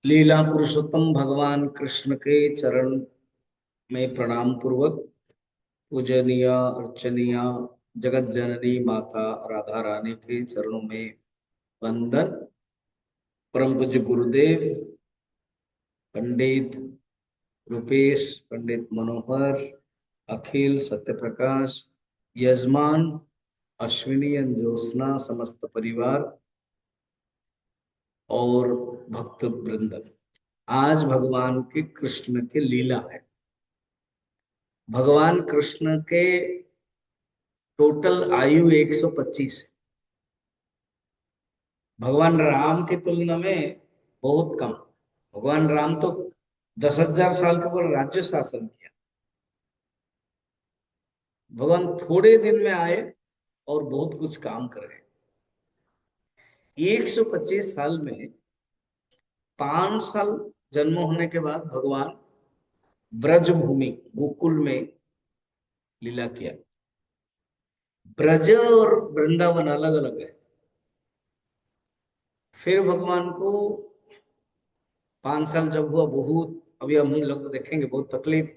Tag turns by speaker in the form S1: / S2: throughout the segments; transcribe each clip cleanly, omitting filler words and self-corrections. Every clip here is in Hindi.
S1: लीला पुरुषोत्तम भगवान कृष्ण के चरण में प्रणाम पूर्वक पूजनीय अर्चनीय जगत जननी माता राधा रानी के चरणों में वंदन। परम पूज्य गुरुदेव पंडित रूपेश, पंडित मनोहर, अखिल, सत्य प्रकाश, यजमान, अश्विनी एवं ज्योत्सना, समस्त परिवार और भक्त वृंद। आज भगवान के कृष्ण के लीला है। भगवान कृष्ण के टोटल आयु 125 है। भगवान राम की तुलना में बहुत कम। भगवान राम तो 10,000 साल के ऊपर राज्य शासन किया। भगवान थोड़े दिन में आए और बहुत कुछ काम कर गए। 125 साल में 5 साल जन्म होने के बाद भगवान ब्रज भूमि गोकुल में लीला किया। ब्रज और वृंदावन अलग अलग है। फिर भगवान को 5 साल जब हुआ, बहुत अभी हम लोग देखेंगे बहुत तकलीफ,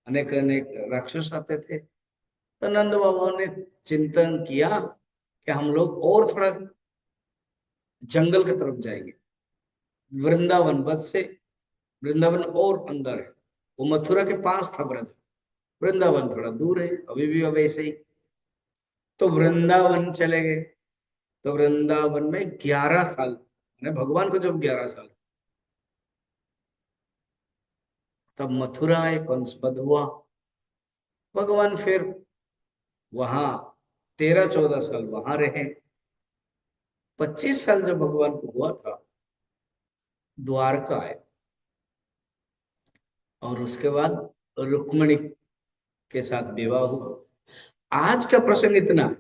S1: अनेक अनेक राक्षस आते थे। तो नंद बाबा ने चिंतन किया कि हम लोग और थोड़ा जंगल की तरफ जाएंगे। वृंदावन बद से वृंदावन और अंदर है। वो मथुरा के पास था ब्रज। वृंदावन थोड़ा दूर है, अभी भी अब ऐसे ही। तो वृंदावन चले गए। तो वृंदावन में 11 साल, भगवान को जब 11 साल, तब मथुरा एक कंसपद हुआ। भगवान फिर वहां 13-14 साल वहां रहे। 25 साल जब भगवान को हुआ था, द्वारका आए और उसके बाद रुक्मिणी के साथ विवाह हुआ। आज का प्रसंग इतना है।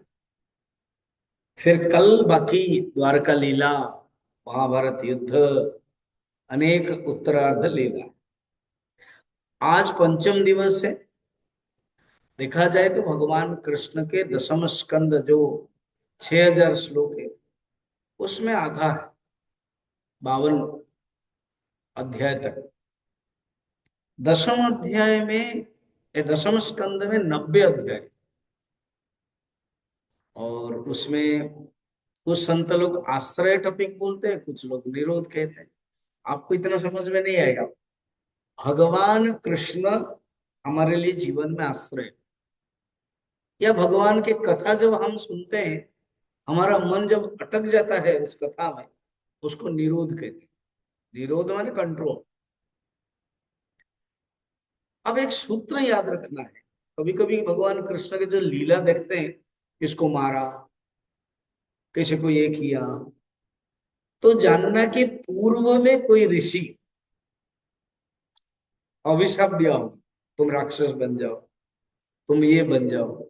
S1: फिर कल बाकी द्वारका लीला, महाभारत युद्ध, अनेक उत्तरार्ध लीला। आज पंचम दिवस है। देखा जाए तो भगवान कृष्ण के दशम स्कंद जो 6,000 श्लोक है, उसमें आधा है, 52 अध्याय तक। दशम अध्याय में, दशम स्कंद में 90 अध्याय। और उसमें कुछ संत लोग आश्रय टॉपिक बोलते हैं, कुछ लोग निरोध कहते हैं। आपको इतना समझ में नहीं आएगा। भगवान कृष्ण हमारे लिए जीवन में आश्रय, या भगवान की कथा जब हम सुनते हैं, हमारा मन जब अटक जाता है उस कथा में, उसको निरोध कहते हैं। निरोध माने कंट्रोल। अब एक सूत्र याद रखना है। कभी कभी भगवान कृष्ण के जो लीला देखते हैं, किसको मारा, किसी को ये किया, तो जानना कि पूर्व में कोई ऋषि अभिशाप दिया हो, तुम राक्षस बन जाओ, तुम ये बन जाओ।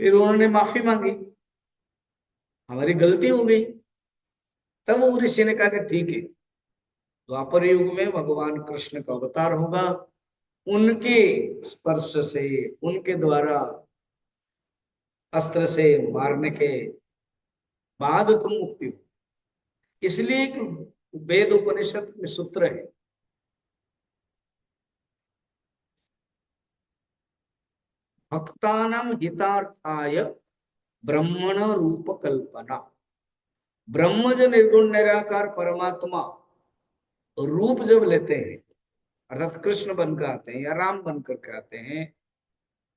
S1: फिर उन्होंने माफी मांगी, हमारी गलती हो गई। तब वो ऋषि ने कहा कि ठीक है, द्वापर युग में भगवान कृष्ण का अवतार होगा, उनके स्पर्श से, उनके द्वारा अस्त्र से मारने के बाद तुम मुक्ति हो। इसलिए एक वेद उपनिषद में सूत्र है, भक्तानां हितार्थाय ब्रह्मण रूप कल्पना। ब्रह्म जो निर्गुण निराकार परमात्मा रूप जब लेते हैं, अर्थात कृष्ण बनकर आते हैं या राम बनकर के आते हैं,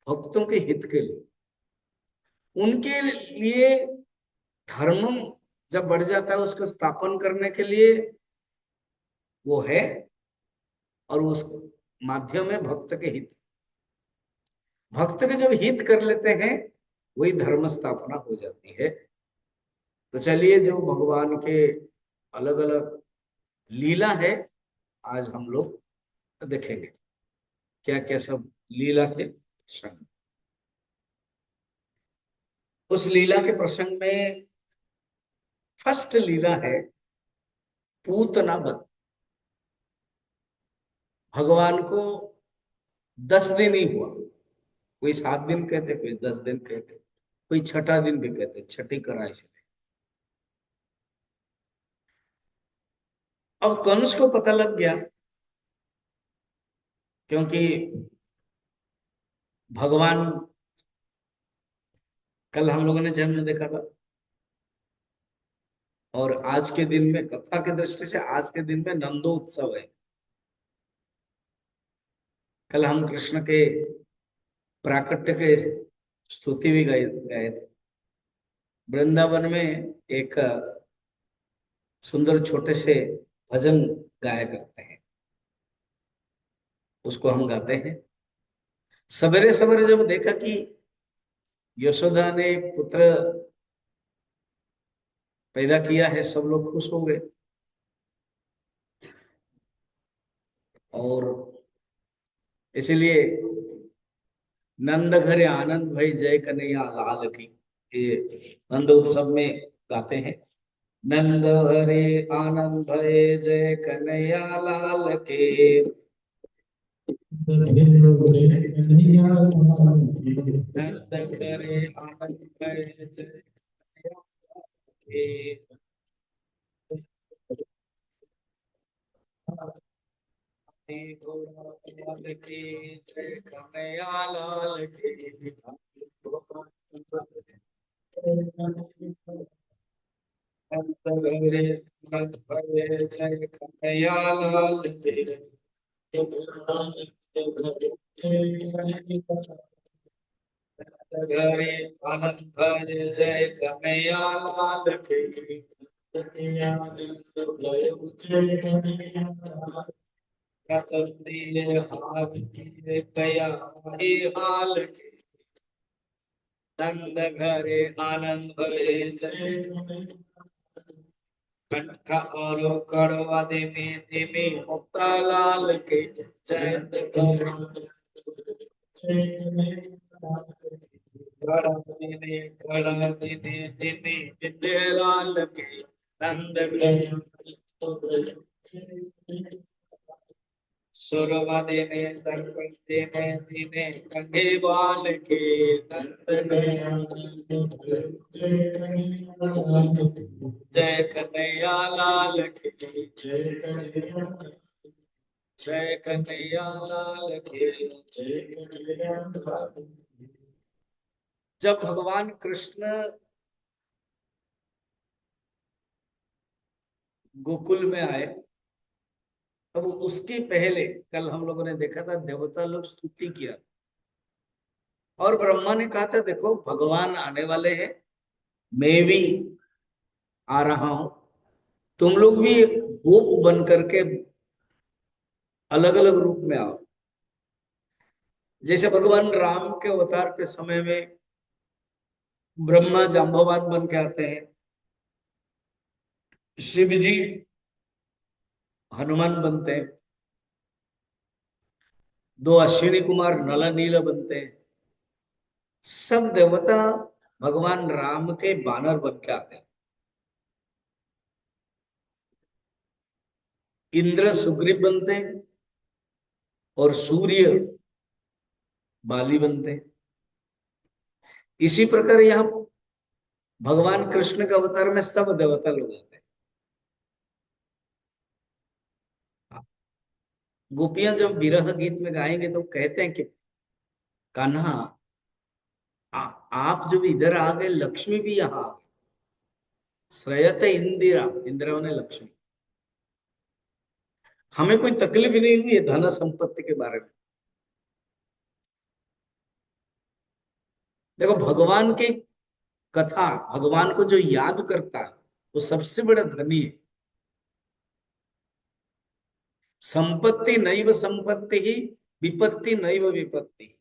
S1: भक्तों के हित के लिए, उनके लिए धर्म जब बढ़ जाता है उसको स्थापन करने के लिए वो है। और उस माध्यम में भक्त के हित, भक्त के जब हित कर लेते हैं, वही धर्म स्थापना हो जाती है। तो चलिए, जो भगवान के अलग अलग लीला है, आज हम लोग देखेंगे क्या क्या सब लीला के प्रसंग। उस लीला के प्रसंग में फर्स्ट लीला है पूतना बध। भगवान को 10 दिन ही हुआ। कोई 7 दिन कहते, कोई 10 दिन कहते, कोई छठा दिन भी कहते, छठी कराई से। अब कंस को पता लग गया, क्योंकि भगवान, कल हम लोगों ने जन्म देखा था, और आज के दिन में कथा की दृष्टि से आज के दिन में नंदोत्सव है। कल हम कृष्ण के प्राकट्य के स्तुति भी गाए गए थे। वृंदावन में एक सुंदर छोटे से भजन गाया करते हैं, उसको हम गाते हैं। सवेरे सवेरे जब देखा कि यशोदा ने एक पुत्र पैदा किया है, सब लोग खुश हो गए। और इसीलिए नंद घरे आनंद भई जय कन्हैया लाल की, ये नंद उत्सव में गाते हैं। नंद हरे आनंद भय जय कन्हैया लाल के, नंद हरे आनंद भय जय कन्हैया लाल के, घोड़ा लाल की जय कन्हैया लाल की। नंद हरे आनंद भय जय कन्हैया लाल के, घरे आनंद भय जय कन्हैया लाल के। हाथ की कया हाल के, नंद घरे आनंद भय जय, कटका और कड़वा धीमे धीमे मुक्ता लाल के, जय खड़ा धीमे धीमे विद्य लाल के, नंद घरे सुरवा देने दर्पण देने धीमे कंघे बाल के, नंद जय कन्हैया लाल की, जय कन्हैया लाल की। जब भगवान कृष्ण गोकुल में आए, तब उसके पहले कल हम लोगों ने देखा था देवता लोग स्तुति किया, और ब्रह्मा ने कहा था देखो भगवान आने वाले हैं, मैं भी आ रहा हूं, तुम लोग भी गोप बन करके अलग अलग रूप में आओ। जैसे भगवान राम के अवतार के समय में ब्रह्मा जाम्बवान बन के आते हैं, शिव जी हनुमान बनते हैं, दो अश्विनी कुमार नल नील बनते हैं, सब देवता भगवान राम के बानर बन के आते हैं। इंद्र सुग्रीव बनते हैं और सूर्य बाली बनते हैं। इसी प्रकार यहां भगवान कृष्ण के अवतार में सब देवता लोग आते हैं। गोपियां जब विरह गीत में गाएंगे तो कहते हैं कि कान्हा आप जब इधर आ गए, लक्ष्मी भी यहाँ आ गई, श्रेयत इंदिरा, इंदिरा ने लक्ष्मी, हमें कोई तकलीफ नहीं हुई है धन संपत्ति के बारे में। देखो भगवान की कथा, भगवान को जो याद करता है वो सबसे बड़ा धनी है। संपत्ति नैव संपत्ति ही, विपत्ति नैव विपत्ति।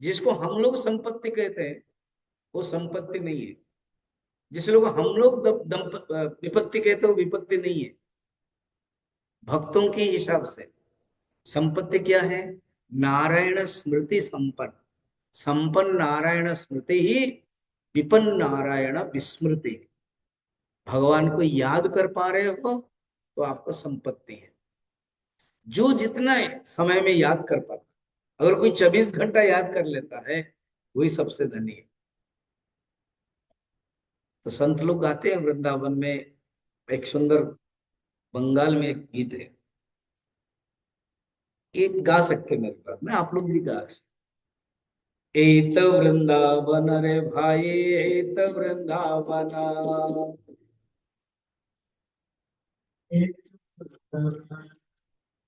S1: जिसको हम लोग संपत्ति कहते हैं वो संपत्ति नहीं है, जिस लोग हम लोग विपत्ति कहते हैं वो विपत्ति नहीं है। भक्तों के हिसाब से संपत्ति क्या है? नारायण स्मृति संपन्न, संपन्न नारायण स्मृति ही विपन्न नारायण विस्मृति। भगवान को याद कर पा रहे हो तो आपको संपत्ति है। जो जितना समय में याद कर पाता, अगर कोई 24 घंटा याद कर लेता है वही सबसे धनी है। तो संत लोग गाते हैं वृंदावन में एक सुंदर बंगाल में एक गीत है, एक गा सकते मेरे पास में, आप लोग भी गा सकते। एत वृंदावन रे भाई, एत वृंदावन,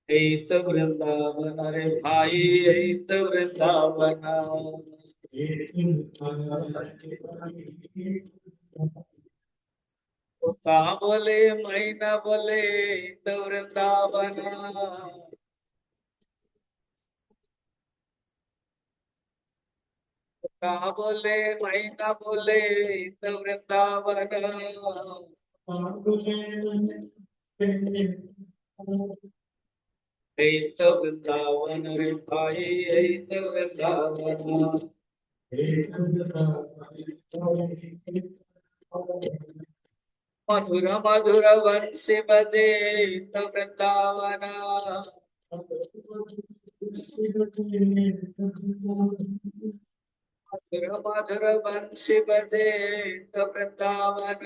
S1: एत वृंदावन रे भाई, एत वृंदावन। उता बोले मैना बोले, एत वृंदावन। उता बोले मैना बोले, एत वृंदावन। एत वृंदावन रे भाई, एत वृंदावन। मधुर मधुर वंशी बजे, एत वृंदावन। मधुर मधुर वंशी बजे, एत वृंदावन।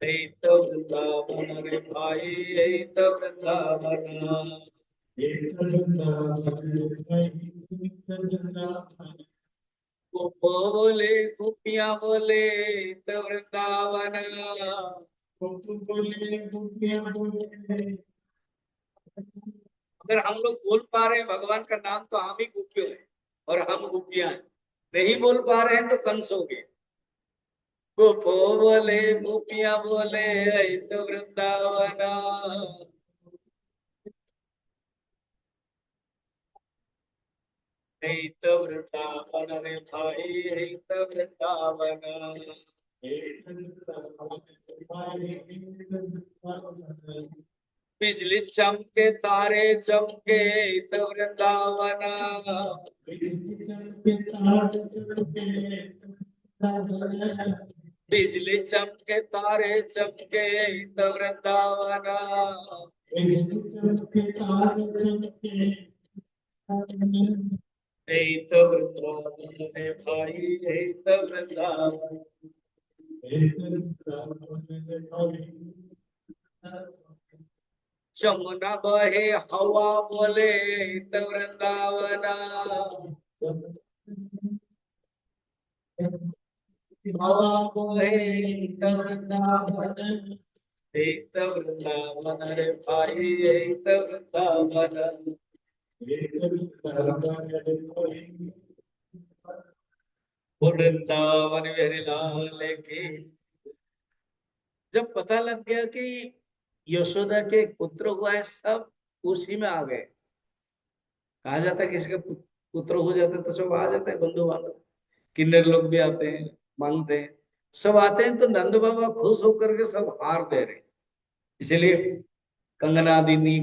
S1: एत वृंदावन रे भाई, एत वृंदावन। गोपो बोले गोपियां बोले, एत वृंदावन। अगर हम लोग बोल पा रहे हैं भगवान का नाम तो हम ही गोपियों हैं और हम गोपियां हैं। नहीं बोल पा रहे हैं तो कंस हो गए। गोपो बोले गोपियां बोले, एत वृंदावन। एत वृंदावन रे भाई, एत वृंदावन। बिजली चमके तारे चमके, एत वृंदावन। बिजली चमके तारे चमके, एत वृंदावन। एत वृंदावन रे भाई, एत वृंदावन। जमुना बहे हवा बोले, एत वृंदावन। हवा बोले, एत वृंदावन। एत वृंदावन रे भाई, एत वृंदावन। वृंदावन बिहारी लाल की। जब पता लग गया कि यशोदा के एक पुत्र हुआ है, सब उसी में आ गए। कहा जाता है किसी का पुत्र हो जाता है तो सब आ जाते हैं, बंधु बांधव, किन्नर लोग भी आते हैं, मांगते हैं, सब आते हैं। तो नंद बाबा खुश होकर के सब हार दे रहे, इसलिए कंगनादिनी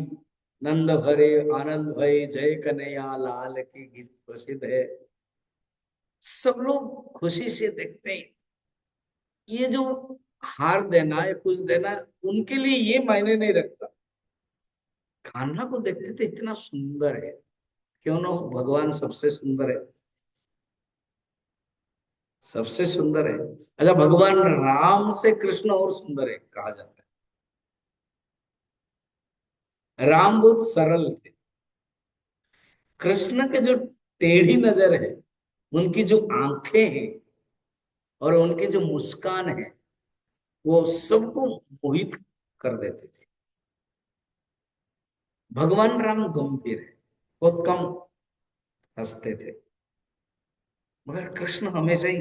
S1: नंद भरे आनंद भय, जय कन्हैया लाल की गीत प्रसिद्ध है। सब लोग खुशी से देखते हैं। ये जो हार देना या कुछ देना उनके लिए ये मायने नहीं रखता। कान्हा को देखते थे इतना सुंदर है, क्यों ना हो, भगवान सबसे सुंदर है, सबसे सुंदर है। अच्छा, भगवान राम से कृष्ण और सुंदर है कहा जाता है। राम बहुत सरल थे, कृष्ण के जो टेढ़ी नजर है, उनकी जो आंखें हैं और उनकी जो मुस्कान है, वो सबको मोहित कर देते थे। भगवान राम गंभीर है, बहुत कम हंसते थे, मगर कृष्ण हमेशा ही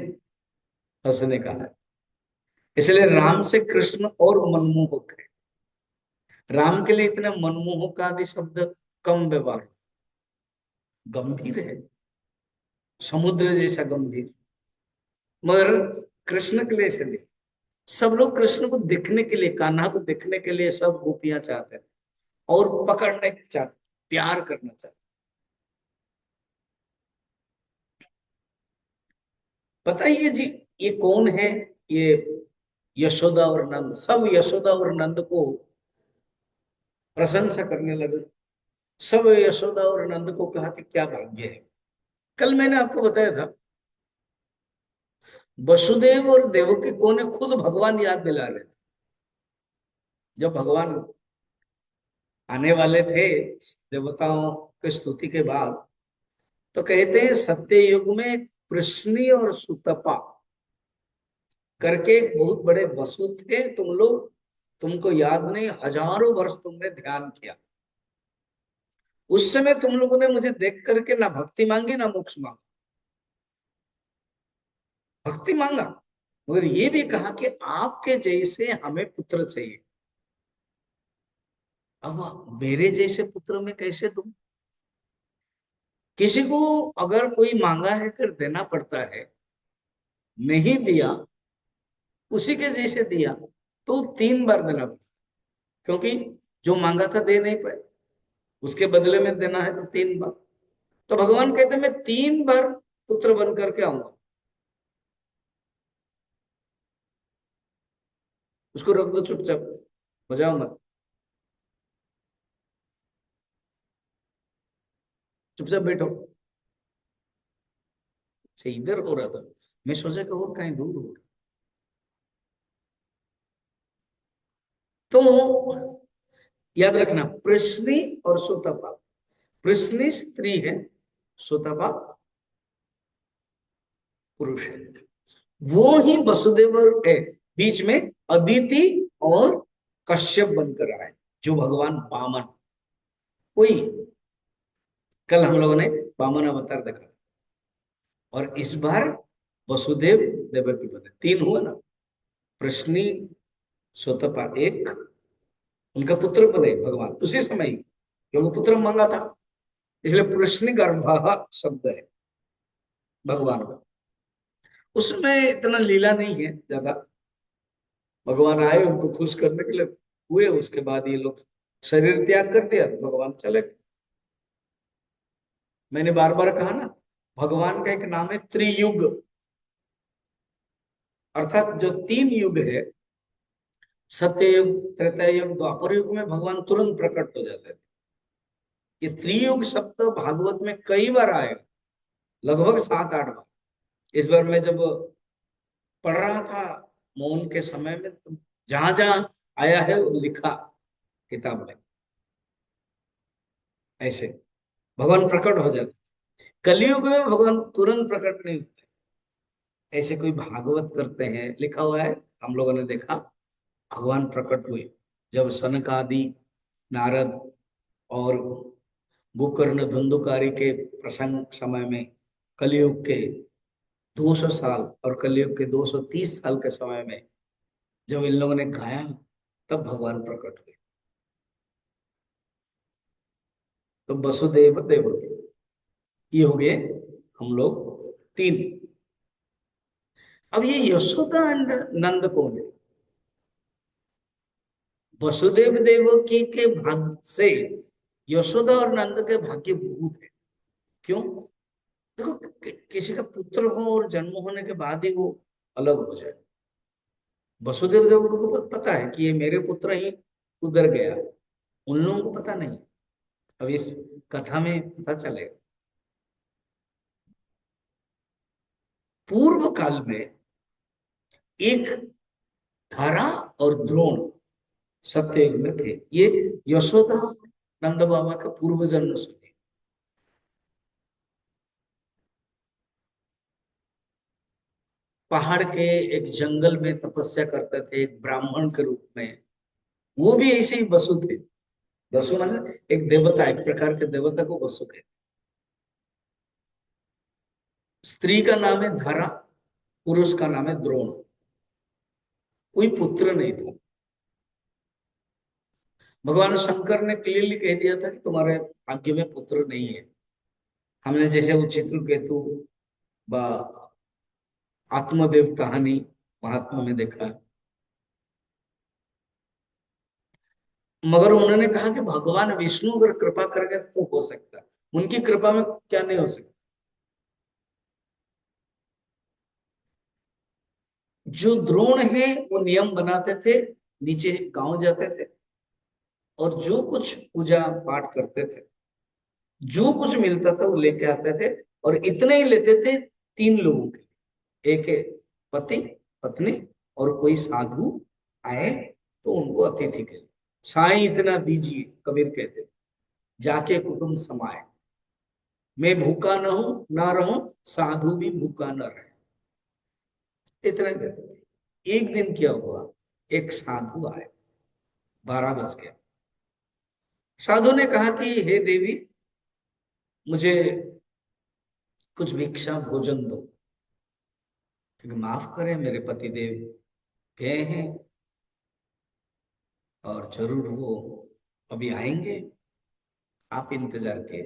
S1: हंसने का है। इसलिए राम से कृष्ण और मनमोहक है। राम के लिए इतना मनमोहक आदि शब्द कम व्यवहार, गंभीर है, समुद्र जैसा गंभीर। मगर कृष्ण के लिए ऐसे नहीं। सब लोग कृष्ण को देखने के लिए, कान्हा को देखने के लिए सब गोपियां चाहते हैं और पकड़ने चाहते, प्यार करना चाहते। बताइए जी, ये कौन है? ये यशोदा और नंद, सब यशोदा और नंद को प्रशंसा करने लगे। सब यशोदा और नंद को कहा कि क्या भाग्य है। कल मैंने आपको बताया था, वसुदेव और देवकी को ने खुद भगवान याद दिला रहे थे। जब भगवान आने वाले थे देवताओं की स्तुति के बाद, तो कहते हैं सत्य युग में कृष्णी और सुतपा करके एक बहुत बड़े वसु थे तुम लोग, तुमको याद नहीं, हजारों वर्ष तुमने ध्यान किया। उस समय तुम लोगों ने मुझे देख करके ना भक्ति मांगी ना मोक्ष मांगा। भक्ति मांगा मगर ये भी कहा कि आपके जैसे हमें पुत्र चाहिए। अब मेरे जैसे पुत्र में कैसे दूं? किसी को अगर कोई मांगा है कर देना पड़ता है, नहीं दिया उसी के जैसे दिया तो 3 बार देना पड़ता, क्योंकि जो मांगा था दे नहीं पाए, उसके बदले में देना है तो 3 बार। तो भगवान कहते मैं 3 बार पुत्र बन करके आऊंगा। उसको रख दो चुपचाप, बजाओ मत, चुपचाप बैठो। से इधर हो रहा था, मैं सोचा कि और कहीं दूर हो। तो याद रखना, प्रश्नी और सुतपा, प्रश्नी स्त्री है, सुतपा पुरुष है। वो ही वसुदेव है, बीच में अदिति और कश्यप बनकर आए, जो भगवान वामन। कोई कल हम लोगों ने वामन अवतार देखा, और इस बार वसुदेव देवकी बने, 3 हुआ ना। प्रश्नी सुतपा एक, उनका पुत्र बने भगवान उसी समय ही, क्योंकि पुत्र मांगा था, इसलिए प्रश्न गर्भ शब्द है भगवान का। उसमें इतना लीला नहीं है ज्यादा, भगवान आए उनको खुश करने के लिए हुए, उसके बाद ये लोग शरीर त्याग कर दिया तो भगवान चले गए। मैंने बार बार कहा ना, भगवान का एक नाम है त्रियुग, अर्थात जो 3 युग है, सत्ययुग त्रेता युग द्वापर युग में भगवान तुरंत प्रकट हो जाते थे। ये त्रियुग शब्द भागवत में कई बार आएगा, लगभग 7-8 बार। इस बार मैं जब पढ़ रहा था मौन के समय में, तो जहां जहां आया है वो लिखा किताब में, ऐसे भगवान प्रकट हो जाते। कलयुग में भगवान तुरंत प्रकट नहीं होते, ऐसे कोई भागवत करते हैं लिखा हुआ है, हम लोगों ने देखा भगवान प्रकट हुए जब सनक आदि, नारद और गोकर्ण धुंधुकारी के प्रसंग समय में, कलयुग के 200 साल और कलयुग के 230 साल के समय में जब इन लोगों ने गाया, तब भगवान प्रकट हुए। तो वसुदेव देवकी ये हो गए हम लोग 3। अब ये यशोदा नंद कौन है? वसुदेव देवकी के भाग्य से यशोदा और नंद के भाग्य बहुत है। क्यों? देखो, किसी का पुत्र हो और जन्म होने के बाद ही वो अलग हो जाए। वसुदेव देवकी को पता है कि ये मेरे पुत्र ही उधर गया, उन लोगों को पता नहीं। अब इस कथा में पता चलेगा। पूर्व काल में एक धारा और द्रोण सत्ययुग में थे। ये यशोदा नंद बाबा का पूर्व जन्म सुनिए। पहाड़ के एक जंगल में तपस्या करते थे एक ब्राह्मण के रूप में, वो भी ऐसे ही वसु थे। वसु मतलब एक देवता, एक प्रकार के देवता को वसु कहते। स्त्री का नाम है धरा, पुरुष का नाम है द्रोण। कोई पुत्र नहीं था। भगवान शंकर ने क्लियरली कह दिया था कि तुम्हारे भाग्य में पुत्र नहीं है। हमने जैसे वो चित्रकेतु व आत्मदेव कहानी महात्मा में देखा है। मगर उन्होंने कहा कि भगवान विष्णु अगर कृपा करेंगे तो हो सकता है, उनकी कृपा में क्या नहीं हो सकता। जो द्रोण है वो नियम बनाते थे, नीचे गांव जाते थे और जो कुछ पूजा पाठ करते थे, जो कुछ मिलता था वो लेके आते थे, और इतने ही लेते थे 3 लोगों के। एक है पति पत्नी और कोई साधु आए तो उनको अतिथि के साई इतना दीजिए, कबीर कहते, जाके कुटुंब समाए, मैं भूखा न हूं ना रहूं, साधु भी भूखा न रहे, इतना ही देते थे। एक दिन क्या हुआ, एक साधु आए, 12 बज गया। साधु ने कहा कि हे देवी, मुझे कुछ भिक्षा भोजन दो, क्योंकि माफ करें मेरे पति देव गए हैं और जरूर वो अभी आएंगे, आप इंतजार के।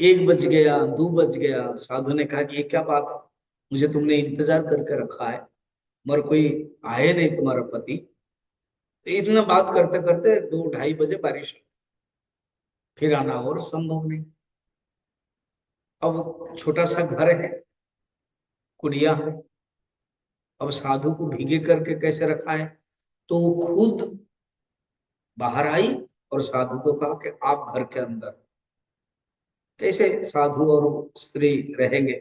S1: 1 बज गया, 2 बज गया। साधु ने कहा कि ये क्या बात है, मुझे तुमने इंतजार करके रखा है, मगर कोई आए नहीं तुम्हारा पति। तो इतना बात करते करते 2-2:30 बजे बारिश हुई। फिर आना और संभव नहीं। अब छोटा सा घर है, कुड़िया है, अब साधु को भीगे करके कैसे रखा है, तो वो खुद बाहर आई और साधु को कहा कि आप घर के अंदर। कैसे साधु और स्त्री रहेंगे।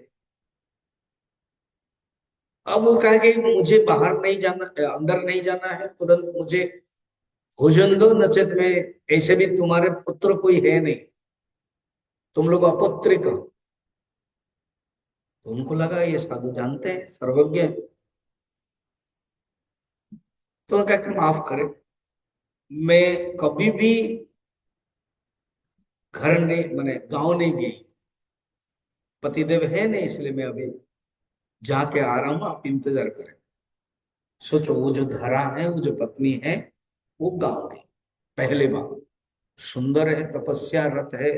S1: अब वो कहा कि मुझे बाहर नहीं जाना, अंदर नहीं जाना है, तुरंत मुझे भोजन दो, नचेत में, ऐसे भी तुम्हारे पुत्र कोई है नहीं, तुम लोग अपौत्रिक हो। तो उनको लगा ये साधु जानते हैं, सर्वज्ञ हैं। तो क्या कि माफ करे, मैं कभी भी घर नहीं, मैंने गांव नहीं गई, पतिदेव है नहीं, इसलिए मैं अभी जाके आ रहा हूं, आप इंतजार करें। सोचो, वो जो धरा है, वो जो पत्नी है, वो गांव गई पहले बार, सुंदर है, तपस्या रत है,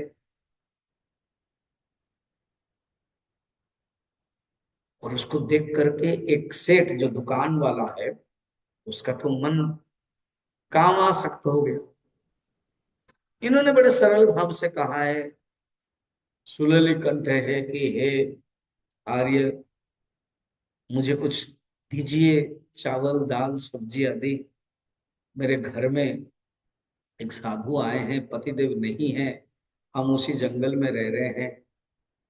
S1: और उसको देख करके एक सेठ जो दुकान वाला है, उसका तो मन काम आसक्त हो गया। इन्होंने बड़े सरल भाव से कहा है, सुलली कंठ है कि हे आर्य, मुझे कुछ दीजिए, चावल दाल सब्जी आदि। मेरे घर में एक साधु आए हैं, पतिदेव नहीं है, हम उसी जंगल में रह रहे हैं,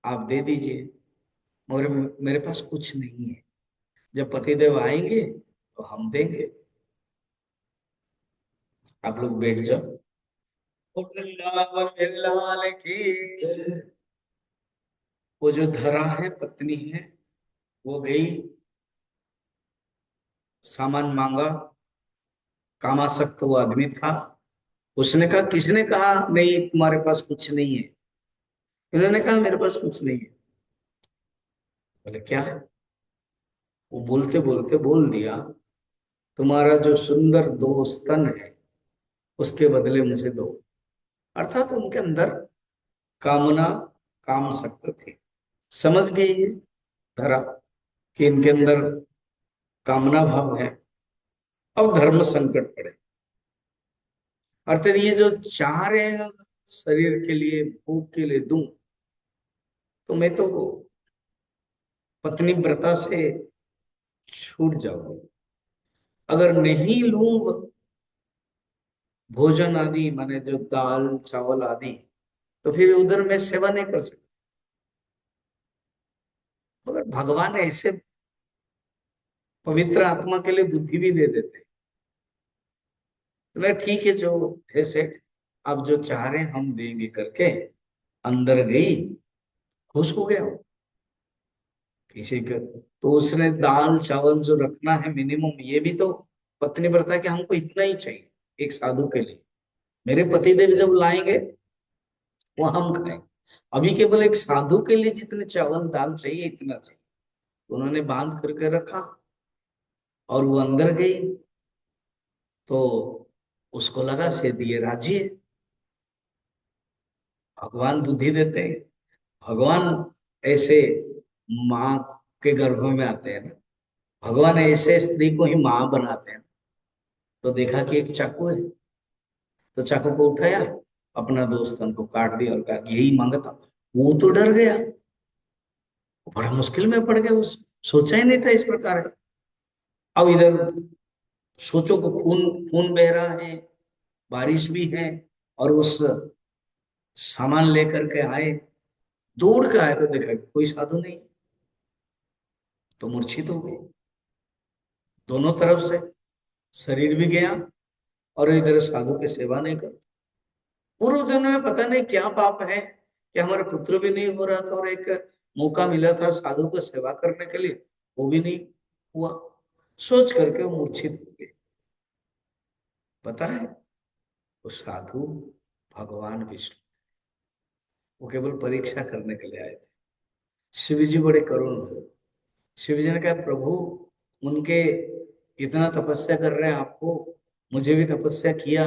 S1: आप दे दीजिए, मगर मेरे पास कुछ नहीं है, जब पतिदेव आएंगे तो हम देंगे, आप लोग बैठ जाओ। ओ वृंदावन बिरलाल की जय। वो जो धरा है, पत्नी है, वो गई, सामान मांगा, कामासक्त वो आदमी था। उसने कहा, किसने कहा नहीं तुम्हारे पास कुछ नहीं है। इन्होंने कहा मेरे पास कुछ नहीं है। बोले क्या। वो बोलते बोलते बोल दिया, तुम्हारा जो सुंदर दो स्तन है, उसके बदले मुझे दो। अर्थात उनके अंदर कामना, काम शक्त थी। समझ गई ये धरा कि इनके अंदर कामना भाव है। अब धर्म संकट पड़े, अर्थात ये जो चाह रहे हैं शरीर के लिए, भूख के लिए दूं, तो मैं तो पत्नी व्रता से छूट जाऊंगी। अगर नहीं लूं भोजन आदि, माने जो दाल चावल आदि, तो फिर उधर मैं सेवा नहीं कर सकता। मगर भगवान ऐसे पवित्र आत्मा के लिए बुद्धि भी दे देते हैं। तो मैं ठीक है, जो है सेठ, आप जो चाह रहे हैं हम देंगे करके अंदर गई, खुश हो गया वो। किसी का तो उसने दाल चावल जो रखना है मिनिमम, ये भी तो पत्नी व्रता कि हमको इतना ही चाहिए एक साधु के लिए, मेरे पतिदेव जब लाएंगे वो हम खाएं। अभी केवल एक साधु के लिए जितने चावल दाल चाहिए, इतना चाहिए। उन्होंने बांध करके रखा और वो अंदर गई, तो उसको लगा शायद ये राजी है। भगवान बुद्धि देते हैं। भगवान ऐसे माँ के गर्भ में आते हैं ना, भगवान ऐसे स्त्री को ही माँ बनाते हैं। तो देखा कि एक चाकू है, तो चाकू को उठाया, अपना दोस्त को काट दिया और कहा कि यही मांगा था। वो तो डर गया, बड़ा मुश्किल में पड़ गया, उस सोचा ही नहीं था इस प्रकार है। अब इधर सोचो को खून खून बह रहा है, बारिश भी है, और उस सामान लेकर के आए, दौड़ के आए तो देखा कि कोई साधु नहीं। तो मूर्छित हो गई, दोनों तरफ से शरीर भी गया और इधर साधु की सेवा नहीं कर। पूर्व जन्म में पता नहीं क्या पाप है कि हमारा पुत्र भी नहीं हो रहा था और एक मौका मिला था साधु को सेवा करने के लिए, वो भी नहीं हुआ। सोच करके वो मूर्छित हो गए। पता है वो साधु भगवान विष्णु, वो केवल परीक्षा करने के लिए आए थे। शिव जी बड़े करुण हुए। शिव जी ने कहा प्रभु, उनके इतना तपस्या कर रहे हैं आपको, मुझे भी तपस्या किया,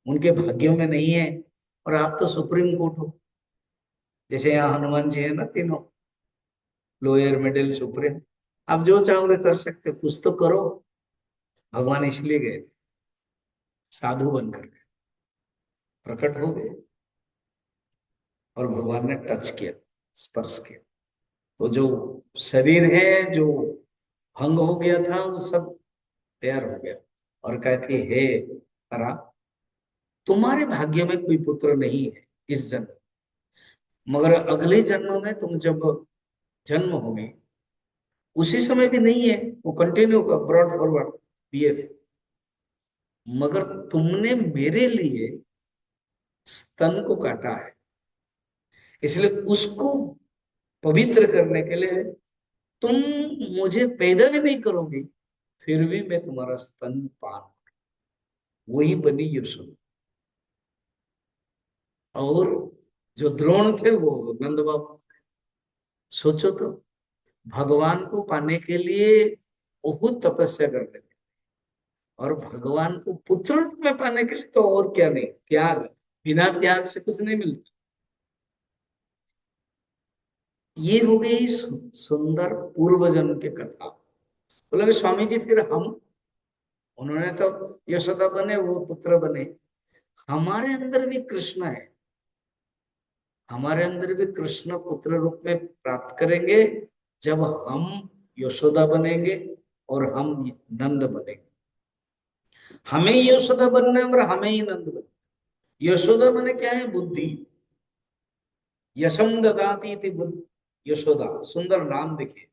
S1: उनके भाग्यों में नहीं है, और आप तो सुप्रीम कोर्ट हो। जैसे यहाँ हनुमान जी है ना, तीनों, लोअर मिडिल सुप्रीम, आप जो चाहोगे कर सकते, कुछ तो करो। भगवान इसलिए गए थे, साधु बनकर के प्रकट हो गए और भगवान ने टच किया, स्पर्श किया, तो जो शरीर है जो भंग हो गया था वो सब तैयार हो गया। और कहा कि हे हरा, तुम्हारे भाग्य में कोई पुत्र नहीं है इस जन्म, मगर अगले जन्म में तुम जब जन्म होगी उसी समय भी नहीं है, वो कंटिन्यू का ब्रॉड फॉरवर्ड बीएफ, मगर तुमने मेरे लिए स्तन को काटा है, इसलिए उसको पवित्र करने के लिए तुम मुझे पैदा भी नहीं करोगी, फिर भी मैं तुम्हारा स्तन पान, वही बनी यशोदा। और जो द्रोण थे वो नंद बाबा। सोचो तो, भगवान को पाने के लिए बहुत तपस्या करने की, और भगवान को पुत्र रूप में पाने के लिए तो और क्या नहीं, त्याग, बिना त्याग से कुछ नहीं मिलता। ये हो गई सुंदर पूर्व जन्म की कथा। बोले स्वामी जी फिर हम, उन्होंने तो यशोदा बने, वो पुत्र बने, हमारे अंदर भी कृष्ण है, हमारे अंदर भी कृष्ण पुत्र रूप में प्राप्त करेंगे जब हम यशोदा बनेंगे और हम नंद बनेंगे। हमें यशोदा बनना है और हमें ही नंद बनना। यशोदा बने क्या है, बुद्धि, यशम ददाती थी बुद्धि, यशोदा सुंदर नाम देखिए।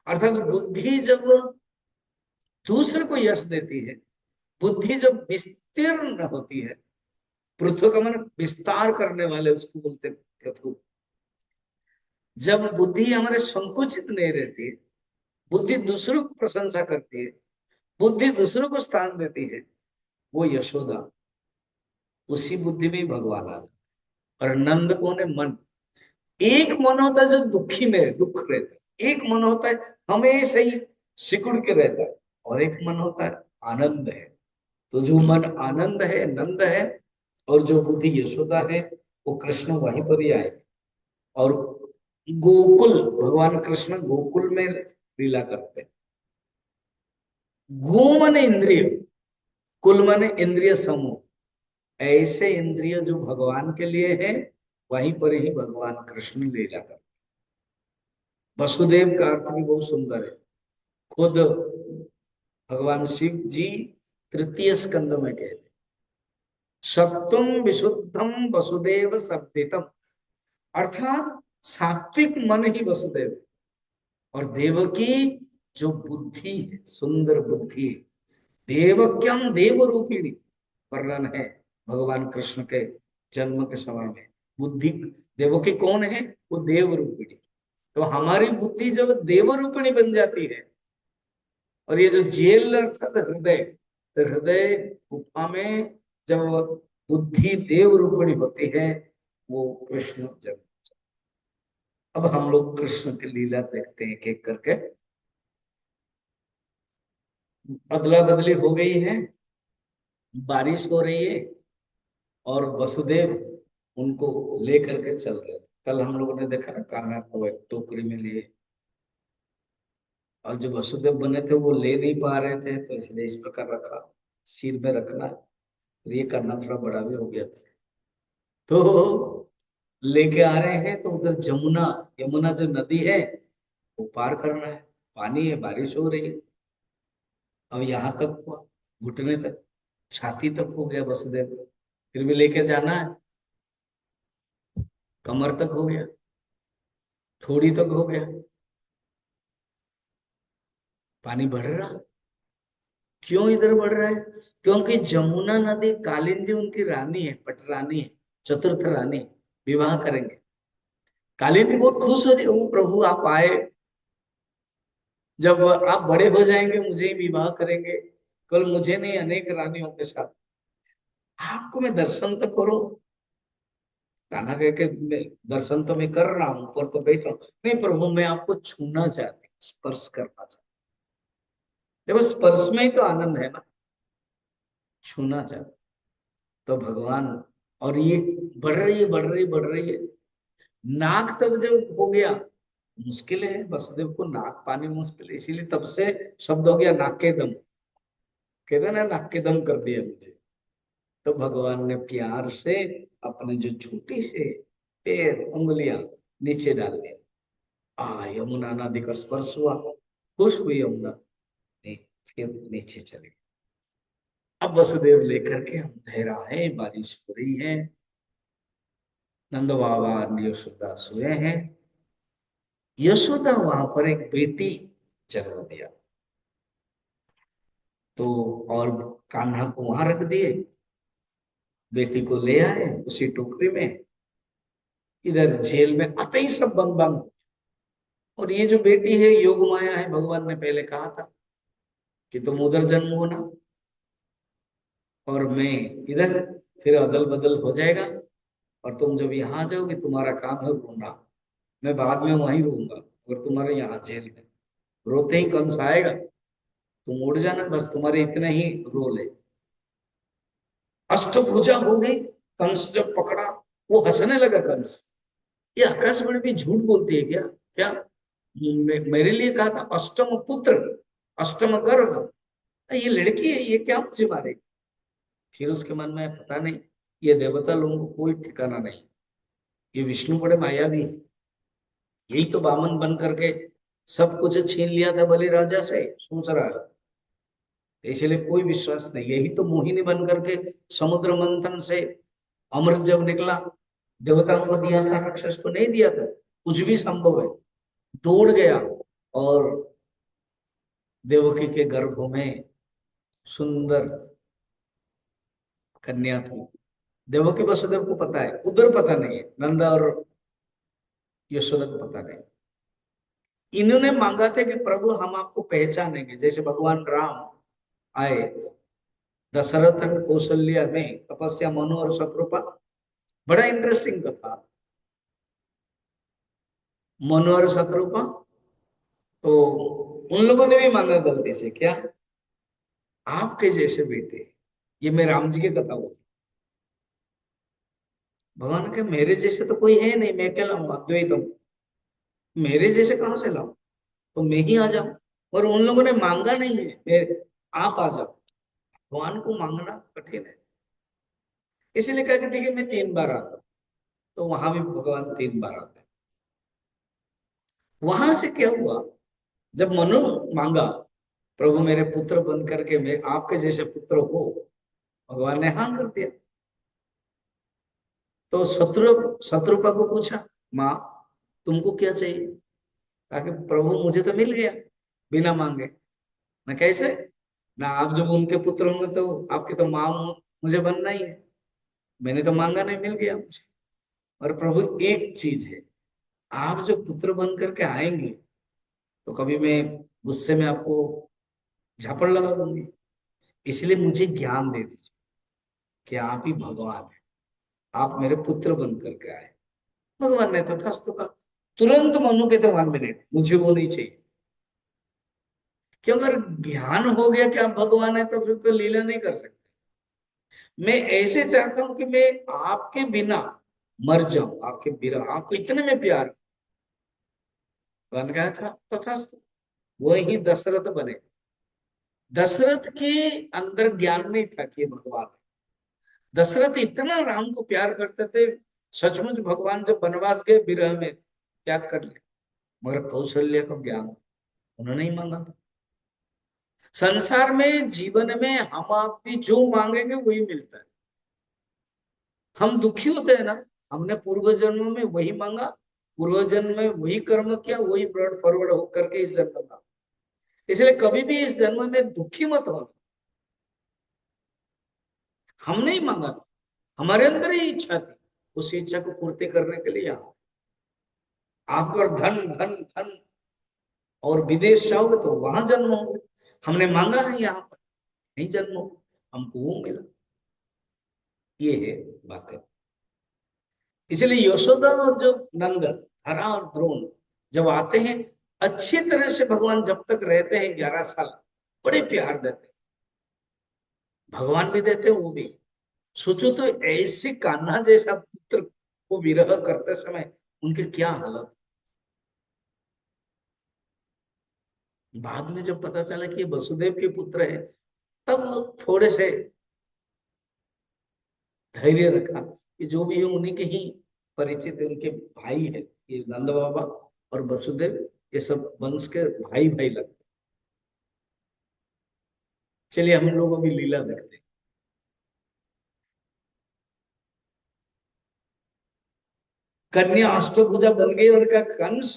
S1: अर्थात बुद्धि जब दूसरे को यश देती है, बुद्धि जब विस्तीर्ण होती है, पृथ्वी का मन विस्तार करने वाले उसको बोलते पृथु। जब बुद्धि हमारे संकुचित नहीं रहती है, बुद्धि दूसरों को प्रशंसा करती है, बुद्धि दूसरों को स्थान देती है, वो यशोदा, उसी बुद्धि में भगवान आ जाता। और नंद कौन है, मन। एक मन होता है जो दुखी में दुख रहता है, एक मन होता है हमेशा ही सिकुड़ के रहता है, और एक मन होता है आनंद है। तो जो मन आनंद है, नंद है, और जो बुद्धि यशोदा है, वो कृष्ण वहीं पर ही आए। और गोकुल, भगवान कृष्ण गोकुल में लीला करते हैं। गो मन इंद्रिय, कुल मन इंद्रिय समूह, ऐसे इंद्रिय जो भगवान के लिए है, वहीं पर ही भगवान कृष्ण लीला करते। वसुदेव का अर्थ भी बहुत सुंदर है। खुद भगवान शिव जी तृतीय स्कंद में कहते, सत्वम विशुद्धम वसुदेव सद्धितम, अर्थात सात्विक मन ही वसुदेव है। और देवकी जो बुद्धि है, सुंदर बुद्धि, देवक्यम देव रूपिणी वर्णन है भगवान कृष्ण के जन्म के समय में। बुद्धि देवकी कौन है, वो देव रूपिणी। तो हमारी बुद्धि जब देव रूपिणी बन जाती है, और ये जो जेल अर्थात हृदय, तो हृदय गुफा में जब बुद्धि देव रूपिणी होती है, वो कृष्ण जब। अब हम लोग कृष्ण की लीला देखते हैं एक एक करके। अदला बदली हो गई है, बारिश हो रही है, और वसुदेव उनको लेकर के चल रहे थे। कल हम लोगों ने देखा ना, कान्हा को एक टोकरी में लिए, और जो वसुदेव बने थे वो ले नहीं पा रहे थे, तो इसलिए इस प्रकार रखा, सिर में रखना, और ये करना थोड़ा बड़ा भी हो गया था। तो लेके आ रहे हैं, तो उधर जमुना, यमुना जो नदी है, वो पार करना है, पानी है, बारिश हो रही है। अब यहाँ तक हुआ, घुटने तक, छाती तक हो गया वसुदेव को, फिर भी लेके जाना है। कमर तक हो गया, थोड़ी तक हो गया, पानी बढ़ रहा। क्यों इधर बढ़ रहा है? क्योंकि जमुना नदी कालिंदी उनकी रानी है, पटरानी है, चतुर्थ रानी है, विवाह करेंगे। कालिंदी बहुत खुश हो रही है, "ओ प्रभु आप आए, जब आप बड़े हो जाएंगे मुझे ही विवाह करेंगे, कल मुझे नहीं अनेक रानियों के साथ, आपको मैं दर्शन तो करूं।" कान्हा कह के, "मैं दर्शन तो मैं कर रहा हूं, ऊपर तो बैठ रहा हूं, नहीं प्रभु मैं आपको छूना चाहती हूँ, स्पर्श करना चाहती हूँ।" देखो स्पर्श में ही तो आनंद है ना, छूना चाहती। तो भगवान, और ये बढ़ रही है, बढ़ रही, बढ़ रही है, नाक तक जब हो गया, मुश्किल है वसुदेव को नाक पानी मुश्किल है, इसीलिए तब से शब्द हो गया नाक के दम। कहते ना नाक के दम कर दिया मुझे। तो भगवान ने प्यार से अपने जो छोटी से पैर उंगलियां नीचे डाल दिया। यमुना नदी का स्पर्श हुआ, खुश हुई यमुना, नहीं, फिर नीचे चले गए। अब वसुदेव लेकर के अंधेरा है, बारिश हो रही है, नंद बाबा यशोदा सोए हैं। यशोदा वहां पर एक बेटी जन्म दिया, तो और कान्हा को वहां रख दिए, बेटी को ले आए उसी टोकरी में। इधर जेल में आते ही सब बंद बंद। और ये जो बेटी है योग माया है, भगवान ने पहले कहा था कि तुम उधर जन्म होना और मैं इधर, फिर अदल बदल हो जाएगा, और तुम जब यहाँ जाओगे तुम्हारा काम है रोना, मैं बाद में वहीं रहूंगा, और तुम्हारे यहाँ जेल में रोते ही कंस आएगा, तुम उड़ जाना, बस तुम्हारे इतने ही रोल है। अष्टभुजा हो गई। कंस जब पकड़ा, वो हंसने लगा कंस, ये आकाशवाणी भी झूठ बोलती है क्या? क्या मेरे लिए कहा था अष्टम पुत्र, अष्टम गर्भ, ये लड़की है, ये क्या मुझे मारेगी? फिर उसके मन में पता नहीं, ये देवता लोगों को कोई ठिकाना नहीं, ये विष्णु बड़े मायावी है, यही तो बामन बन करके सब कुछ छीन लिया था बलि राजा से, सोच रहा है। इसलिए कोई विश्वास नहीं, यही तो मोहिनी बन करके समुद्र मंथन से अमृत जब निकला, देवताओं को दिया था, राक्षस को नहीं दिया था, कुछ भी संभव है। दौड़ गया, और देवकी के गर्भ में सुंदर कन्या थी। देवकी वसुदेव को पता है, उधर पता नहीं है, नंदा और यशोदा को पता नहीं। इन्होंने मांगा था कि प्रभु हम आपको पहचानेंगे, जैसे भगवान राम आए दशरथ और कौशल्या में, तपस्या मनु और शत्रुपा। बड़ा इंटरेस्टिंग कथा, मनु और शत्रुपा। तो उन लोगों ने भी मांगा गलती से, क्या? आपके जैसे बेटे, ये मैं राम जी की कथा बोल, भगवान के मेरे जैसे तो कोई है नहीं, मैं क्या लाऊं अद्वैतम, मेरे जैसे कहां से लाऊं, तो मैं ही आ जाऊं। और उन लोगों ने मांगा नहीं है, आप आ जाओ। भगवान को मांगना कठिन है, इसीलिए कहा कि ठीक है मैं 3 बार आता हूं। तो वहां भी भगवान 3 बार आते हैं। वहां से क्या हुआ, जब मनु मांगा प्रभु मेरे पुत्र बन करके मैं आपके जैसे पुत्र हो, भगवान ने हाँ कर दिया। तो शत्रुपा को पूछा, माँ तुमको क्या चाहिए? ताकि प्रभु मुझे तो मिल गया बिना मांगे। ना कैसे, ना आप जब उनके पुत्र होंगे तो आपकी तो माँ मुझे बनना ही है, मैंने तो मांगा नहीं, मिल गया मुझे। और प्रभु एक चीज है, आप जो पुत्र बन करके आएंगे तो कभी मैं गुस्से में आपको झापड़ लगा दूंगी, इसलिए मुझे ज्ञान दे दीजिए कि आप ही भगवान है, आप मेरे पुत्र बन करके आए। भगवान ने तथास्तु कहा। तुरंत मनु के तो 1 मिनट, मुझे वो नहीं चाहिए। क्यों? अगर ज्ञान हो गया कि आप भगवान है तो फिर तो लीला नहीं कर सकते। मैं ऐसे चाहता हूं कि मैं आपके बिना मर जाऊं, आपके बिना, आपको इतने में प्यार। बन गया था तथास्तु, वही दशरथ बने। दशरथ के अंदर ज्ञान नहीं था कि ये भगवान है। दशरथ इतना राम को प्यार करते थे, सचमुच भगवान जब वनवास गए विरह में त्याग कर लिया, मगर कौशल्य को ज्ञान उन्होंने ही मांगा था। संसार में जीवन में हम आप भी जो मांगेंगे वही मिलता है। हम दुखी होते हैं ना, हमने पूर्व जन्म में वही मांगा, पूर्व जन्म में वही कर्म किया, वही ब्रॉड फॉरवर्ड होकर के इस जन्म में। इसलिए कभी भी इस जन्म में दुखी मत होना। हम नहीं मांगा था, हमारे अंदर ही इच्छा थी, उस इच्छा को पूर्ति करने के लिए यहाँ। आपको और धन धन धन और विदेश चाहोगे तो वहां जन्म होगे। हमने मांगा है यहाँ पर नहीं जन्म हो, हमको वो मिला। ये है बात है। इसलिए यशोदा और जो नंद, हरा और द्रोण जब आते हैं, अच्छी तरह से भगवान जब तक रहते हैं 11 साल, बड़े प्यार देते हैं। भगवान भी देते हैं, वो भी। सोचो तो ऐसे कान्हा जैसा पुत्र को विरह करते समय उनके क्या हालत। बाद में जब पता चला कि ये वसुदेव के पुत्र है, तब थोड़े से धैर्य रखा कि जो भी है उन्हीं के ही परिचित है, उनके भाई है ये नंद बाबा और वसुदेव, ये सब वंश के भाई भाई लगते। चलिए हम लोग अभी लीला देखते हैं। कन्या अष्टभुजा बन गई और क्या कंस,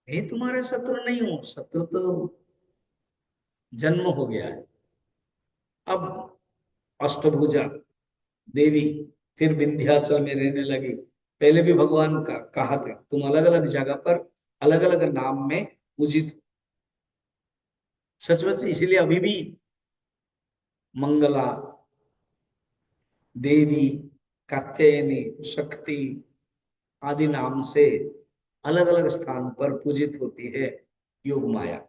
S1: ये तुम्हारे शत्रु नहीं हो, शत्रु तो जन्म हो गया है। अब अष्टभुजा देवी फिर विंध्याचल में रहने लगी। पहले भी भगवान का कहा था तुम अलग अलग जगह पर अलग अलग नाम में पूजित हो। सचमुच इसलिए अभी भी मंगला देवी, कात्यायनी, शक्ति आदि नाम से अलग अलग स्थान पर पूजित होती है योग माया।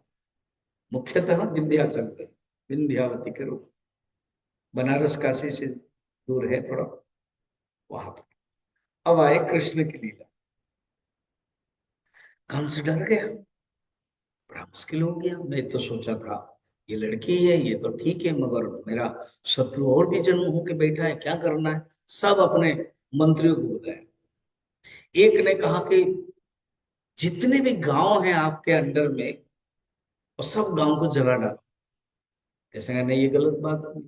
S1: मुख्यतः विंध्याचल में, विंध्यावती के रूप, बनारस काशी से दूर है थोड़ा, वहां पर। अब आए कृष्ण की लीला। कंस डर गया, बड़ा मुश्किल हो गया। मैं तो सोचा था ये लड़की है, ये तो ठीक है, मगर मेरा शत्रु और भी जन्म होके बैठा है, क्या करना है। सब अपने मंत्रियों को बुलाया। एक ने कहा कि जितने भी गांव हैं आपके अंडर में, और सब गांव को जला डालो। कैसे कहा, नहीं ये गलत बात है।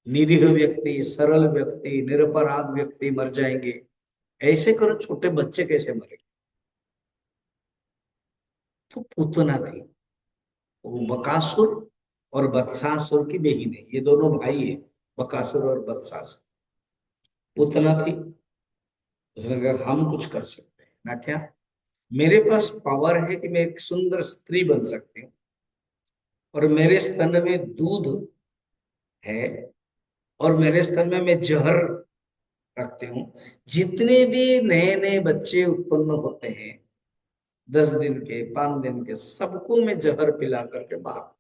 S1: निरीह व्यक्ति, सरल व्यक्ति, निरपराध व्यक्ति मर जाएंगे, ऐसे करो, छोटे बच्चे कैसे मरेंगे। तो पूतना थी, वो बकासुर और बत्सासुर की बहन है, ये दोनों भाई है, बकासुर और बत्सासुर। पूतना थी। उसने कहा हम कुछ कर सकते हैं ना, क्या मेरे पास पावर है कि मैं एक सुंदर स्त्री बन सकती हूँ, और मेरे स्तन में दूध है, और मेरे स्तन में मैं जहर रखती हूँ। जितने भी नए नए बच्चे उत्पन्न होते हैं, 10 दिन के, 5 दिन के, सबको मैं जहर पिला करके बाहर।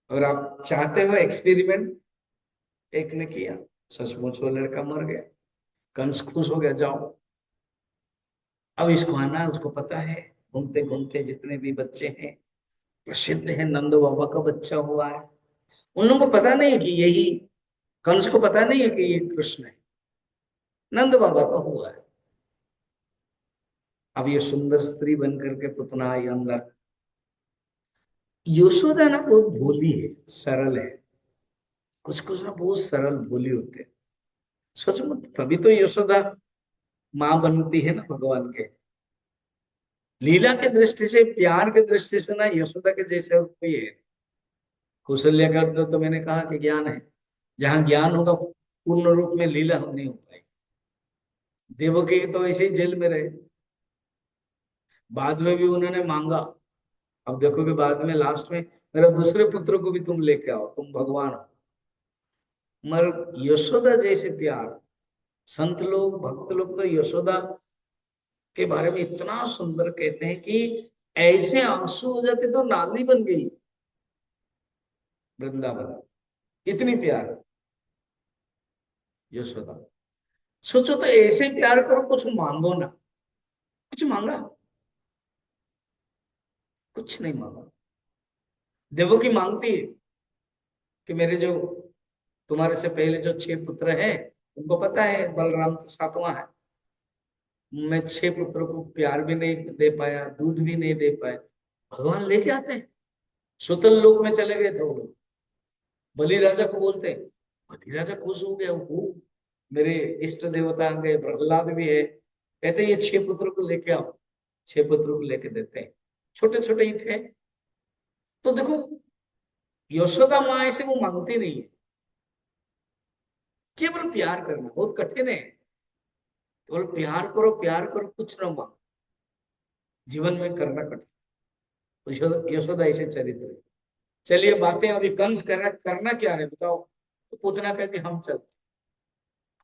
S1: और आप चाहते हो एक्सपेरिमेंट, एक ने किया, सचमुच वो लड़का मर गया। कंस खुश हो गया, जाओ अब इसको आना है। उसको पता है, घूमते घूमते जितने भी बच्चे हैं प्रसिद्ध है, नंद बाबा का बच्चा हुआ है। उन लोगों को पता नहीं कि यही, कंस को पता नहीं है कि ये कृष्ण है, नंद बाबा का हुआ है। अब ये सुंदर स्त्री बनकर के पुतना आई अंदर। यशोदा ना बहुत भोली है, सरल है। कुछ कुछ ना बहुत सरल भोली होते हैं। सच में तभी तो यशोदा माँ बनती है ना भगवान के। लीला के दृष्टि से, प्यार के दृष्टि से ना यशोदा के जैसे और कोई है। कौशल्या का तो मैंने कहा कि ज्ञान है, जहां ज्ञान होगा पूर्ण रूप में लीला हम नहीं हो पाएगी। देवकी तो ऐसे ही जेल में रहे, बाद में भी उन्होंने मांगा। अब देखो कि बाद में लास्ट में मेरा दूसरे पुत्र को भी तुम लेके आओ, तुम भगवान हो। मगर यशोदा जैसे प्यार, संत लोग भक्त लोग तो यशोदा के बारे में इतना सुंदर कहते हैं कि ऐसे आंसू हो जाते तो नाली बन गई वृंदावन, इतनी प्यार यशोदा। सोचो तो ऐसे प्यार करो, कुछ मांगो ना। कुछ मांगा, कुछ नहीं मांगा। देवकी मांगती है कि मेरे जो, तुम्हारे से पहले जो 6 पुत्र हैं, उनको पता है बलराम तो 7वां है, मैं 6 पुत्रों को प्यार भी नहीं दे पाया, दूध भी नहीं दे पाए। भगवान लेके आते हैं। सुतल लोक में चले गए थे वो लोग, बलि राजा को बोलते हैं। बलि राजा खुश हो गया, वो मेरे इष्ट देवता आ गए, प्रहलाद भी है। कहते हैं ये 6 पुत्रों को लेके आओ। 6 पुत्रों को लेके देते हैं। छोटे छोटे ही थे। तो देखो, यशोदा माँ ऐसे वो मांगती नहीं है, केवल प्यार करना बहुत कठिन है। केवल प्यार करो, कुछ ना मांगो, जीवन में करना कठिन। यशोदा ऐसे चरित्र है। चलिए, बातें अभी कंस करना क्या है बताओ। तो पूतना कहती हम चलते,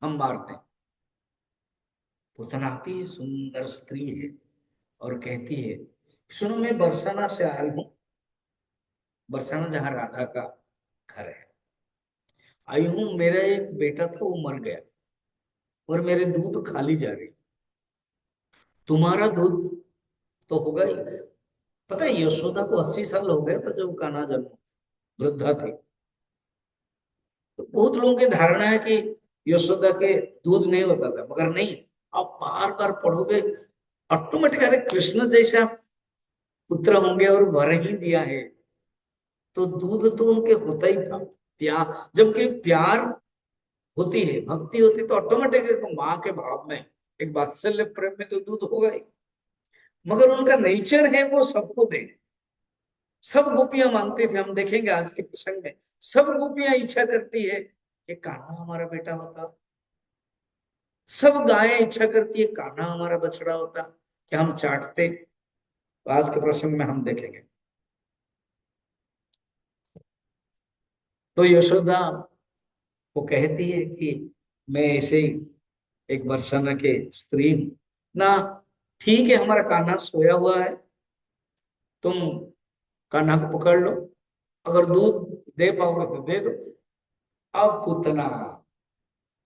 S1: हम मारते हैं। पूतना आती है, सुंदर स्त्री है, और कहती है, सुनो मैं बरसाना से आई हूँ। बरसाना जहाँ राधा का घर है, आई हूँ। मेरा एक बेटा था, वो मर गया, और मेरे दूध खाली जा रही। तुम्हारा दूध तो होगा ही। पता है, यशोदा को 80 साल हो गया था जब कान्हा जन्म, वृद्धा थी। तो बहुत लोगों की धारणा है कि यशोदा के दूध नहीं होता था, मगर नहीं। आप बार बार पढ़ोगे, ऑटोमेटिक, अरे कृष्ण जैसा पुत्र होंगे और वर ही दिया है, तो दूध तो उनके होता ही था। प्यार, जबकि प्यार होती है, भक्ति होती, तो ऑटोमेटिक एक माँ के भाव में, एक वात्सल्य प्रेम में तो दूध होगा ही। मगर उनका नेचर है वो सबको दे। सब गोपियां मांगते थे, हम देखेंगे आज के प्रसंग में, सब गोपियां इच्छा करती है कि कान्हा हमारा बेटा होता। सब गायें इच्छा करती है कान्हा हमारा बछड़ा होता, कि हम चाटते। तो आज के प्रसंग में हम देखेंगे। तो यशोदा वो कहती है कि मैं ऐसे ही एक बरसाना के स्त्री हूं ना। ठीक है, हमारा कान्हा सोया हुआ है, तुम कान्हा को पकड़ लो, अगर दूध दे पाओगे तो दे दो। अब पूतना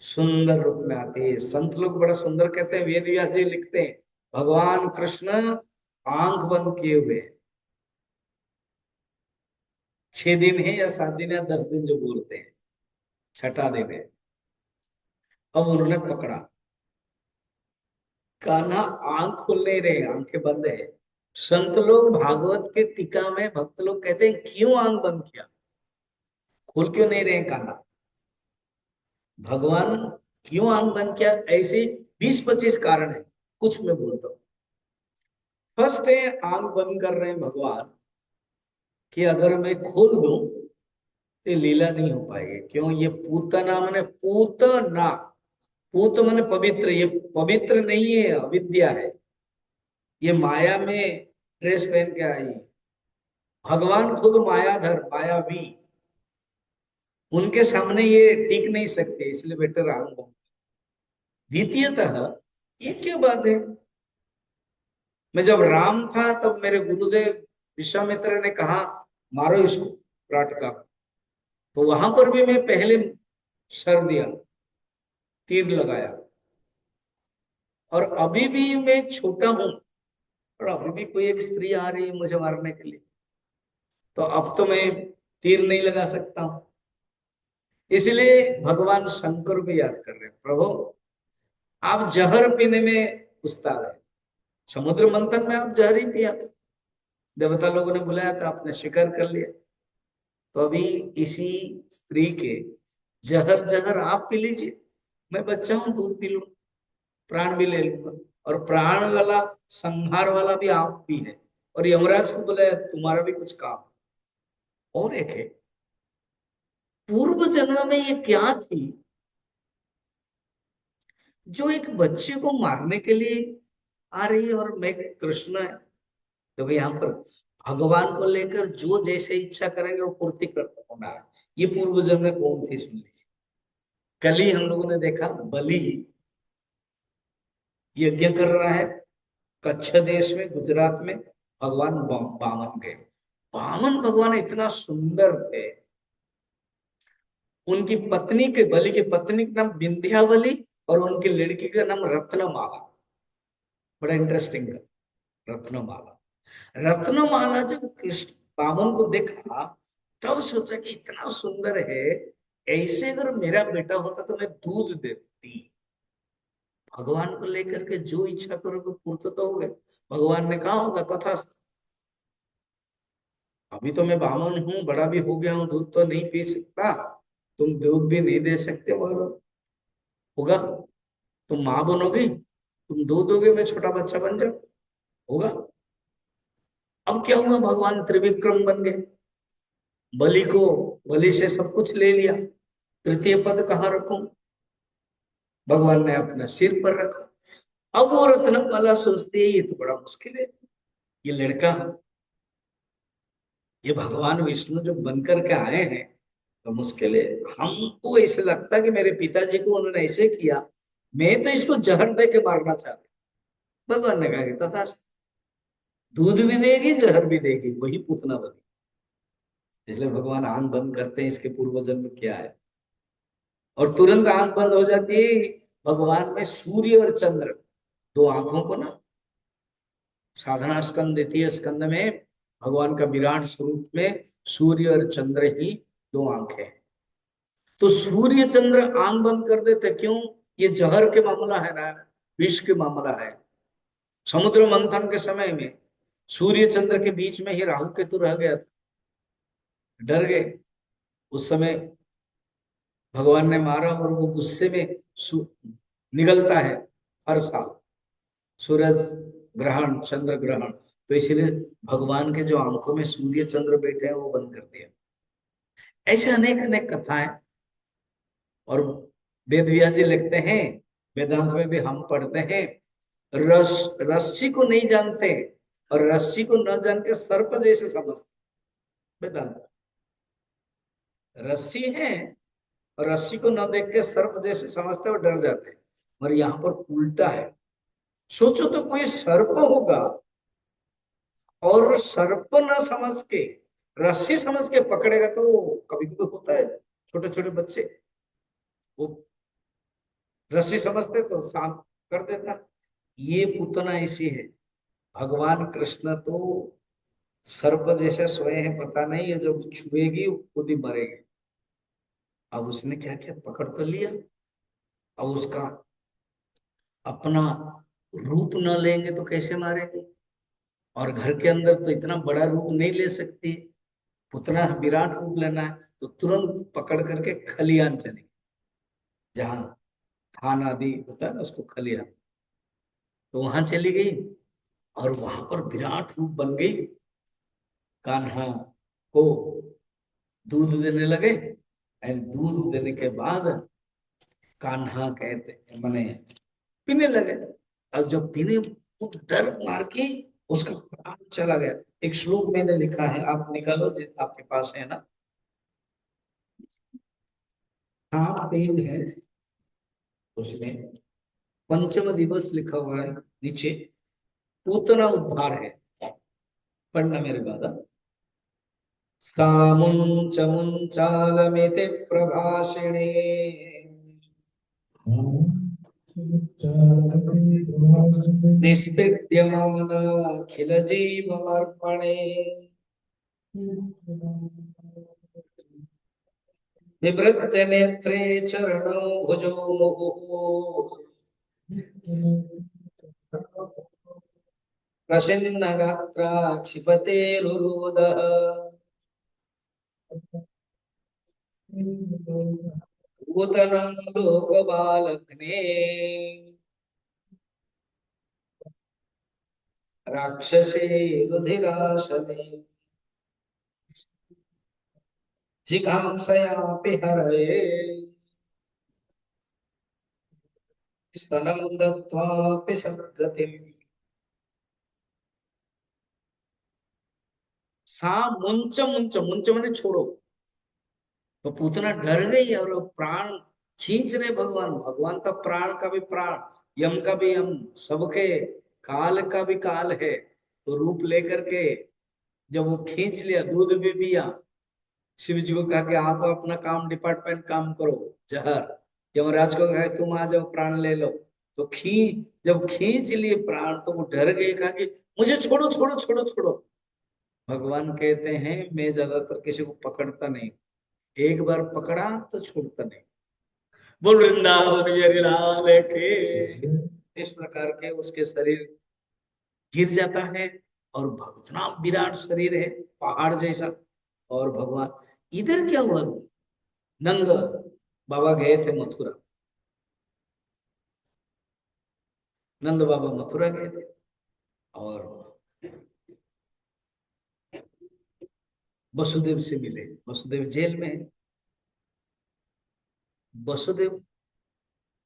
S1: सुंदर रूप में आती है। संत लोग बड़ा सुंदर कहते हैं, वेद व्यास जी लिखते हैं, भगवान कृष्ण आंख बंद किए हुए हैं। 6 दिन है या 7 दिन या 10 दिन जो बोलते हैं, छठा दिन है। अब उन्होंने पकड़ा, कान्हा आंख खोल नहीं रहे, आंखें बंद है। संत लोग भागवत के टीका में भक्त लोग कहते हैं, क्यों आंख बंद किया, खोल क्यों नहीं रहे कान्हा, भगवान क्यों आंख बंद किया। ऐसे 20-25 कारण है, कुछ मैं बोलता हूँ। फर्स्ट है, आंख बंद कर रहे हैं भगवान कि अगर मैं खोल दूं तो लीला नहीं हो पाएगी। क्यों, ये पूतना माने पूतना, पूत माने पवित्र, ये पवित्र नहीं है, अविद्या है। ये माया में ड्रेस पहन के आई है। भगवान खुद मायाधर, मायावी, उनके सामने ये टिक नहीं सकते, इसलिए बेटर आंख बंद। द्वितीयतः, ये क्या बात है, मैं जब राम था तब मेरे गुरुदेव विश्वामित्र ने कहा मारो इसको, राटका को। तो वहां पर भी मैं पहले सर दिया, तीर लगाया। और अभी भी मैं छोटा हूं, और अभी भी कोई एक स्त्री आ रही है मुझे मारने के लिए, तो अब तो मैं तीर नहीं लगा सकता हूं। इसलिए भगवान शंकर को याद कर रहे हैं, प्रभु आप जहर पीने में उस्ताद है। समुद्र मंथन में आप जहर ही पिया था, देवता लोगों ने बुलाया था, आपने स्वीकार कर लिया। तो अभी इसी स्त्री के जहर जहर आप पी लीजिए, मैं बच्चा हूं, दूध पी लूंगा, प्राण भी ले लूंगा। और प्राण वाला, संहार वाला भी आप भी है। और यमराज को बोला तुम्हारा भी कुछ काम। और एक है, पूर्व जन्म में ये क्या थी जो एक बच्चे को मारने के लिए आ रही है, और मैं कृष्ण है। क्योंकि यहाँ पर भगवान को लेकर जो जैसे इच्छा करेंगे वो पूर्ति कर होना है। ये पूर्व जन्म में कौन थी सुन लीजिए। कल ही हम लोगों ने देखा, बलि यज्ञ कर रहा है कच्छ देश में, गुजरात में। भगवान बामन गए। बामन भगवान इतना सुंदर थे। उनकी पत्नी के, बलि की पत्नी का नाम विंध्यावली, और उनकी लड़की का नाम रत्नमाला। बड़ा इंटरेस्टिंग है, रत्नमाला। रत्नमाला जब कृष्ण बामन को देखा, तब सोचा कि इतना सुंदर है, ऐसे अगर मेरा बेटा होता तो मैं दूध देती। भगवान को लेकर के जो इच्छा करोगे पूर्त तो हो गए। भगवान ने कहा होगा तथास्तु। अभी तो मैं बामन हूं, बड़ा भी हो गया हूं, दूध तो नहीं पी सकता, तुम दूध भी नहीं दे सकते, मगर होगा। तुम माँ बनोगी, तुम दूध दोगे, मैं छोटा बच्चा बन जाऊं, होगा। अब क्या हुआ, भगवान त्रिविक्रम बन गए, बलि से सब कुछ ले लिया। तृतीय पद कहाँ रखूं? भगवान ने अपना सिर पर रखा। अब वो रत्नमाला सोचती है ये तो बड़ा मुश्किल है, ये लड़का, ये भगवान विष्णु जो बनकर के आए हैं तो मुश्किल है। हमको ऐसे लगता कि मेरे पिताजी को उन्होंने ऐसे किया, मैं तो इसको जहर दे के मारना चाहती। भगवान ने कहा कि तथास्तु, दूध भी देगी जहर भी देगी, वही पूतना बनी। इसलिए भगवान आंख बंद करते हैं, इसके पूर्व जन्म क्या है, और तुरंत आंख बंद हो जाती है। भगवान में सूर्य और चंद्र, दो आंखों को ना, साधना स्कंद द्वितीय स्कंद में भगवान का विराट स्वरूप में सूर्य और चंद्र ही दो आंखें हैं। तो सूर्य चंद्र आंख बंद कर देते, क्यों? ये जहर के मामला है ना, विष के मामला है। समुद्र मंथन के समय में सूर्य चंद्र के बीच में ही राहु केतु रह गया था, डर गए। उस समय भगवान ने मारा, और वो गुस्से में निगलता है हर साल, सूरज ग्रहण, चंद्र ग्रहण। तो इसीलिए भगवान के जो आंखों में सूर्य चंद्र बैठे हैं वो बंद कर दिया। ऐसे अनेक अनेक कथाएं, और वेद व्यास जी लिखते हैं, वेदांत में भी हम पढ़ते हैं, रस्सी को नहीं जानते और रस्सी को न जान के सर्प जैसे समझते। वेदांत रस्सी है और रस्सी को न देख के सर्प जैसे समझते और डर जाते हैं, और यहाँ पर उल्टा है। सोचो तो कोई सर्प होगा और सर्प न समझ के रस्सी समझ के पकड़ेगा, तो कभी कभी होता है छोटे छोटे बच्चे वो रस्सी समझते तो सांप कर देता। ये पूतना ऐसी है। भगवान कृष्ण तो सर्प जैसे सोए हैं, पता नहीं है जब छुएगी खुद ही मरेगी। अब उसने क्या किया, पकड़ तो लिया। अब उसका अपना रूप न लेंगे तो कैसे मारेंगे, और घर के अंदर तो इतना बड़ा रूप नहीं ले सकती, उतना विराट रूप लेना है। तो तुरंत पकड़ करके खलियान चले, जहां थान आदि होता है ना, उसको खलियान, तो वहां चली गई और वहां पर विराट रूप बन गई। कान्हा को दूध देने लगे, एंड दूध देने के बाद कान्हा कहते माने पीने लगे। और जब पीने, वो डर मार के उसका प्राण चला गया। एक श्लोक मैंने लिखा है, आप निकालो आपके पास है ना, हाँ पेज है, उसमें पंचम दिवस लिखा हुआ है नीचे, पूतना उद्धार है, पढ़ना मेरे बाद। सामुंच मुंचालमिति प्रभाषिणे निष्पीड्यमानाखिल जीवमर्पणे विवृत्य नेत्रे चरणो भुजो मुहुः प्रसन्न गात्रा क्षिपतेरुरुदः भूतना लोकबालग्ने राक्षसे रुधिराशने जिघांसयापि हरये स्तनं दत्त्वापि सद्गतिम्। सा मुंच मुंच, मुंच मैंने छोड़ो, तो पूतना डर गई और वो प्राण खींच रहे भगवान। भगवान का प्राण का भी प्राण, यम का भी यम, सबके काल का भी काल है। तो रूप लेकर के जब वो खींच लिया, दूध भी पिया, शिव जी को कहा कि आप अपना काम डिपार्टमेंट काम करो, जहर। यमराज को कहा तुम आ जाओ प्राण ले लो। तो जब खींच लिए प्राण, तो वो डर गए, कहा कि मुझे छोड़ो छोड़ो छोड़ो छोड़ो। भगवान कहते हैं मैं ज्यादातर किसी को पकड़ता नहीं, एक बार पकड़ा तो छोड़ता नहीं। बोल वृंदावन बिहारी लाल के। इस प्रकार के उसके शरीर गिर जाता है, और इतना विराट शरीर है, पहाड़ जैसा। और भगवान, इधर क्या हुआ, नंद बाबा गए थे मथुरा, नंद बाबा मथुरा गए थे, और वसुदेव से मिले। वसुदेव जेल में है। वसुदेव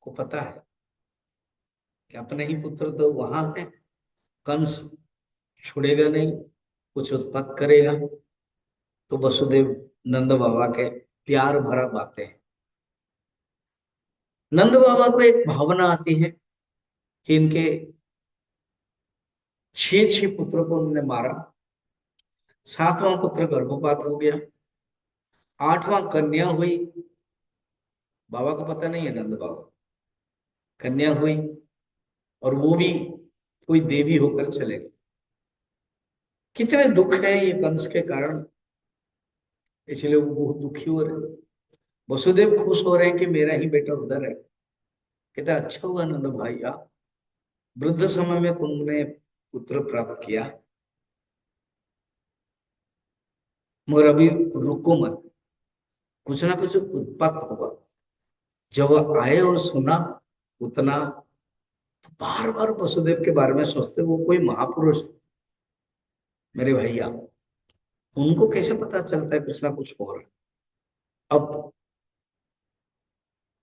S1: को पता है कि अपने ही पुत्र तो वहां है, कंस छोड़ेगा नहीं, कुछ उत्पात करेगा। तो वसुदेव नंद बाबा के प्यार भरा बातें हैं। नंद बाबा को एक भावना आती है कि इनके 6 पुत्र को उन्होंने मारा, 7वां पुत्र गर्भपात हो गया, 8वां कन्या हुई। बाबा को पता नहीं है, नंद बाबा, कन्या हुई और वो भी कोई देवी होकर चले गए। कितने दुख है ये कंस के कारण, इसलिए वो बहुत दुखी हो रहे हैं। वसुदेव खुश हो रहे हैं कि मेरा ही बेटा उधर है। कहता अच्छा हुआ नंद भाई, आप वृद्ध समय में तुमने पुत्र प्राप्त किया, मगर अभी रुको मत, कुछ ना कुछ उत्पात होगा। जब वो आए और सुना उतना, तो बार बार वसुदेव के बारे में सोचते, वो कोई महापुरुष है मेरे भैया, उनको कैसे पता चलता है कुछ ना कुछ हो रहा है। अब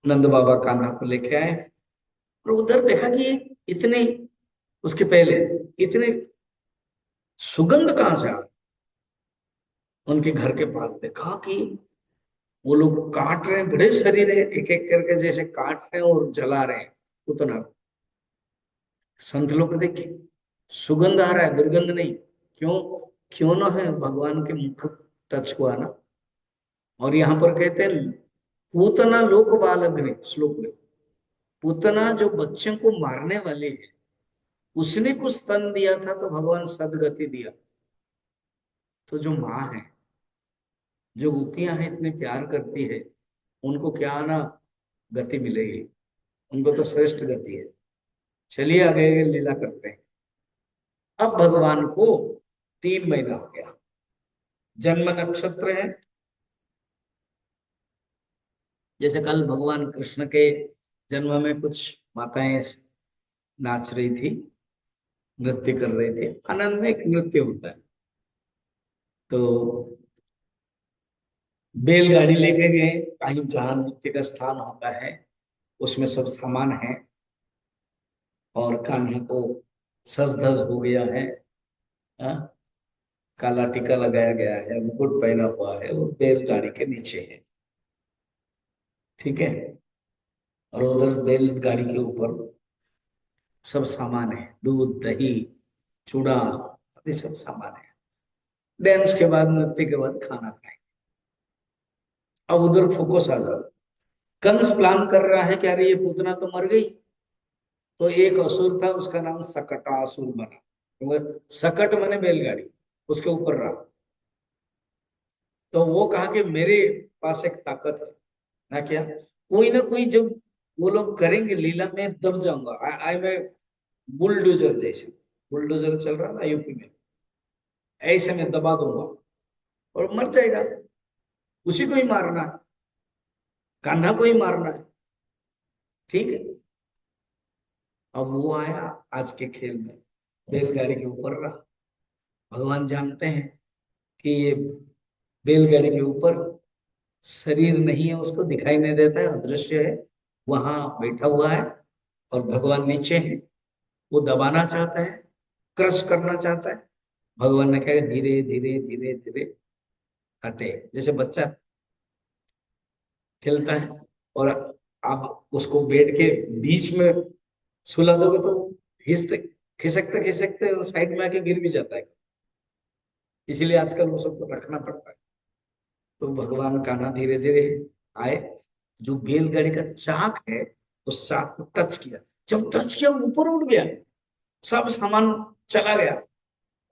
S1: नंद बाबा कान्हा को लेके आए और उधर देखा कि इतने, उसके पहले इतने सुगंध कहां से आ रही। उनके घर के पास देखा कि वो लोग काट रहे हैं, बड़े शरीर है, एक एक करके जैसे काट रहे हैं और जला रहे हैं। उतना संत लोग देखिए, सुगंध आ रहा है, दुर्गंध नहीं। क्यों? क्यों ना है, भगवान के मुख टच हुआ ना। और यहाँ पर कहते हैं पूतना लोक बालग्नि, श्लोक में, पूतना जो बच्चों को मारने वाले है, उसने कुछ स्तन दिया था तो भगवान सदगति दिया। तो जो माँ है, जो गोपियां हैं, इतने प्यार करती है, उनको क्या ना गति मिलेगी, उनको तो श्रेष्ठ गति है। चलिए आगे आगे लीला करते हैं। अब भगवान को 3 महीना हो गया, जन्म नक्षत्र है। जैसे कल भगवान कृष्ण के जन्म में कुछ माताएं नाच रही थी, नृत्य कर रहे थे, आनंद में एक नृत्य होता है। तो बैलगाड़ी लेके गए कहीं जहां नृत्य का स्थान होता है, उसमें सब सामान है, और कान्हा को सज धज हो गया है, हाँ? काला टीका लगाया गया है, मुकुट पहना हुआ है, वो बैलगाड़ी के नीचे है। ठीक है। और उधर बैलगाड़ी के ऊपर सब सामान है, दूध दही चूड़ा आदि सब सामान है। डांस के बाद, नृत्य के बाद खाना खाएं। अब उधर फोकस आ जाओ। कंस प्लान कर रहा है कि अरे ये पूतना तो मर गई। तो एक असुर था, उसका नाम सकटासुर बना। तो सकट माने बैलगाड़ी, उसके ऊपर रहा। तो वो कहा कि मेरे पास एक ताकत है ना, क्या कोई ना कोई जब वो लोग करेंगे लीला, में दब जाऊंगा। आई मैं बुलडोजर जैसे, बुलडोजर चल रहा ना यूपी में, ऐसे में दबा दूंगा और मर जाएगा। उसी को ही मारना है, कान्हा को ही मारना है। ठीक है। अब वो आया आज के खेल में, बैलगाड़ी के ऊपर रहा। भगवान जानते हैं कि ये बैलगाड़ी के ऊपर शरीर नहीं है, उसको दिखाई नहीं देता है, अदृश्य है, वहां बैठा हुआ है। और भगवान नीचे है, वो दबाना चाहता है, क्रश करना चाहता है। भगवान ने कहा धीरे धीरे धीरे धीरे हटे, जैसे बच्चा खेलता है और आप उसको बेड के बीच में सुला दोगे तो हिसते खिसकते खिसकते साइड में आके गिर भी जाता है। इसीलिए आजकल वो सबको रखना पड़ता है। तो भगवान कान्हा धीरे धीरे आए, जो बैलगाड़ी का चाक है उस चाक को टच किया। जब टच किया ऊपर उड़ गया, सब सामान चला गया,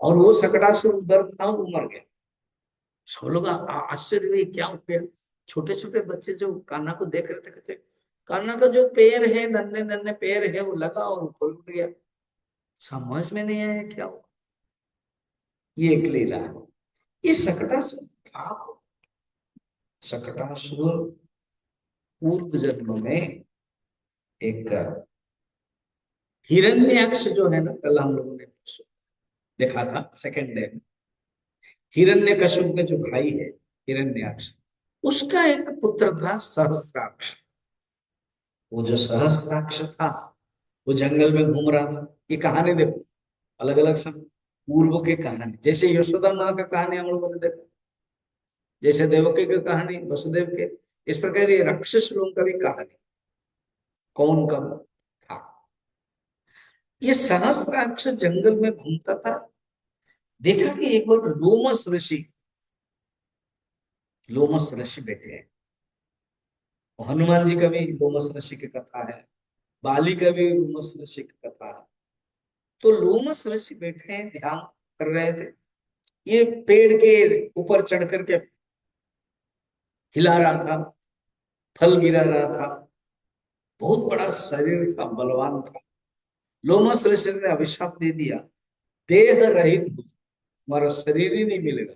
S1: और वो सकड़ा से उधर था, वो मर गया। सब लोग आश्चर्य हुए, क्या हो गया। छोटे छोटे बच्चे जो कान्हा को देख रहे थे, कहते कान्हा का जो पैर है, नन्हे नन्हे पैर है, वो लगा और ऊपर उठ गया। समझ में नहीं आया क्या हुआ। ये एक लीला है। ये सकटासुर था कौन? सकटासुर पूर्व जन्म में एक हिरण्याक्ष जो है ना, कल हम लोगों ने देखा था सेकंड डे में। हिरण्यकश्यप के जो भाई है हिरण्याक्ष, उसका एक पुत्र था सहस्राक्ष। वो जो सहस्राक्ष था वो जंगल में घूम रहा था। ये कहानी देखो, अलग अलग सब पूर्व के कहानी, जैसे यशोदा माँ का कहानी हम लोगों ने देखा, जैसे देवकी की कहानी, वसुदेव के, इस प्रकार ये राक्षस लोगों का भी कहानी, कौन कब था। ये सहस्राक्ष जंगल में घूमता था। देखा कि एक बार लोमस ऋषि बैठे हैं। हनुमान जी का भी लोमस ऋषि की कथा है, बाली का भी लोमस ऋषि की कथा है। तो लोमस ऋषि बैठे हैं, ध्यान कर रहे थे। ये पेड़ के ऊपर चढ़ करके हिला रहा था, फल गिरा रहा था, बहुत बड़ा शरीर था, बलवान था। लोमस ऋषि ने अभिशाप दे दिया, देह रहित हो, तुम्हारा शरीर ही नहीं मिलेगा,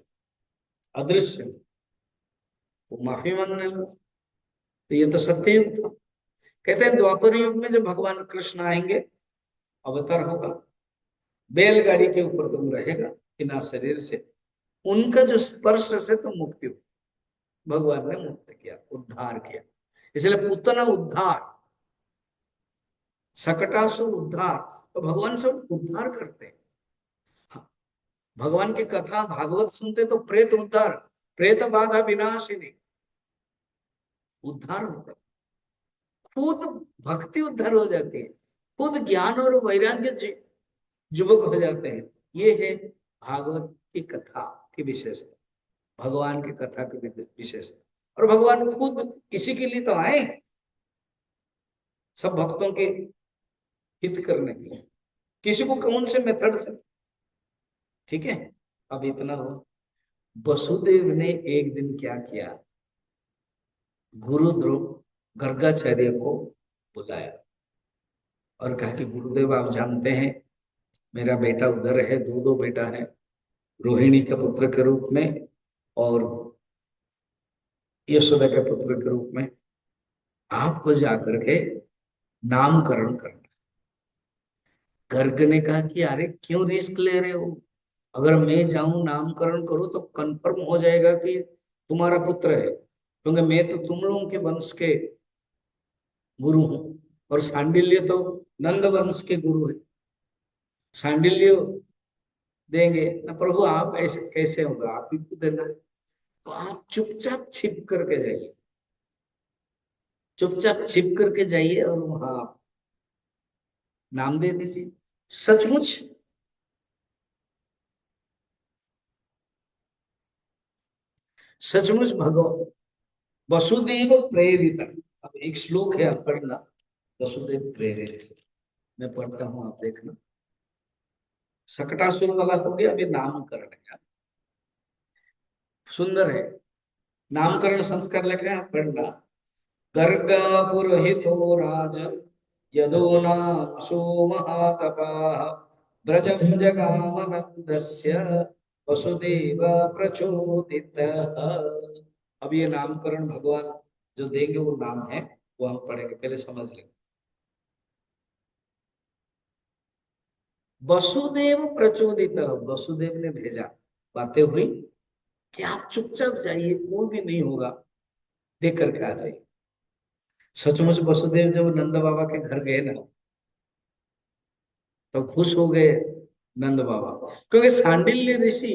S1: अदृश्य। तो माफी मांगने लगा। तो ये तो सत्य युग था। कहते हैं द्वापर युग में जब भगवान कृष्ण आएंगे, अवतार होगा, बैलगाड़ी के ऊपर तुम रहेगा बिना शरीर से, उनका जो स्पर्श से तुम मुक्ति हो। भगवान ने मुक्त किया, उद्धार किया। इसलिए पूतना उद्धार, सकटासुर उद्धार, तो भगवान सब उद्धार करते हैं। हाँ, भगवान की कथा भागवत सुनते तो प्रेत उद्धार, प्रेत बाधा विनाशिनी, उद्धार होता है। खुद भक्ति उद्धार हो जाती है, खुद ज्ञान और वैराग्य युवक हो जाते हैं। ये है भागवत की कथा की विशेषता, भगवान की कथा की विशेषता। और भगवान खुद इसी के लिए तो आए हैं, सब भक्तों के हित करने के लिए, किसी को कौन से मेथड से। ठीक है, अब इतना हो। वसुदेव ने एक दिन क्या किया, गुरु ध्रुव गर्गाचार्य को बुलाया और कहा कि गुरुदेव आप जानते हैं मेरा बेटा उधर है, दो दो बेटा है, रोहिणी के पुत्र के रूप में और यशोदा के पुत्र के रूप में, आपको जाकर के नामकरण करना। गर्ग ने कहा कि अरे क्यों रिस्क ले रहे हो, अगर मैं जाऊं नामकरण करूं तो कंफर्म हो जाएगा कि तुम्हारा पुत्र है, क्योंकि मैं तो तुम लोगों के वंश के गुरु हूं, और सांडिल्य तो नंद वंश के गुरु है, सांडिल्य देंगे ना प्रभु। आप ऐसे कैसे होगा, आप ही को देना है। तो आप चुपचाप छिप करके जाइए, चुपचाप छिप करके जाइए और वहां नाम दे दीजिए। सचमुच सचमुच भगवान वसुदेव प्रेरित। अब एक श्लोक है, आप पढ़ना, वसुदेव प्रेरित से मैं पढ़ता हूं, आप देखना। सकटासुर वाला हो गया, अभी नामकरण है, सुंदर है। नामकरण संस्कार लिखा है, पढ़ना। गर्ग पुरोहितो राजन यदो नाम सोमहातपाः व्रजं जगामनन्दस्य वसुदेव प्रचोदितः। अब ये नामकरण भगवान जो देंगे वो नाम है, वो हम पढ़ेंगे, पहले समझ लेंगे। वसुदेव प्रचोदित, वसुदेव ने भेजा, बातें हुई कि आप चुपचाप जाइए, कोई भी नहीं होगा, देख करके आ जाइए। सचमुच वसुदेव जब नंद बाबा के घर गए ना, तो खुश हो गए नंद बाबा, क्योंकि सांडिल्य ऋषि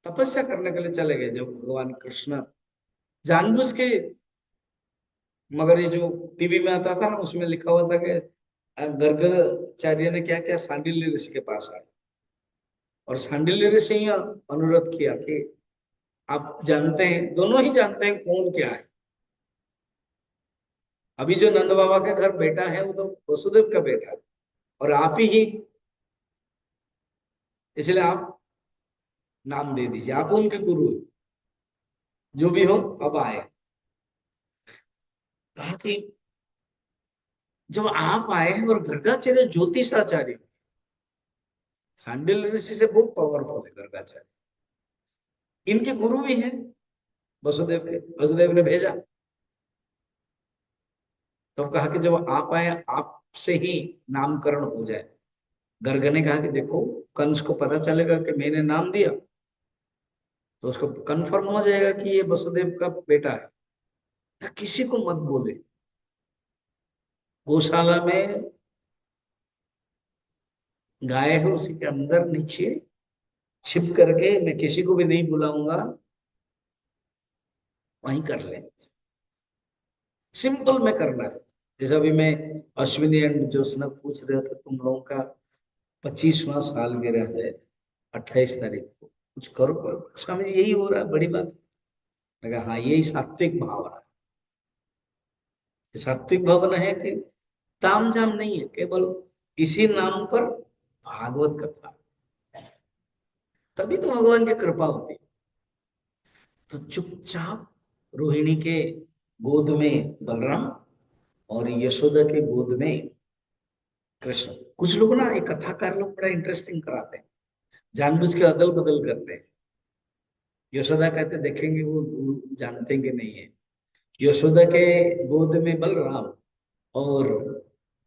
S1: तपस्या करने के लिए चले गए जब भगवान कृष्ण जानबूझ के, मगर ये जो टीवी में आता था ना उसमें लिखा हुआ था कि गर्गाचार्य ने क्या किया, सांडिल्य ऋषि के पास आए और सांडिल्य ऋषि ने अनुरोध किया कि आप जानते हैं, दोनों ही जानते हैं कौन क्या है। अभी जो नंद बाबा के घर बेटा है वो तो वसुदेव का बेटा है, और आप ही, इसलिए आप नाम दे दीजिए, आप उनके गुरु है, जो भी हो अब आए। कहा कि जब आप आए हैं, और गर्गाचार्य ज्योतिषाचार्य, सांडिल्य ऋषि से बहुत पावरफुल है गर्गाचार्य, इनके गुरु भी हैं वसुदेव के, वसुदेव ने भेजा। तो कहा कि जब आप आए, आपसे ही नामकरण हो जाए। गर्ग ने कहा कि देखो, कंस को पता चलेगा कि मैंने नाम दिया तो उसको कंफर्म हो जाएगा कि ये वसुदेव का बेटा है। ना किसी को मत बोले। गौशाला में गाय है, उसी के अंदर नीचे छिप करके, मैं किसी को भी नहीं बुलाऊंगा, वहीं कर ले। सिंपल में करना है। जैसे अभी मैं अश्विनी एंड ज्योत्सना पूछ रहे थे, तुम लोगों का 25वां सालगिरह है 28 तारीख को, कुछ करो करो। स्वामी जी यही हो रहा है, बड़ी बात है। मैं कहा हाँ, यही सात्विक भावना है। ये सात्विक भावना है कि तामझाम नहीं है, केवल इसी नाम पर भागवत कथा, तभी तो भगवान की कृपा होती है। तो चुपचाप रोहिणी के गोद में बलराम और यशोदा के गोद में कृष्ण। कुछ लोग ना, ये कथाकार लोग बड़ा इंटरेस्टिंग कराते हैं, जानबूझ के अदल बदल करते हैं। यशोदा कहते देखेंगे वो जानते कि नहीं है। यशोदा के गोद में बलराम और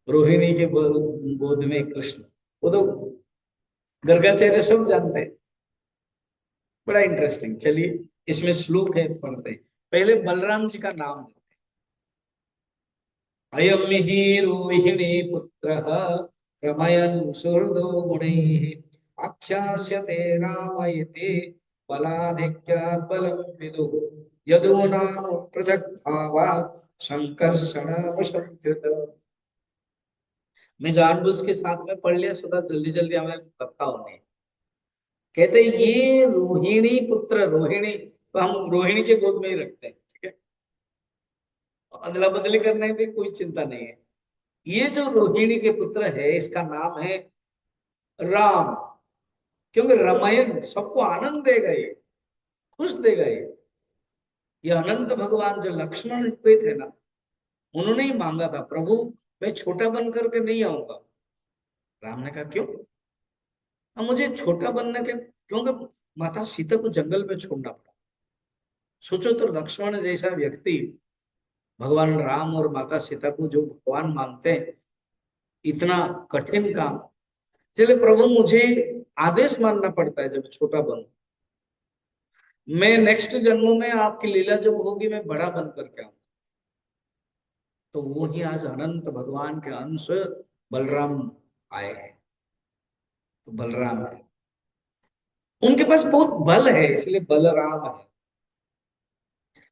S1: रोहिणी के गोद में कृष्ण, वो तो गर्गाचार्य सब जानते हैं। बड़ा इंटरेस्टिंग। चलिए, इसमें श्लोक है, पढ़ते हैं। पहले बलराम जी का नाम है। अयम हि रोहिणी पुत्र रमयन् सुहृदो गुणैः आख्यास्यते राम इति बलाधिक्यात् बलं विदुः यदो नाम पृथक् भावात् संकर्षणमुशंत्युत। मैं जानबूझ के साथ में पढ़ लिया, सुधा जल्दी जल्दी हमें कथा होने। कहते ये रोहिणी पुत्र, रोहिणी तो हम रोहिणी के गोद में ही रखते हैं, ठीक है। अदला बदली करने में कोई चिंता नहीं है। ये जो रोहिणी के पुत्र है, इसका नाम है राम। क्योंकि रामायण सबको आनंद देगा, ये खुश देगा। ये अनंत भगवान जो लक्ष्मण हुए थे ना, उन्होंने ही मांगा था, प्रभु मैं छोटा बन करके नहीं आऊंगा। राम ने कहा क्यों? अब मुझे छोटा बनने के, क्योंकि माता सीता को जंगल में छोड़ना पड़ा। सोचो तो, लक्ष्मण जैसा व्यक्ति भगवान राम और माता सीता को जो भगवान मानते हैं, इतना कठिन काम। चले प्रभु, मुझे आदेश मानना पड़ता है जब छोटा बनूं। मैं नेक्स्ट जन्मों में आपकी लीला जब होगी, मैं बड़ा बन करके आऊंगा। तो वो ही आज अनंत भगवान के अंश बलराम आए हैं। तो बलराम है, उनके पास बहुत बल है, इसलिए बलराम है।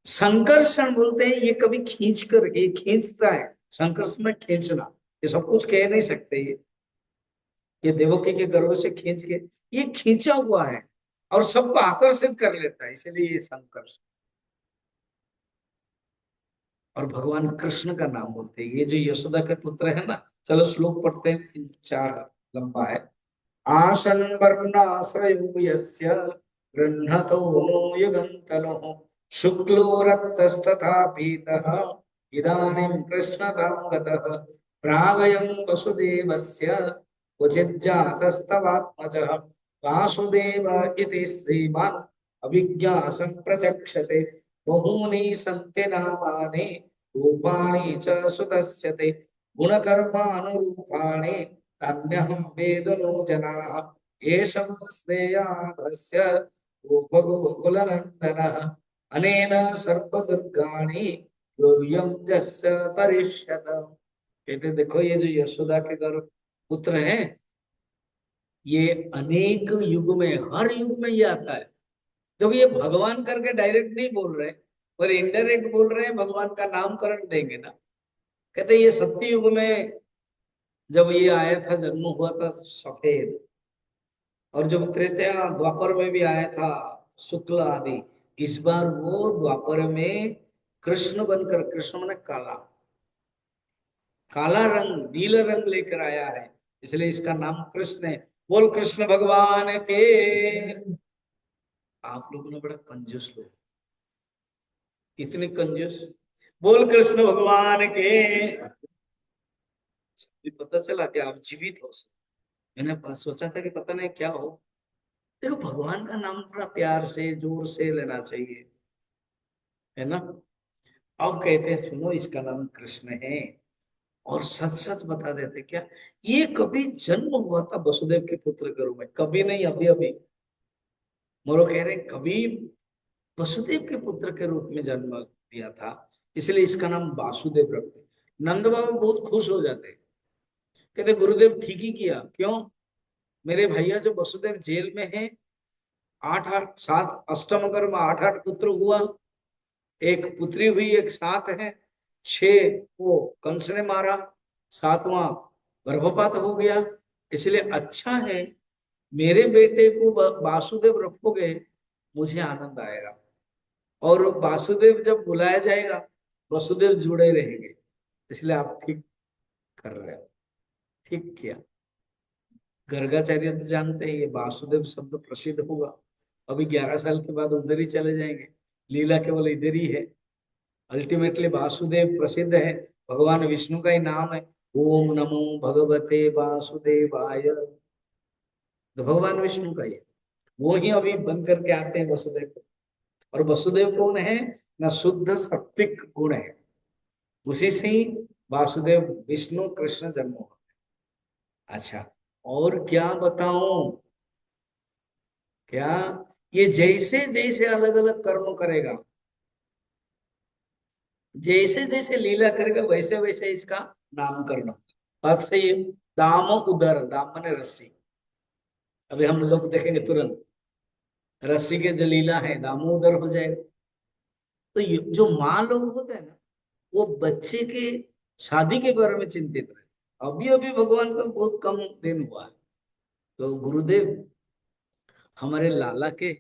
S1: संकर्षण बोलते हैं, ये कभी खींच कर, ये खींचता है। संकर्षण में खींचना, ये सब कुछ कह नहीं सकते। ये देवकी के गर्भ से खींच के, ये खींचा हुआ है और सबको आकर्षित कर लेता है, इसलिए ये संकर्षण। और भगवान कृष्ण का नाम बोलते हैं। ये जो यशोदा के पुत्र है ना, चलो श्लोक पढ़ते हैं, 3-4 लंबा है। आसन वर्णाश्रयो यस्य गृह्णतो नो युगन्तनुः शुक्लो रक्तस्तथा पीतः इदानीं कृष्णतां गतः प्रागयं वसुदेवस्य क्वचिज्जातस्तवात्मजः वासुदेव इति श्रीमान् अभिज्ञासं प्रचक्षते बहूनि सन्ति नामानि रूपाणि च सुतस्य ते गुणकर्मानुरूपाणि अन्यहं वेदनो जनाः येषं श्रेयाधस्य गोपगोकुलनन्दनः अनेन सर्वदुर्गाणि यूयं जस्य तरिष्यत। कहते देखो, ये जो यशोदा के गर्भ पुत्र हैं, ये अनेक युग में, हर युग में ये आता है। क्योंकि ये भगवान करके डायरेक्ट नहीं बोल रहे, और इनडायरेक्ट बोल रहे हैं, भगवान का नामकरण देंगे ना। कहते ये सत्य युग में जब ये आया था, जन्म हुआ था सफेद, और जब त्रेता द्वापर में भी आया था शुक्ल आदि, इस बार वो द्वापर में कृष्ण बनकर, कृष्ण ने काला, काला रंग, नीला रंग लेकर आया है, इसलिए इसका नाम कृष्ण है। बोल कृष्ण भगवान के। आप लोगों ने बड़ा कंजूस लोग, इतने कंजूस। बोल कृष्ण भगवान के। पता चला कि आप जीवित हो। मैंने सोचा था कि पता नहीं क्या हो। देखो, भगवान का नाम थोड़ा प्यार से, जोर से लेना चाहिए, है ना। अब कहते हैं सुनो, इसका नाम कृष्ण है। और सच सच बता देते क्या, ये कभी जन्म हुआ था वसुदेव के पुत्र के रूप में? कभी नहीं, अभी अभी। मोरो कह रहे हैं, कभी वसुदेव के पुत्र के रूप में जन्म लिया था, इसलिए इसका नाम वासुदेव रखते। नंद बाबा बहुत खुश हो जाते, कहते गुरुदेव ठीक ही किया। क्यों? मेरे भैया जो वसुदेव जेल में है, आठ आठ सात अष्टम कर्म आठ आठ पुत्र हुआ, एक पुत्री हुई, एक सात है, छह वो कंस ने मारा, सातवां गर्भपात हो गया। इसलिए अच्छा है मेरे बेटे को वासुदेव रखोगे, मुझे आनंद आएगा। और वासुदेव जब बुलाया जाएगा, वसुदेव जुड़े रहेंगे। इसलिए आप ठीक कर रहे हो, ठीक किया। गर्गाचार्य तो जानते हैं ये वासुदेव शब्द प्रसिद्ध हुआ, अभी 11 साल के बाद उधर ही चले जाएंगे, लीला केवल इधर ही है। अल्टीमेटली वासुदेव प्रसिद्ध है, भगवान विष्णु का ही नाम है। ओम नमो भगवते वासुदेवाय, तो भगवान विष्णु का ही है। वो ही अभी बन करके आते हैं वसुदेव को। और वसुदेव कौन है? ना शुद्ध सात्विक गुण है, उसी से ही वासुदेव विष्णु कृष्ण जन्म हुआ। अच्छा, और क्या बताऊं? क्या? ये जैसे जैसे अलग अलग कर्म करेगा, जैसे जैसे लीला करेगा, वैसे वैसे इसका नामकरण होगा। बात सही है। दाम उदर, दाम माने रस्सी। अभी हम लोग देखेंगे तुरंत, रस्सी के जो लीला है दामोदर हो जाएगा। तो ये जो माँ लोग होते हैं ना, वो बच्चे के शादी के बारे में चिंतित रहे। अभी अभी भगवान का बहुत कम दिन हुआ है, तो गुरुदेव हमारे लाला के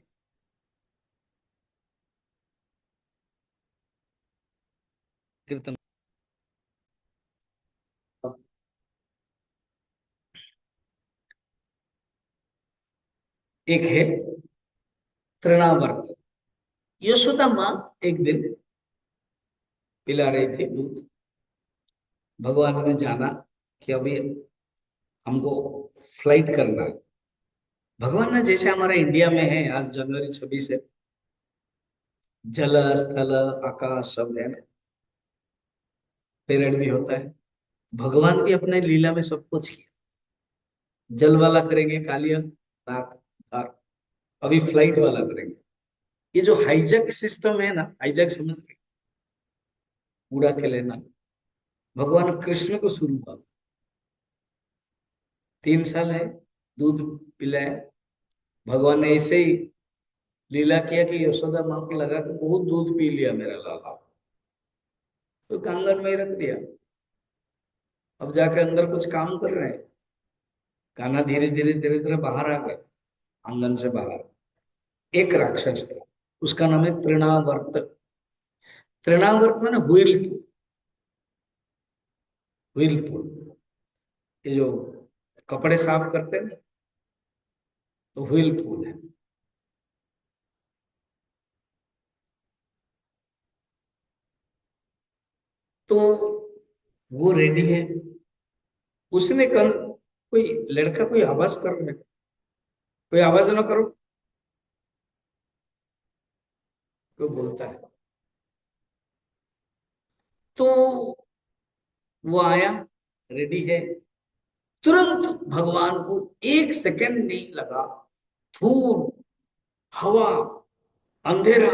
S1: कीर्तन। एक है तृणावर्त। यशोदा माँ एक दिन पिला रही थी दूध। भगवान ने जाना कि अभी हमको फ्लाइट करना है। भगवान ने जैसे हमारे इंडिया में है, आज जनवरी 26 है, जल स्थल आकाश सब है ना, परेड भी होता है। भगवान भी अपने लीला में सब कुछ किया। जल वाला करेंगे कालिया नाग धार, अभी फ्लाइट वाला करेंगे। ये जो हाईजैक सिस्टम है ना, हाईजैक समझ रहे, उड़ा के लेना, भगवान कृष्ण को शुरू हुआ। 3 साल है, दूध पिलाया। भगवान ने ऐसे ही लीला किया कि यशोदा माँ को लगा कि बहुत दूध पी लिया मेरा लाला, तो कांगन में ही रख दिया। अब जाके अंदर कुछ काम कर रहे हैं, कान्हा धीरे धीरे धीरे धीरे बाहर आ गए, आंगन से बाहर। एक राक्षस था, उसका नाम है तृणावर्त। तृणावर्त माने व्हीलपुल। व्हीलपुल, ये जो कपड़े साफ करते हैं ना, तो व्हीलपुल है। तो वो रेडी है। उसने कल, कोई लड़का कोई आवाज कर रहा है, कोई आवाज ना करो, कोई बोलता है। तो वो आया, रेडी है। तुरंत भगवान को 1 सेकंड नहीं लगा, धूल, हवा, अंधेरा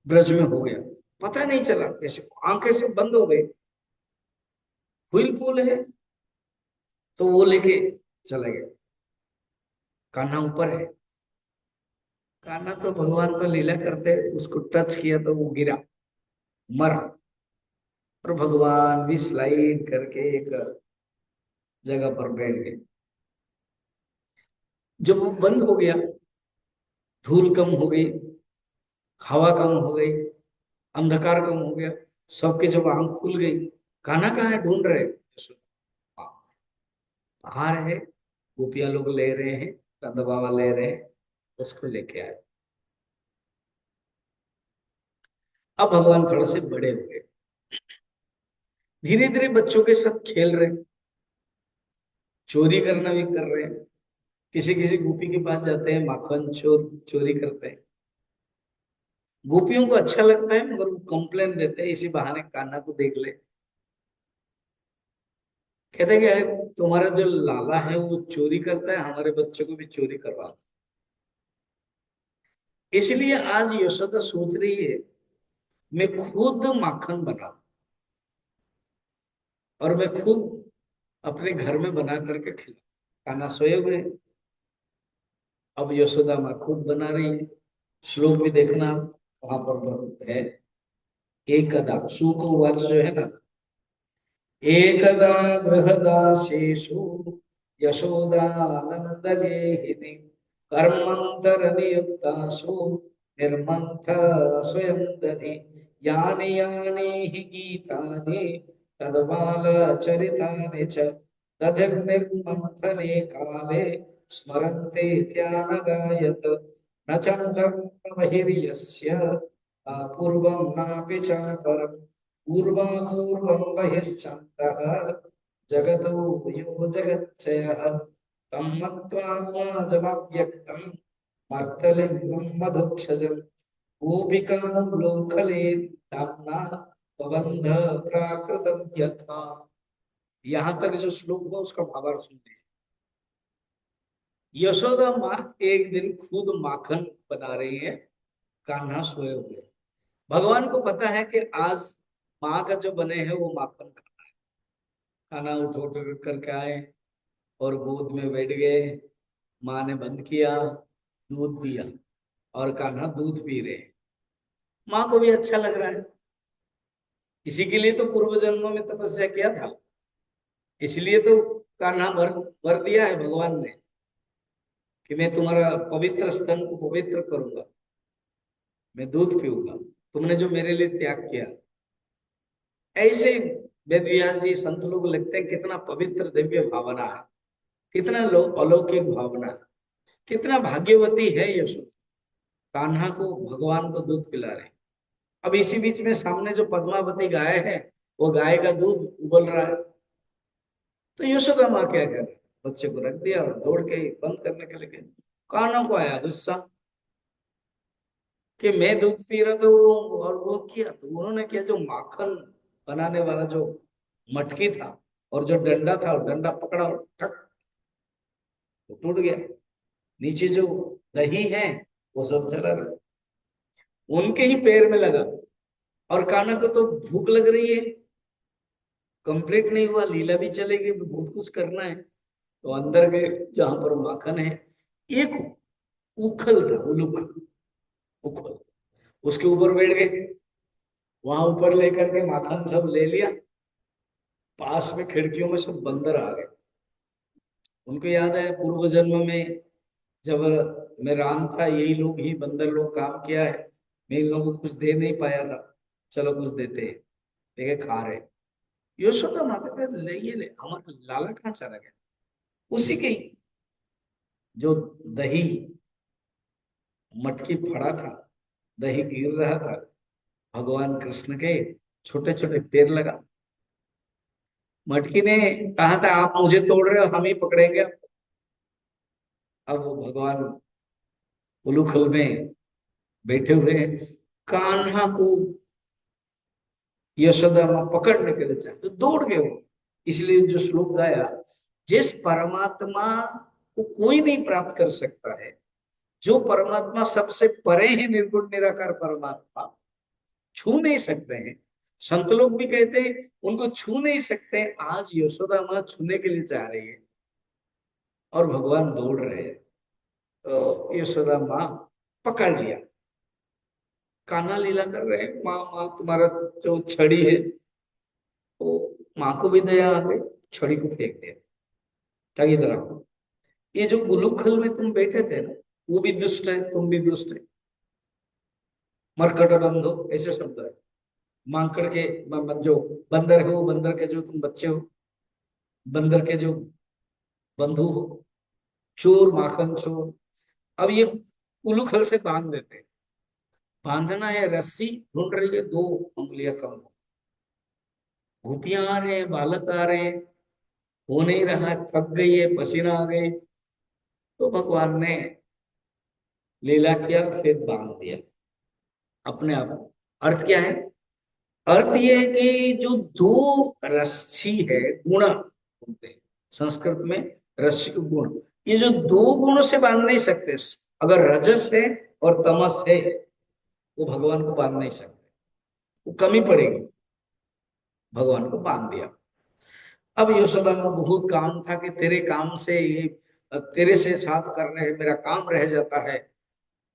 S1: ब्रज में हो गया। पता नहीं चला कैसे, आंखें से बंद हो गई। व्हील पूल है, तो वो लेके चले गए। कान्हा ऊपर है। कान्हा तो भगवान तो लीला करते, उसको टच किया तो वो गिरा, मरा। और भगवान भी स्लाइड करके एक जगह पर बैठ गए। जब वो बंद हो गया, धूल कम हो गई, हवा कम हो गई, अंधकार कम हो गया, सबके जब आंख खुल गई, कान्हा कहाँ है ढूंढ रहे। बाहर है, गोपियां लोग ले रहे हैं, नंद बाबा ले रहे हैं, उसको लेके आए। अब भगवान थोड़े से बड़े हो गए, धीरे धीरे बच्चों के साथ खेल रहे हैं, चोरी करना भी कर रहे हैं। किसी किसी गोपी के पास जाते हैं, माखन चोरी करते हैं। गोपियों को अच्छा लगता है, मगर वो कंप्लेन देते हैं, इसी बहाने कान्हा को देख ले। कहते हैं कि तुम्हारा जो लाला है वो चोरी करता है, हमारे बच्चों को भी चोरी करवाता है। इसलिए आज यशोदा सोच रही है मैं खुद माखन बनाऊं और मैं खुद अपने घर में बना करके खिलाऊं। कान्हा सोए हुए हैं, अब यशोदा माँ खुद बना रही है। श्लोक भी देखना वहां पर है। एकदा सुख वाच जो है ना, एकदा गृहदासेषु यशोदानन्दगेहिनी कर्मंतर नियुक्तासु निर्मंथ स्वयं दधि यानि यानि हि गीतानि तद्बालचरितानि च दधिर्निर्मन्थने काले स्मरन्ते त्यानगायत न चन्दर्पमहिर्यस्य पूर्वं नापि चापरम् पूर्वापूर्वं बहिश्चन्दः जगतो यो जगच्चयः तं मत्वात्माजमव्यक्तं मर्तलिङ्गं मधुक्षजं गोपिकालोकले धाम्ना बबन्ध प्राकृतं यथा। यहाँ तक जो श्लोक हुआ उसका भावार्थ सुनते हैं। यशोदा माँ एक दिन खुद माखन बना रही है, कान्हा सोए हुए। भगवान को पता है कि आज माँ का जो बने हैं वो माखन खाना है। खाना उठ उठ करके आए और गोद में बैठ गए। माँ ने बंद किया, दूध दिया और कान्हा दूध पी रहे हैं। माँ को भी अच्छा लग रहा है। इसी के लिए तो पूर्व जन्मों में तपस्या किया था, इसलिए तो कान्हा वर दिया है भगवान ने कि मैं तुम्हारा पवित्र स्तन को पवित्र करूंगा, मैं दूध पीऊंगा, तुमने जो मेरे लिए त्याग किया। ऐसे वेद व्यास जी संत लोग लगते हैं कितना पवित्र दिव्य भावना है, कितना अलौकिक भावना है, कितना भाग्यवती है यशोदा। कान्हा को भगवान को दूध पिला रहे। अब इसी बीच में सामने जो पद्मावती गाय है वो गाय का दूध उबल रहा है। तो यशोदा माँ क्या कर रही, बच्चे को रख दिया और दौड़ के बंद करने के लिए कान्हा को आया गुस्सा कि मैं दूध पी रहा था और वो किया। तो उन्होंने किया, जो माखन बनाने वाला जो मटकी था और जो डंडा था, और डंडा पकड़ा और ठक वो टूट गया। नीचे जो दही है वो सब चला गया, उनके ही पैर में लगा। और कान्हा को तो भूख लग रही है, कंप्लीट नहीं हुआ, लीला भी चलेगी, बहुत कुछ करना है। तो अंदर गए जहां पर माखन है, एक उखल था, उलूख उखल, उसके ऊपर बैठ गए। वहां ऊपर लेकर के माखन सब ले लिया। पास में खिड़कियों में सब बंदर आ गए। उनको याद है पूर्व जन्म में जब मैं राम था, यही लोग ही बंदर लोग काम किया है, मैं इन लोगों को कुछ दे नहीं पाया था, चलो कुछ देते हैं। देखे खा रहे। यशोदा माता का ले, ये ले, हमारा लाला कहाँ चला गया। उसी के ही जो दही मटकी फड़ा था, दही गिर रहा था, भगवान कृष्ण के छोटे छोटे पैर लगा। मटकी ने कहा था आप मुझे तोड़ रहे हो, हम ही पकड़ेंगे। अब वो भगवान उलूखल में बैठे हुए हैं, कान्हा को यशोदा मां पकड़ने के लिए चाहते, तो दौड़ गए वो। इसलिए जो श्लोक गाया, जिस परमात्मा को कोई नहीं प्राप्त कर सकता है, जो परमात्मा सबसे परे है, निर्गुण निराकार परमात्मा, छू नहीं सकते हैं। संत लोग भी कहते हैं उनको छू नहीं सकते, आज यशोदा मां छूने के लिए चाह रही है और भगवान दौड़ रहे हैं। तो यशोदा मां पकड़ लिया। कान्हा लीला कर रहे हैं, माँ माँ तुम्हारा जो छड़ी है, तो माँ को भी दया आ गई, छड़ी को फेंक दिया, क्या इधर आओ। ये जो गुलूखल में तुम बैठे थे ना, वो भी दुष्ट है, तुम भी दुष्ट है, मरकट बंधो ऐसे शब्द है। मांकड़ के जो बंदर है, वो बंदर के जो तुम बच्चे हो, बंदर के जो बंधु हो, चोर माखन चोर। अब ये उलूखल से बांध देते हैं। बांधना है, रस्सी ढूंढ रही है, 2 उंगलियां कम हो। गोपियां आ रहे हैं, बालक आ रहे हैं, हो नहीं रहा, थक गई है, पसीना आ गई। तो भगवान ने लीला किया, फिर बांध दिया अपने आप। अर्थ क्या है? अर्थ ये है कि जो दो रस्सी है, गुण बोलते हैं संस्कृत में, रस्सी को गुण, ये जो 2 गुण से बांध नहीं सकते। अगर रजस है और तमस है, वो भगवान को बांध नहीं सकते, वो कमी पड़ेगी। भगवान को बांध दिया। अब यशोदा में बहुत काम था कि तेरे काम से ये, तेरे से साथ करने है मेरा काम रह जाता है,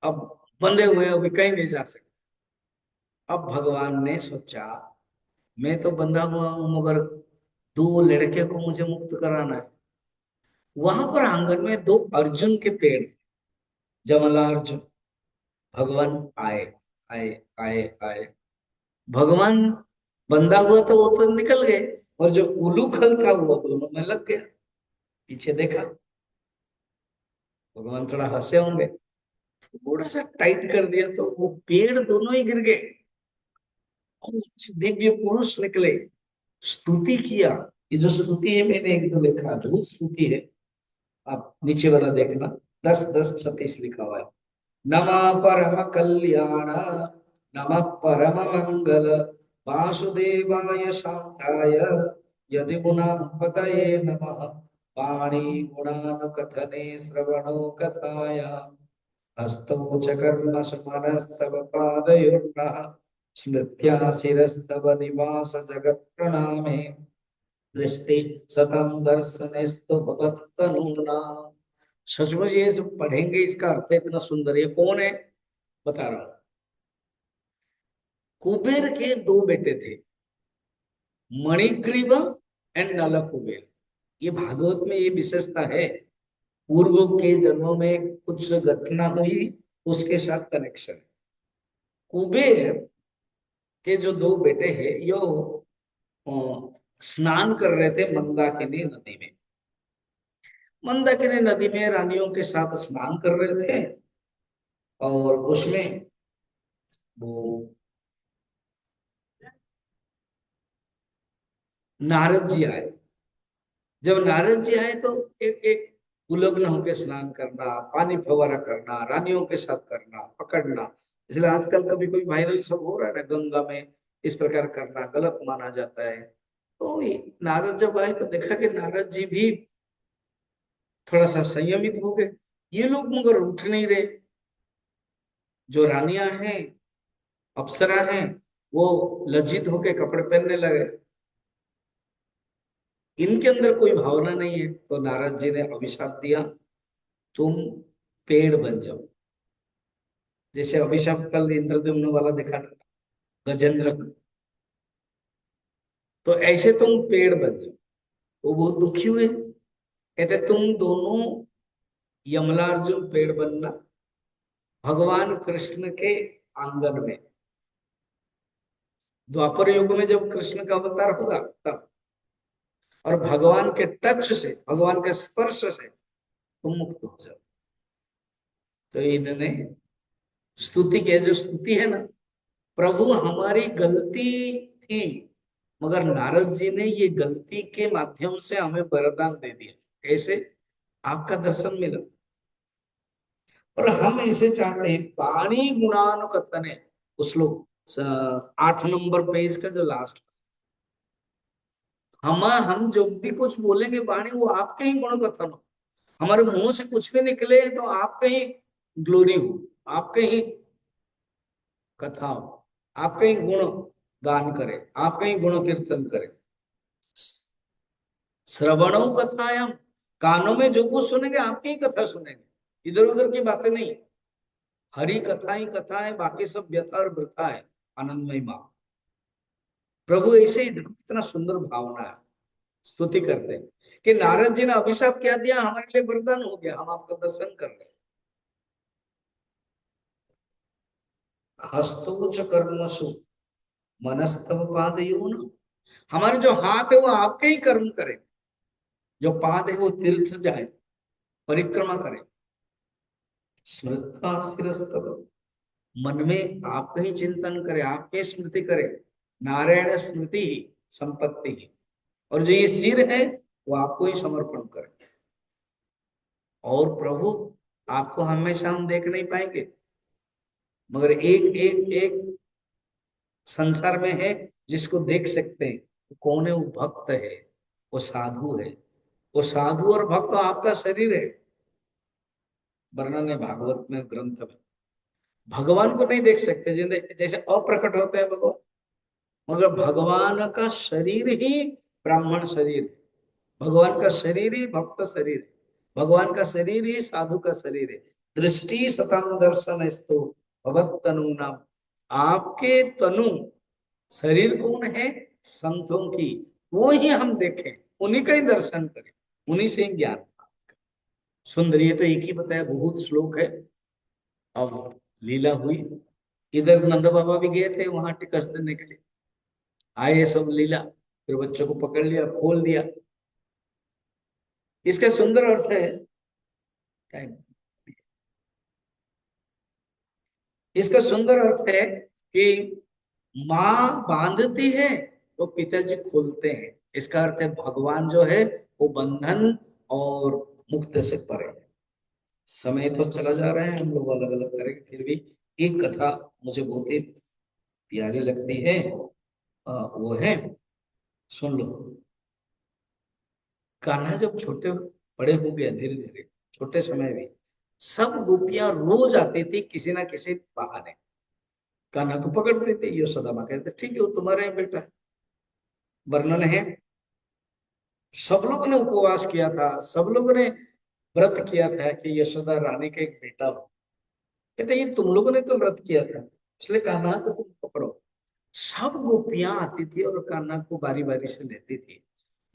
S1: अब बंधे हुए अभी कहीं नहीं जा सकते। अब भगवान ने सोचा मैं तो बंधा हुआ हूं, मगर दो लड़के को मुझे मुक्त कराना है। वहां पर आंगन में दो अर्जुन के पेड़ थे, जमला अर्जुन। भगवान आए, आए, आए, आए। भगवान बंधा हुआ तो वो तो निकल गए, और जो उलूखल था वो दोनों में लग गया। पीछे देखा, भगवान थोड़ा हंसे होंगे, थोड़ा सा टाइट कर दिया तो वो पेड़ दोनों ही गिर गए, और दिव्य पुरुष निकले, स्तुति किया। ये जो स्तुति है मैंने एक दो लिखा, बहुत स्तुति है, आप नीचे वाला देखना, 10-10-36 लिखा हुआ है। नमः परम कल्याण, नमः परम मंगल, वासुदेवाय शांताय, यदि गुणां पतये नमः, वाणी गुणानुकथने श्रवणो कथाया, हस्तौ च कर्मसु मनस्तव पादयोर्नः, स्मृत्या शिरस्तव निवास जगत् प्रणामे, दृष्टि सतम दर्शनेस्तु भवत्तनूनाम्। सचमुच ये सब पढ़ेंगे, इसका अर्थ है इतना सुंदर। ये कौन है बता रहा हूं। कुबेर के दो बेटे थे, मणिग्रीव एंड नल कुबेर। ये भागवत में ये विशेषता है, पूर्व के जन्मों में कुछ घटना हुई, उसके साथ कनेक्शन। कुबेर के जो दो बेटे हैं, यो स्नान कर रहे थे मंदाकिनी नदी में। मंदाकिनी नदी में रानियों के साथ स्नान कर रहे थे, और उसमें वो नारद जी आए। जब नारद जी आए तो एक एक उलग्न होकर स्नान करना, पानी फवारा करना, रानियों के साथ करना, पकड़ना। इसलिए आजकल कभी कोई वायरल सब हो रहा है ना, गंगा में इस प्रकार करना गलत माना जाता है। तो नारद जब आए तो देखा कि नारद जी भी थोड़ा सा संयमित हो गए, ये लोग मगर उठ नहीं रहे। जो रानियां हैं, अप्सरा हैं, वो लज्जित होके कपड़े पहनने लगे, इनके अंदर कोई भावना नहीं है। तो नारद जी ने अभिशाप दिया, तुम पेड़ बन जाओ। जैसे अभिशाप कल इंद्रद्युम्न वाला देखा था, गजेंद्र का, तो ऐसे तुम पेड़ बन जाओ। वो बहुत दुखी हुए, कहते तुम दोनों यमलार्जुन पेड़ बनना भगवान कृष्ण के आंगन में। द्वापर युग में जब कृष्ण का अवतार होगा तब, और भगवान के टच से, भगवान के स्पर्श से तुम मुक्त हो जाओ। तो इन्होंने स्तुति की, जो स्तुति है ना, प्रभु हमारी गलती थी, मगर नारद जी ने ये गलती के माध्यम से हमें वरदान दे दिया। कैसे? आपका दर्शन मिला, और हम ऐसे चाहते हैं वाणी गुणानुकथन है। उस लोग 8 नंबर पेज का जो लास्ट, हम जो भी कुछ बोलेंगे वाणी, वो आपके ही गुण कथन हो। हमारे मुंह से कुछ भी निकले तो आपके ही ग्लोरी हो, आपके ही कथा हो, आपके ही गुण गान करे, आपके ही गुण कीर्तन करे। श्रवणों कथायाम, कानों में जो कुछ सुनेंगे आपकी ही कथा सुनेंगे, इधर उधर की बातें नहीं। हरी कथा ही कथा है, बाकी सब व्यथा और वृथा है। आनंदमय माँ प्रभु ऐसे ही इतना सुंदर भावना है, स्तुति करते हैं कि नारद जी ने अभिशाप क्या दिया, हमारे लिए वरदान हो गया, हम आपका दर्शन कर रहे हैं। हस्तोच कर्मसु मनस्तव पादयोन, हमारे जो हाथ है वो आपके ही कर्म करे, जो पाद है वो तीर्थ जाए, परिक्रमा करे। स्मृत्वा शिरस्तव, मन में आपका ही चिंतन करे, आपके स्मृति करे। नारायण स्मृति ही संपत्ति ही, और जो ये सिर है वो आपको ही समर्पण करे। और प्रभु आपको हमेशा हम देख नहीं पाएंगे, मगर एक एक एक संसार में है जिसको देख सकते हैं। वो कौन है? वो भक्त है, वो साधु है। वो साधु और भक्त आपका शरीर है, वर्णन है भागवत में, ग्रंथ में। भगवान को नहीं देख सकते, जैसे अप्रकट होते हैं भगवान, मगर भगवान का शरीर ही ब्राह्मण शरीर है, भगवान का शरीर ही भक्त शरीर है, भगवान का शरीर ही साधु का शरीर है। दृष्टि सतम दर्शन स्तु भगवत तनु नाम। आपके तनु शरीर कौन है? संतों की। वो ही हम देखें, उन्हीं का ही दर्शन करें, उन्हीं से ही ज्ञान। सुंदर, ये तो एक ही बताया, बहुत श्लोक है। अब लीला हुई, इधर नंद बाबा भी गए थे वहां टिकस देने के लिए, आए सब लीला, फिर बच्चों को पकड़ लिया, खोल दिया। इसका सुंदर अर्थ है, इसका सुंदर अर्थ है कि माँ बांधती है तो पिताजी खोलते हैं। इसका अर्थ है भगवान जो है वो बंधन और मुक्त से परे है। समय तो चला जा रहा है, हम लोग अलग अलग करेंगे, फिर भी एक कथा मुझे बहुत ही प्यारी लगती है, वो है, सुन लो। कान्हा जब छोटे बड़े हो गया, धीरे धीरे छोटे समय में सब गोपियां रोज आती थी किसी ना किसी बहाने, कान्हा को पकड़ते थे। यशोदा माँ कहते ठीक है, वो तुम्हारा बेटा है। वर्णन है, सब लोगों ने उपवास किया था, सब लोगों ने व्रत किया था कि यशोदा रानी का एक बेटा हो। कहते ये तुम लोगों ने तो व्रत किया था, इसलिए कान्हा को तुम पकड़ो। सब गोपियां आती थी और कान्हा को बारी बारी से लेती थी।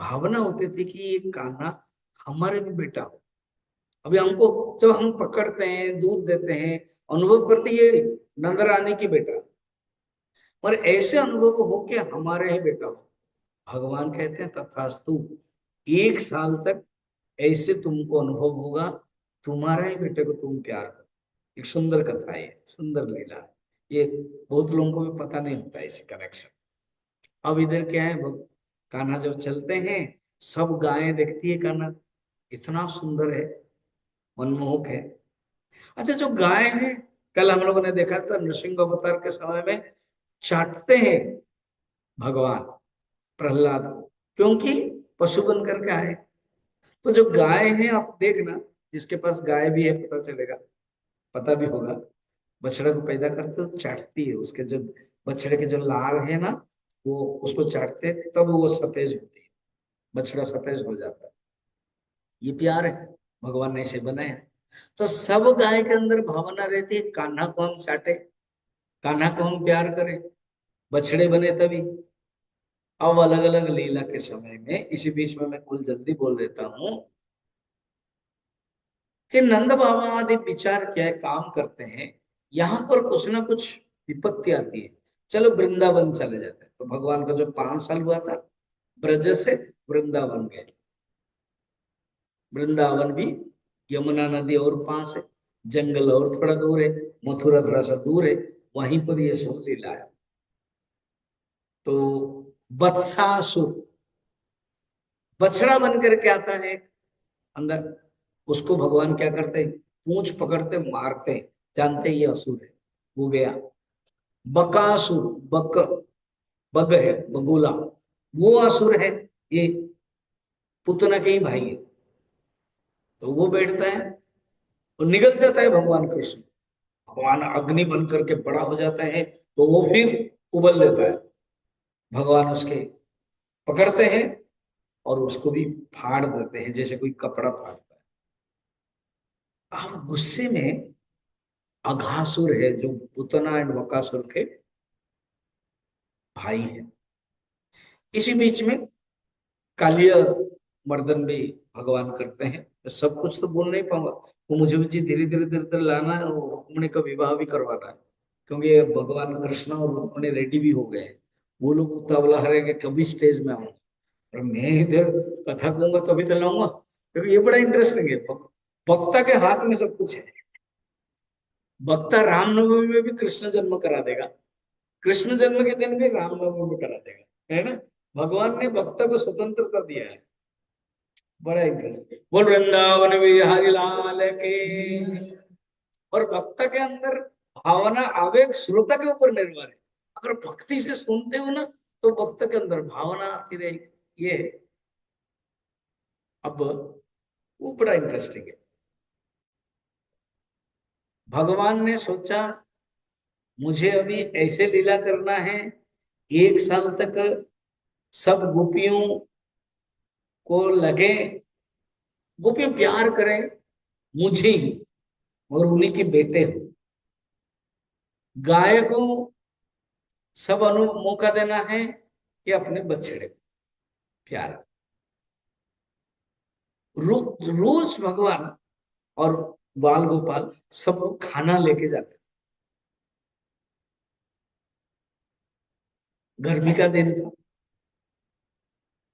S1: भावना होती थी कि ये कान्हा हमारे भी बेटा हो। अभी हमको जब हम पकड़ते हैं, दूध देते हैं, अनुभव करते ये नंद रानी की बेटा, और ऐसे अनुभव हो कि हमारे ही बेटा हो। भगवान कहते हैं तथास्तु, 1 साल तक ऐसे तुमको अनुभव होगा, तुम्हारा ही बेटे को तुम प्यार करो। एक सुंदर कथा है, सुंदर लीला है। ये बहुत लोगों को भी पता नहीं होता ऐसे कनेक्शन। अब इधर क्या है, कान्हा जब चलते हैं, सब गायें देखती है कान्हा, इतना सुंदर है, मनमोहक है। अच्छा, जो गाय है, कल हम लोगों ने देखा था नृसिंह अवतार के समय में चाटते हैं भगवान प्रहलाद को, क्योंकि पशु बन करके आए। तो जो गाय है, आप देखना, जिसके पास गाय भी है पता चलेगा, पता भी होगा, बछड़ा को पैदा करते तो चाटती है, उसके जो बछड़े के जो लार है ना, वो उसको चाटते हैं, तब वो सफेद होती है, बछड़ा सफेद हो जाता है। ये प्यार है, भगवान ने इसे बनाया। तो सब गाय के अंदर भावना रहती है, कान्हा को हम चाटे, कान्हा को हम प्यार करें, बछड़े बने तभी। अब अलग अलग लीला के समय में, इसी बीच में मैं कुल जल्दी बोल देता हूँ कि नंद बाबा आदि विचार क्या है, काम करते हैं, यहाँ पर कुछ ना कुछ विपत्ति आती है, चलो वृंदावन चले जाते हैं। तो भगवान का जो 5 साल हुआ था, ब्रज से वृंदावन गए। वृंदावन भी यमुना नदी और पास है, जंगल और थोड़ा दूर है, मथुरा थोड़ा सा दूर है, वहीं पर ये सब लीला है। तो वत्सासुर बछड़ा बन करके आता है अंदर, उसको भगवान क्या करते हैं, पूंछ पकड़ते मारते, जानते ये असुर है, वो गया। बकासुर, बक, बग है, बगुला, वो असुर है, ये पुतना के ही भाई है। तो वो बैठता है और निकल जाता है भगवान कृष्ण, भगवान अग्नि बन करके बड़ा हो जाता है, तो वो फिर उबल देता है। भगवान उसके पकड़ते हैं और उसको भी फाड़ देते हैं, जैसे कोई कपड़ा फाड़ता है। अब गुस्से में अघासुर है, जो पुतना एंड बकासुर के भाई है। इसी बीच में कालिया मर्दन भी भगवान करते हैं। तो सब कुछ तो बोल नहीं पाऊंगा, वो मुझे भी धीरे धीरे धीरे धीरे लाना है, और रुक्मिणी का विवाह भी करवाना है, क्योंकि भगवान कृष्ण और रुक्मिणी रेडी भी हो गए हैं। वो लोग उतावला हरे के कभी स्टेज में आऊंगा, और मैं इधर कथा कहूंगा तभी तो लाऊंगा, क्योंकि ये बड़ा इंटरेस्टिंग है। वक्ता के हाथ में सब कुछ है। वक्ता रामनवमी में भी कृष्ण जन्म करा देगा, कृष्ण जन्म के दिन भी रामनवमी में करा देगा, है ना। भगवान ने वक्ता को स्वतंत्रता दिया है, बड़ा इंटरेस्ट। बोल वृंदावन बिहारी लाल के। और भक्त के अंदर भावना, आवेग श्रोता के ऊपर निर्भर है। अगर भक्ति से सुनते हो ना, तो भक्त के अंदर भावना आती रहेगी। ये है। अब वो बड़ा इंटरेस्टिंग है। भगवान ने सोचा मुझे अभी ऐसे लीला करना है, 1 साल तक सब गोपियों को लगे, गोपी प्यार करें मुझे ही और उन्हीं के बेटे हो। गाय को सब मौका देना है कि अपने बछड़े को प्यार। रोज भगवान और बाल गोपाल सब लोग खाना लेके जाते। गर्मी का दिन था,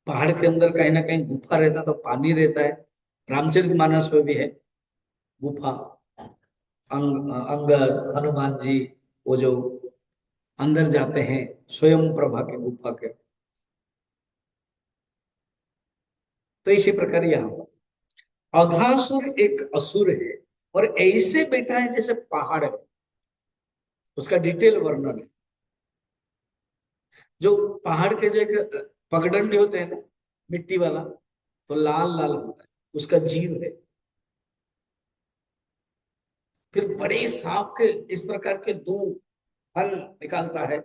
S1: पहाड़ के अंदर कहीं ना कहीं गुफा रहता तो पानी रहता है। रामचरितमानस में भी है गुफा। अंगद हनुमान जी वो जो अंदर जाते हैं स्वयं प्रभा के गुफा के, तो इसी प्रकार यहाँ अघासुर एक असुर है और ऐसे बैठा है जैसे पहाड़ है। उसका डिटेल वर्णन है। जो पहाड़ के जो एक पगडंडी होते हैं ना, मिट्टी वाला, तो लाल लाल होता है, उसका जीव है। फिर बड़े सांप के इस प्रकार के दो फन निकालता है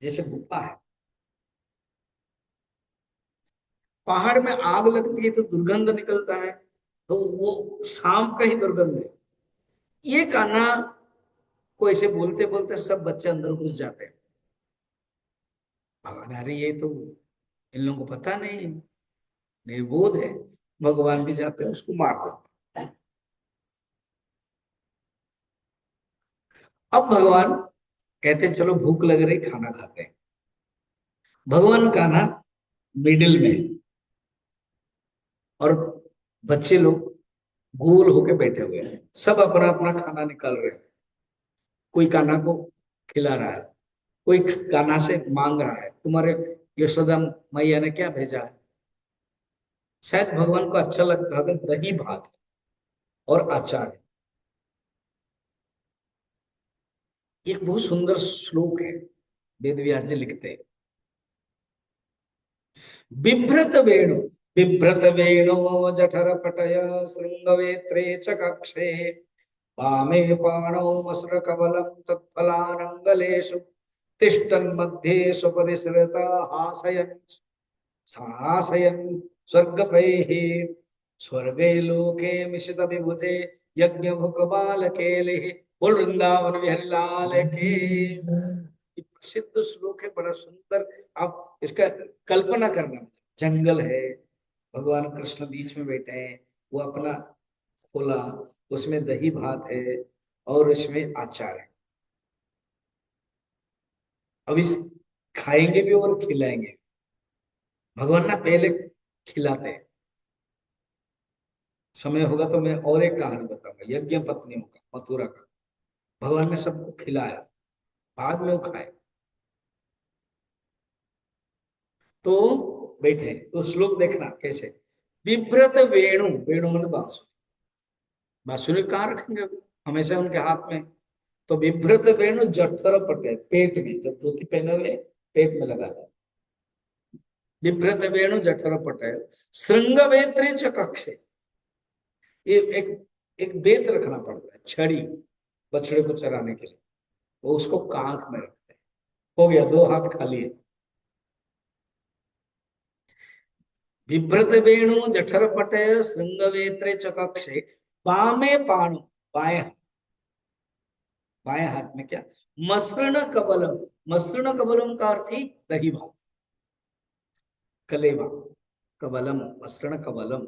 S1: जैसे गुफा है। पहाड़ में आग लगती है तो दुर्गंध निकलता है, तो वो सांप का ही दुर्गंध है। ये कान्हा को ऐसे बोलते बोलते सब बच्चे अंदर घुस जाते हैं। भगवान, अरे ये तो इन लोगों को पता नहीं, निर्बोध है। भगवान भी जाते हैं उसको मार देते हैं। अब भगवान कहते हैं चलो भूख लग रही, खाना खाते हैं। भगवान कान्हा मिडिल में है और बच्चे लोग गोल होके बैठे हुए हैं, सब अपना अपना खाना निकाल रहे हैं। कोई कान्हा को खिला रहा है, कोई कान्हा से मांग रहा है तुम्हारे यशोदा मैया ने क्या भेजा है। शायद भगवान को अच्छा लगता है अगर दही भात और अचार है। एक बहुत सुंदर श्लोक है, वेद व्यास जी लिखते हैं। बिभ्रत वेणु, बिभ्रत वेणु जठर पटय श्रृंगवेत्रे च कक्षे वामे पाणौ वस्त्र कमलं तत्फलानंगलेषु तिष्ठन् मध्ये सुपरिसृता हासयन् साहसयन् स्वर्गपैः स्वर्गे लोके मिशित विभुजे यज्ञ भुक बालकेलिः। बोल वृंदावन बिहारी लाल की। प्रसिद्ध श्लोक है, बड़ा सुंदर। आप इसका कल्पना करना, जंगल है, भगवान कृष्ण बीच में बैठे हैं, वो अपना खोला, उसमें दही भात है और इसमें आचार है। अब इस खाएंगे भी और खिलाएंगे। भगवान ना पहले खिलाते हैं। समय होगा तो मैं और एक कहानी बताऊंगा, यज्ञ पत्नियों का, मथुरा का। भगवान ने सबको खिलाया, बाद में वो खाए। तो बैठे तो श्लोक देखना कैसे। विभ्रत वेणु, वेणु मन बांसुरी, बांसुरी कहाँ रखेंगे अभी? हमेशा उनके हाथ में। तो विभ्रत वेणु जठर पटे, पेट में, जब धोती पहने हुए पेट में लगा था। विभ्रत वेणु जठर पटे श्रृंग वेत्रे च कक्षे। ये एक बेत रखना पड़ता है, छड़ी, बछड़े को चराने के लिए, तो उसको कांख में रखते हैं। हो गया, 2 हाथ खाली है। बिभ्रत वेणु जठर पटे श्रृंग वेत्रे च कक्षे बामे पाणु, बाएं, बाएं हाथ में क्या, मसृण कबलम। मसृण कबलम का अर्थ ही दही भात, कलेवा, कबलम, मसृण कबलम,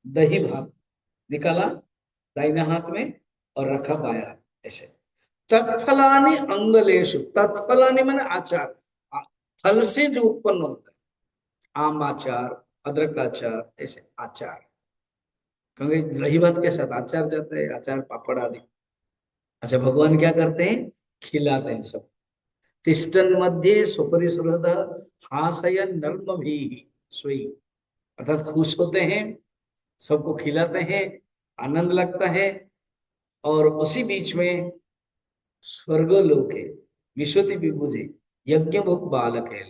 S1: दही भात निकाला दाहिने हाथ में और रखा बाया हाथ, ऐसे। तत्फलानि अंगलेशु, तत्फलानि माने आचार, फल से जो उत्पन्न होता है, आम आचार, अदरक आचार, ऐसे आचार। क्योंकि दही भात के साथ आचार जाता है, आचार पापड़ आदि। अच्छा, भगवान क्या करते हैं, खिलाते हैं सब। तिष्ठन मध्य सुपरिसृत हासयन नर्म भी सोई, अर्थात खुश होते हैं, सबको खिलाते हैं, आनंद लगता है। और उसी बीच में स्वर्ग लोके विश्वति विभुजे यज्ञ भोग बालक है,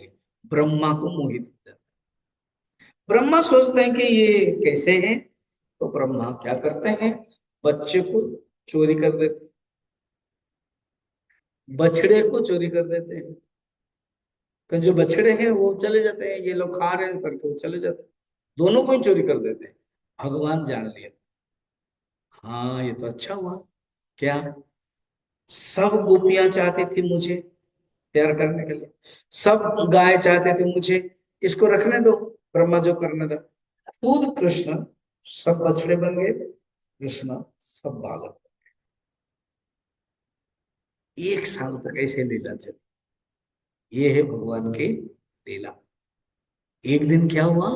S1: ब्रह्मा को मोहित हो जाता है। ब्रह्मा सोचते हैं कि ये कैसे हैं, तो ब्रह्मा क्या करते हैं, बच्चे को चोरी कर देते। बछड़े को चोरी कर देते हैं। क्योंकि जो बछड़े हैं वो चले जाते हैं, ये लोग खा रहे हैं करके वो चले जाते हैं, दोनों को ही चोरी कर देते हैं। भगवान जान लिया, हाँ ये तो अच्छा हुआ। क्या? सब गोपियां चाहती थी मुझे प्यार करने के लिए, सब गाय चाहते थे मुझे, इसको रखने दो, ब्रह्मा जो करने दो। खुद कृष्ण सब बछड़े बन गए, कृष्ण सब बालक। एक साल तक ऐसे लीला चली। ये है भगवान की लीला। एक दिन क्या हुआ,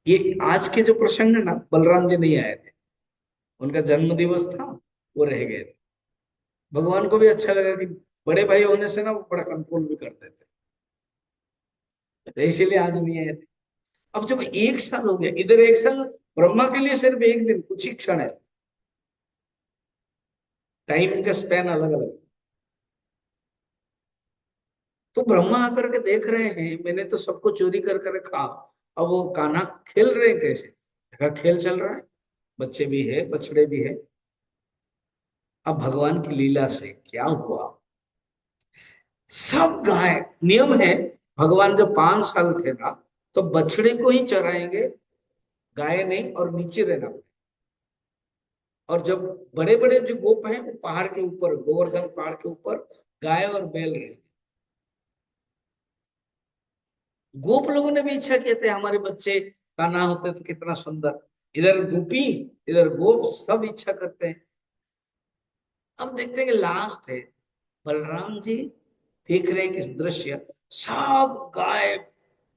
S1: ये आज के जो प्रसंग है ना, बलराम जी नहीं आए थे, उनका जन्म दिवस था, वो रह गए थे। भगवान को भी अच्छा लगा कि बड़े भाई होने से ना वो बड़ा कंट्रोल भी करते थे, तो इसीलिए आज नहीं आए थे। अब जब एक साल हो गया, इधर एक साल, ब्रह्मा के लिए सिर्फ एक दिन, कुछ ही क्षण है, टाइम का स्पैन अलग अलग। तो ब्रह्मा आकर के देख रहे हैं, मैंने तो सबको चोरी कर कर रखा, अब वो कान्हा खेल रहे हैं कैसे? देखा खेल चल रहा है, बच्चे भी है बछड़े भी है। अब भगवान की लीला से क्या हुआ, सब गाय, नियम है, भगवान जब 5 साल थे ना, तो बछड़े को ही चराएंगे, गाय नहीं, और नीचे रहना। और जब बड़े बड़े जो गोप हैं वो पहाड़ के ऊपर, गोवर्धन पहाड़ के ऊपर गाय और बैल रहे। गोप लोगों ने भी इच्छा किए थे हमारे बच्चे कान्हा होते तो कितना सुंदर, इधर गोपी इधर गोप, सब इच्छा करते हैं। अब देखते हैं कि लास्ट है, बलराम जी देख रहे हैं कि दृश्य, सब गाय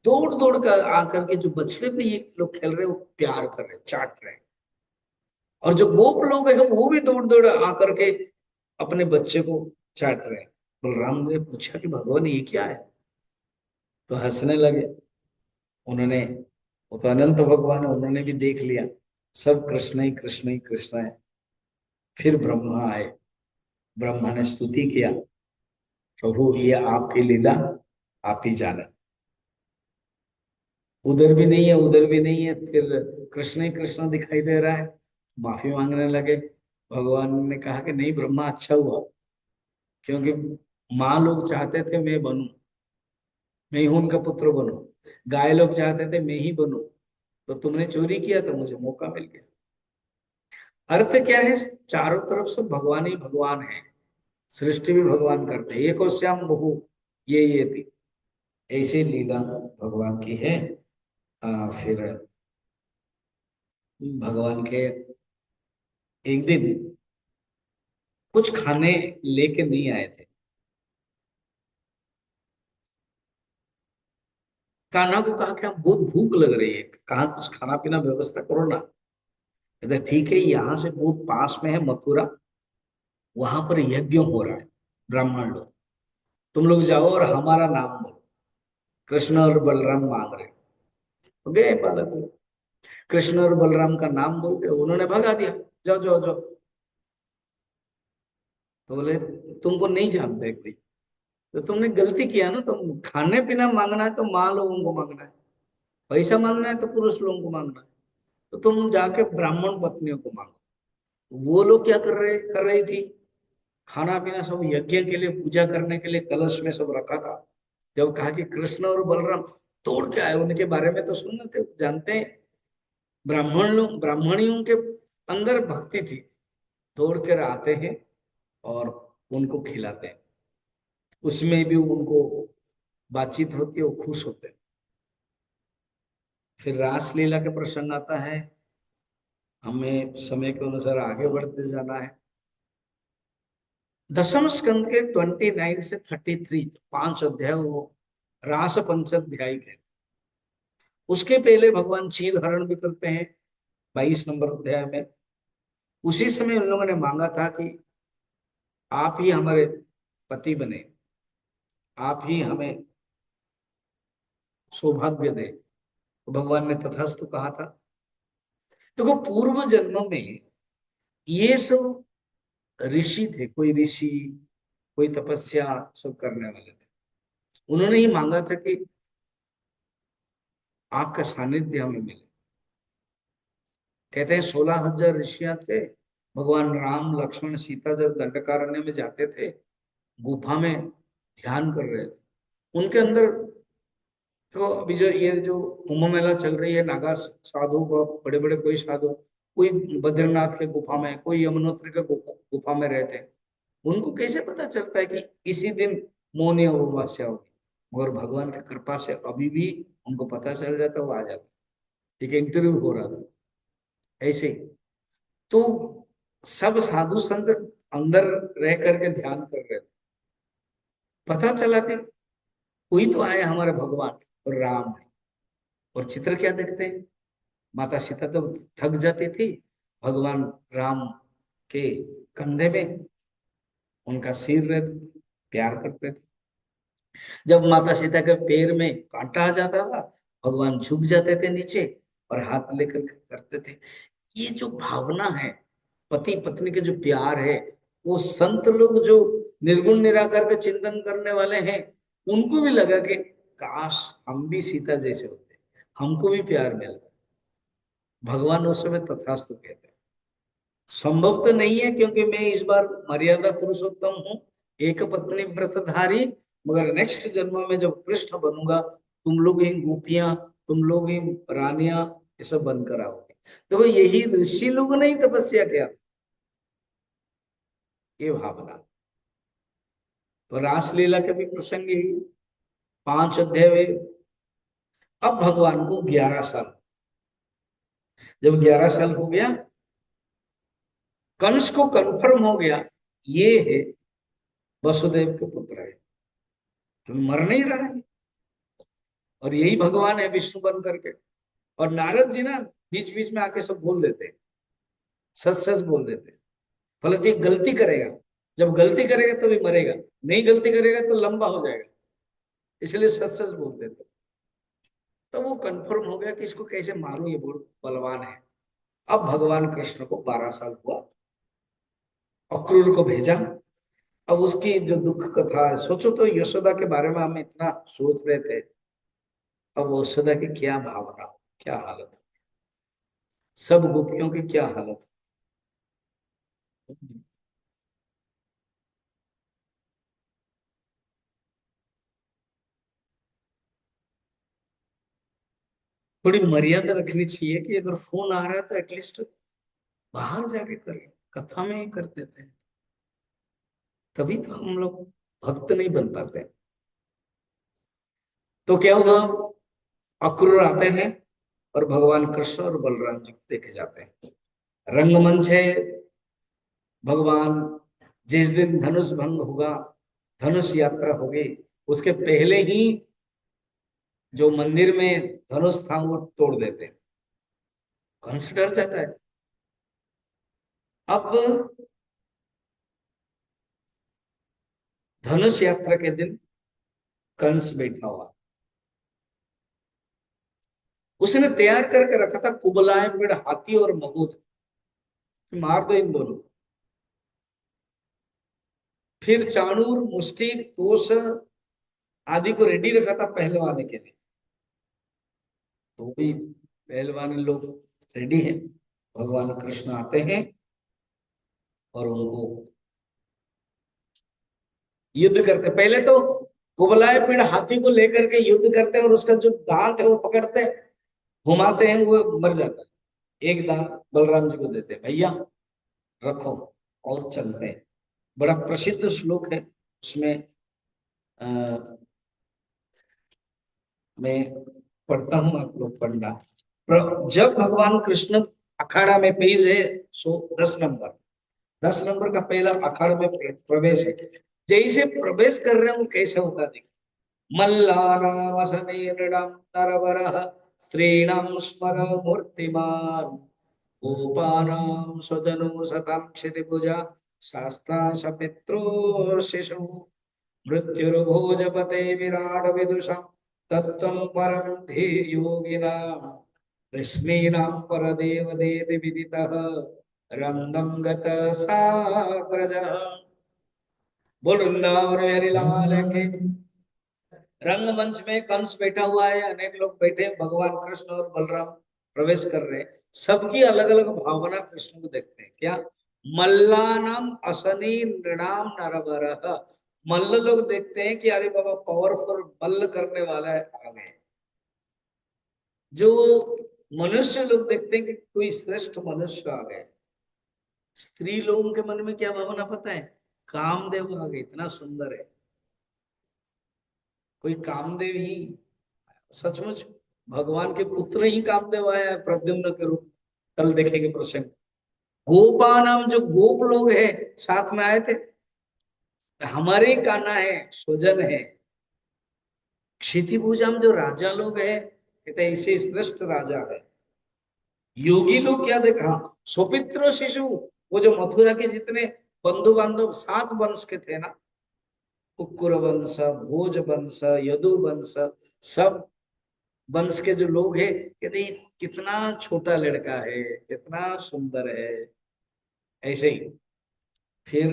S1: दौड़ दौड़ कर आकर के जो बछड़े पे ये लोग खेल रहे हैं, वो प्यार कर रहे हैं, चाट रहे हैं। और जो गोप लोग हैं वो भी दौड़ दौड़ आकर के अपने बच्चे को चाट रहे हैं। बलराम ने पूछा कि भगवान ये क्या है, तो हंसने लगे। उन्होंने, वो तो अनंत भगवान है, उन्होंने भी देख लिया सब कृष्ण ही कृष्ण ही कृष्ण है। फिर ब्रह्मा आए, ब्रह्मा ने स्तुति किया, प्रभु ये आपकी लीला, आप ही जाने। उधर भी नहीं है उधर भी नहीं है, फिर कृष्ण ही कृष्ण दिखाई दे रहा है, माफी मांगने लगे। भगवान ने कहा कि नहीं ब्रह्मा, अच्छा हुआ, क्योंकि माँ लोग चाहते थे मैं बनूं, मैं ही उनका पुत्र बनूं, गाय लोग चाहते थे मैं ही बनूं, तो तुमने चोरी किया तो मुझे मौका मिल गया। अर्थ क्या है, चारों तरफ से भगवान ही भगवान है, सृष्टि भी भगवान करते हैं, एको श्याम बहु ये थी, ऐसे लीला भगवान की है। फिर भगवान के एक दिन कुछ खाने लेके नहीं आए थे, कान्हा को कहा कि हम बहुत भूख लग रही है, कहा कुछ खाना पीना व्यवस्था करो ना। कहते ठीक है, यहाँ से बहुत पास में है मथुरा, वहां पर यज्ञ हो रहा है, ब्राह्मण लोग, तुम लोग जाओ और हमारा नाम बोलो, कृष्ण और बलराम मांग रहे। तो गए बालक लोग, कृष्ण और बलराम का नाम बोल के उन्होंने भगा दिया, जाओ जाओ जाओ। तो बोले तुमको नहीं जानते कोई, तो तुमने गलती किया ना, तुम खाने पीना मांगना है तो माँ लोगों को मांगना है, पैसा मांगना है तो पुरुष लोगों को मांगना है, तो तुम जाके ब्राह्मण पत्नियों को मांगो। वो लोग क्या कर रही थी, खाना पीना सब यज्ञ के लिए, पूजा करने के लिए कलश में सब रखा था। जब कहा कि कृष्ण और बलराम तोड़ के आए, उनके बारे में तो सुनते थे, जानते हैं, ब्राह्मण लोग, ब्राह्मणियों के अंदर भक्ति थी, तोड़ कर आते हैं और उनको खिलाते हैं, उसमें भी उनको बातचीत होती है, वो खुश होते हैं। फिर रासलीला का प्रसंग आता है, हमें समय के अनुसार आगे बढ़ते जाना है। दसम स्कंद के 29 से 33 5 अध्याय वो रास पंचाध्याय के, उसके पहले भगवान चीर हरण भी करते हैं 22 नंबर अध्याय में। उसी समय उन लोगों ने मांगा था कि आप ही हमारे पति बने, आप ही हमें सौभाग्य दे, तो भगवान ने तथास्तु कहा था। देखो पूर्व जन्म में ये सब ऋषि थे, कोई ऋषि, कोई तपस्या सब करने वाले थे, उन्होंने ही मांगा था कि आपका सानिध्य हमें मिले। कहते हैं 16,000 ऋषियां थे, भगवान राम लक्ष्मण सीता जब दंडकारण्य में जाते थे, गुफा में ध्यान कर रहे थे। उनके अंदर तो अभी जो ये जो कुंभ मेला चल रही है, नागा साधु, बड़े बड़े कोई साधु, कोई बद्रीनाथ के गुफा में, कोई यमुनोत्री के गुफा में रहते हैं। उनको कैसे पता चलता है कि इसी दिन मौनी अमावस्या होगी? मगर भगवान की कृपा से अभी भी उनको पता चल जाता, वो आ जाता। एक इंटरव्यू हो रहा था ऐसे ही, तो सब साधु संत अंदर रह करके ध्यान कर रहे थे। पता चला कि कोई तो आए हमारे भगवान, और राम है। और चित्र क्या देखते हैं, माता सीता तो थक जाती थी, भगवान राम के कंधे में उनका सिर रहता, प्यार करते थे। जब माता सीता के पैर में कांटा आ जाता था, भगवान झुक जाते थे नीचे और हाथ लेकर के करते थे। ये जो भावना है, पति पत्नी के जो प्यार है, वो संत लोग जो निर्गुण निराकार का चिंतन करने वाले हैं, उनको भी लगा कि काश हम भी सीता जैसे होते, हमको भी प्यार मिलता। भगवान उस समय तथास्तु कहते हैं। संभव तो नहीं है, क्योंकि मैं इस बार मर्यादा पुरुषोत्तम हूँ, एक पत्नी व्रतधारी, मगर नेक्स्ट जन्म में जब कृष्ण बनूंगा, तुम लोग ही गोपियां, तुम लोग ही रानियां, ये सब बनकर आओगे। तो यही ऋषि लोगों ने ही तपस्या किया, ये भावना। तो रासलीला के भी प्रसंग यही, 5 अध्याय हुए। अब भगवान को 11 साल, जब 11 साल हो गया, कंस को कंफर्म हो गया ये है वसुदेव के पुत्र है, तो मर नहीं रहा है, और यही भगवान है विष्णु बन करके। और नारद जी ना बीच बीच में आके सब बोल देते हैं, सच सच बोल देते हैं। फलत ये गलती करेगा, जब गलती करेगा तभी मरेगा, नहीं गलती करेगा तो लंबा हो जाएगा, इसलिए सच सच बोल देते। तो वो कंफर्म हो गया कि इसको कैसे मारूं, ये बहुत बलवान है। अब भगवान कृष्ण को 12 साल हुआ, अक्रूर को भेजा। अब उसकी जो दुख कथा है, सोचो तो यशोदा के बारे में हम इतना सोच रहे थे, अब यशोदा की क्या भावना, क्या हालत, सब गोपियों की क्या हालत। थोड़ी मर्यादा रखनी चाहिए कि अगर फोन आ रहा है तो एटलीस्ट बाहर जाके करें, कथा में ही कर देते हैं, तभी तो हम लोग भक्त नहीं बन पाते। तो क्या हुआ, अक्रूर आते हैं और भगवान कृष्ण और बलराम जी को देखे जाते हैं। रंगमंच है, भगवान जिस दिन धनुष भंग होगा, धनुष यात्रा होगी, उसके पहले ही जो मंदिर में धनुष था वो तोड़ देते हैं। कंस डर जाता है। अब धनुष यात्रा के दिन कंस बैठा हुआ, उसने तैयार करके रखा था कुबलाए पेड़ हाथी और मगुद, मार दो इन दोनों। फिर चाणूर, मुष्टि, तोष आदि को रेडी रखा था पहलवाने के लिए। तो भी पहलवान लोग रेडी है, भगवान कृष्ण आते हैं और उनको युद्ध करते। पहले तो कुबलाए पेड़ हाथी को लेकर के युद्ध करते हैं, और उसका जो दांत है वो पकड़ते हैं, घुमाते हैं, वो मर जाता है। एक दांत बलराम जी को देते हैं, भैया रखो और चलते हैं। बड़ा प्रसिद्ध श्लोक है उसमें, मैं पढ़ता हूँ, आप लोग पढ़ना। जब भगवान कृष्ण अखाड़ा में, पेज है 10 नंबर, 10 नंबर का पहला अखाड़ा में प्रवेश है। जैसे प्रवेश कर रहे हैं वो कैसे होता देखिए, मल्लानामसने नृणां नरवरः स्त्रीणां स्मर मूर्तिमान् गोपानां स्वजनो सतां क्षितिभुजा शास्त्रा सपित्रो शिशु मृत्युर्भोजपते विराट विदुषा तत्त्वं परं धियोगिनां कृष्णीनां परदेव देति विदितः रंगं गतः साग्रजः। बोल वृंदावन बिहारी लाल की। रंगमंच में कंस बैठा हुआ है, अनेक लोग बैठे हैं, भगवान कृष्ण और बलराम प्रवेश कर रहे हैं। सबकी अलग अलग भावना कृष्ण को देखते हैं। क्या, मल्लानाम असनी नृणाम नरवरः, मल्ल लोग देखते हैं कि अरे बाबा पावरफुल मल्ल करने वाला है, आ गए। जो पावरफुल मल्ल करने वाला है, आ गए। जो मनुष्य लोग देखते हैं कि कोई श्रेष्ठ मनुष्य आ गए। स्त्री लोगों के मन में क्या भावना पता है? कामदेव आ गए, इतना सुंदर है। कोई कामदेव ही, सचमुच भगवान के पुत्र ही कामदेव आया है प्रद्युम्न के रूप में। कल देखेंगे प्रसंग। गोपानाम, जो गोप लोग हैं साथ में आए थे, हमारे कान्हा है, स्वजन है। क्षितिभुजाम, जो राजा लोग हैं, कहते हैं इसे श्रेष्ठ राजा है। योगी लोग क्या देखा, सुपित्र शिशु, वो जो मथुरा के जितने बंधु बांधव 7 वंश के थे ना, कुकुर वंश, भोज वंश, यदु वंश, सब वंश के जो लोग हैं, कहते हैं कितना छोटा लड़का है, कितना सुंदर है। ऐसे ही फिर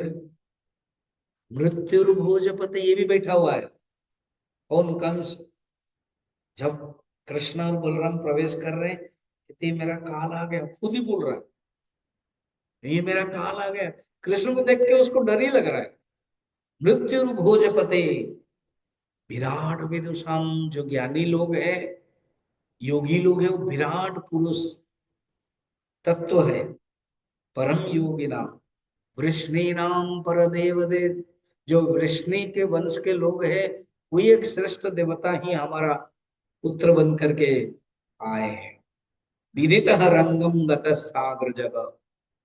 S1: मृत्यु भोजपति ये भी बैठा हुआ है। कौन? कंस। जब कृष्ण और बलराम प्रवेश कर रहे हैं, कहते मेरा काल आ गया, खुद ही बोल रहा है, ये मेरा काल आ गया। कृष्ण को देख के उसको डर ही लग रहा है। मृत्यु भोजपते विराट विदुषाम, जो ज्ञानी लोग हैं, योगी लोग हैं, वो विराट पुरुष तत्व है। परम योगी नाम वृष्णि नाम पर देवदे, जो वृष्णि के वंश के लोग हैं, कोई एक श्रेष्ठ देवता ही हमारा पुत्र बन करके आए हैं। विदित रंगम गत सागर जगह,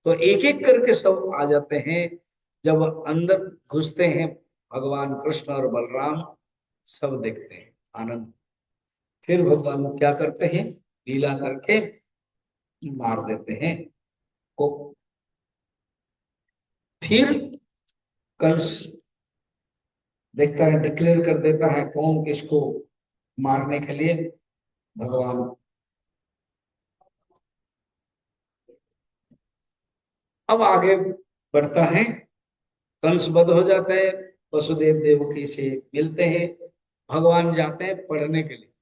S1: तो एक एक करके सब आ जाते हैं। जब अंदर घुसते हैं भगवान कृष्ण और बलराम, सब देखते हैं आनंद। फिर भगवान क्या करते हैं, लीला करके मार देते हैं को। फिर कंस देखता है, डिक्लेयर कर देता है कौन किसको मारने के लिए। भगवान अब आगे बढ़ता है। कंस वध हो जाता है, वसुदेव देवकी से मिलते हैं। भगवान जाते हैं पढ़ने के लिए,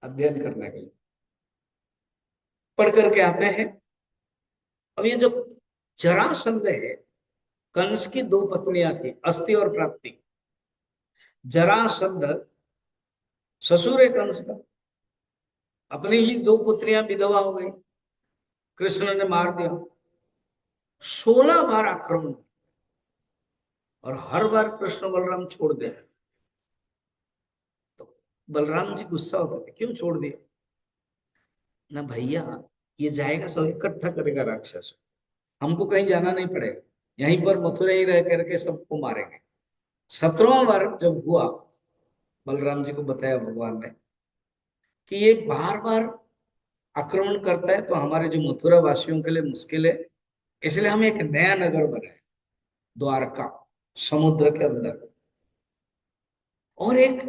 S1: अध्ययन करने के लिए, पढ़ करके आते हैं। अब ये जो जरासंध है, कंस की 2 पत्नियां थी, अस्ति और प्राप्ति। जरासंध ससुर है कंस का, अपनी ही 2 पुत्रियां विधवा हो गई, कृष्ण ने मार दिया। 16 बार आक्रमण, और हर बार कृष्ण बलराम छोड़ दे। तो बलराम जी गुस्सा होते थे, क्यों छोड़ दिया? ना भैया, ये जाएगा सब इकट्ठा करेगा राक्षस, हमको कहीं जाना नहीं पड़ेगा, यहीं पर मथुरा ही रह करके सबको मारेंगे। 17वां बार जब हुआ, बलराम जी को बताया भगवान ने कि ये बार बार आक्रमण करता है, तो हमारे जो मथुरा वासियों के लिए मुश्किल है, इसलिए हम एक नया नगर बनाए, द्वारका, समुद्र के अंदर। और एक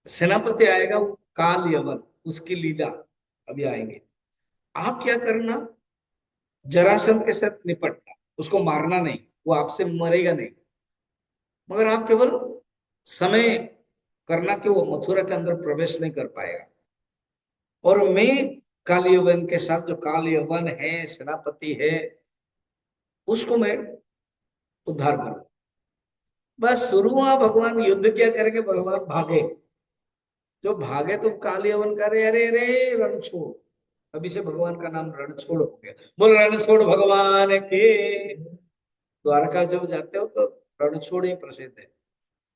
S1: सेनापति आएगा, वो काल यवन, उसकी लीला अभी आएंगे। आप क्या करना, जरासंध के साथ निपटना, उसको मारना नहीं, वो आपसे मरेगा नहीं, मगर आप केवल समय करना कि वो मथुरा के अंदर प्रवेश नहीं कर पाएगा। और मैं काल यवन के साथ, जो काल यवन है, सेनापति है, उसको मैं उद्धार करूं। बस शुरू हुआ, भगवान युद्ध क्या करेंगे, भगवान भागे। जो भागे तो काल यवन करे, अरे अरे रणछोड़। अभी से भगवान का नाम रणछोड़ हो गया। बोल रणछोड़ भगवान के। द्वारका जब जाते हो तो रणछोड़ ही प्रसिद्ध है।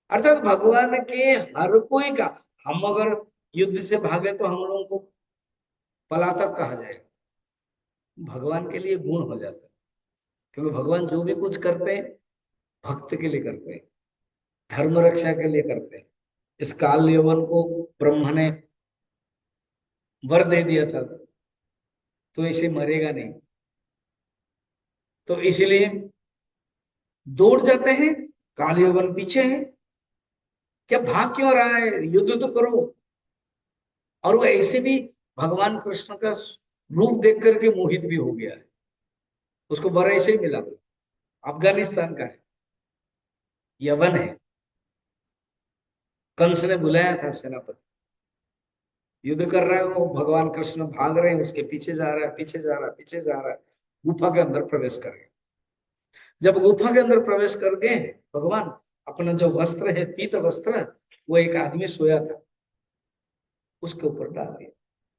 S1: अर्थात भगवान के हर कोई का, हम अगर युद्ध से भागे तो हम लोगों को पलातक कहा जाएगा, भगवान के लिए गुण हो जाता है। क्योंकि भगवान जो भी कुछ करते हैं भक्त के लिए करते हैं, धर्म रक्षा के लिए करते हैं। इस काल यवन को ब्रह्मा ने वर दे दिया था, तो इसे मरेगा नहीं, तो इसलिए दौड़ जाते हैं। काल यवन पीछे है, क्या भाग क्यों रहा है, युद्ध तो करो। और वो ऐसे भी भगवान कृष्ण का रूप देख करके मोहित भी हो गया है, उसको वर ऐसे ही मिला था, अफगानिस्तान का है, यवन है। कंस ने बुलाया था सेनापति, युद्ध कर रहा है वो, भगवान कृष्ण भाग रहे हैं, उसके पीछे जा रहा है, पीछे जा रहा है, पीछे जा रहा है, गुफा के अंदर प्रवेश कर गया। जब गुफा के अंदर प्रवेश कर गए भगवान, अपना जो वस्त्र है पीत वस्त्र, वो एक आदमी सोया था उसके ऊपर डाल दिया।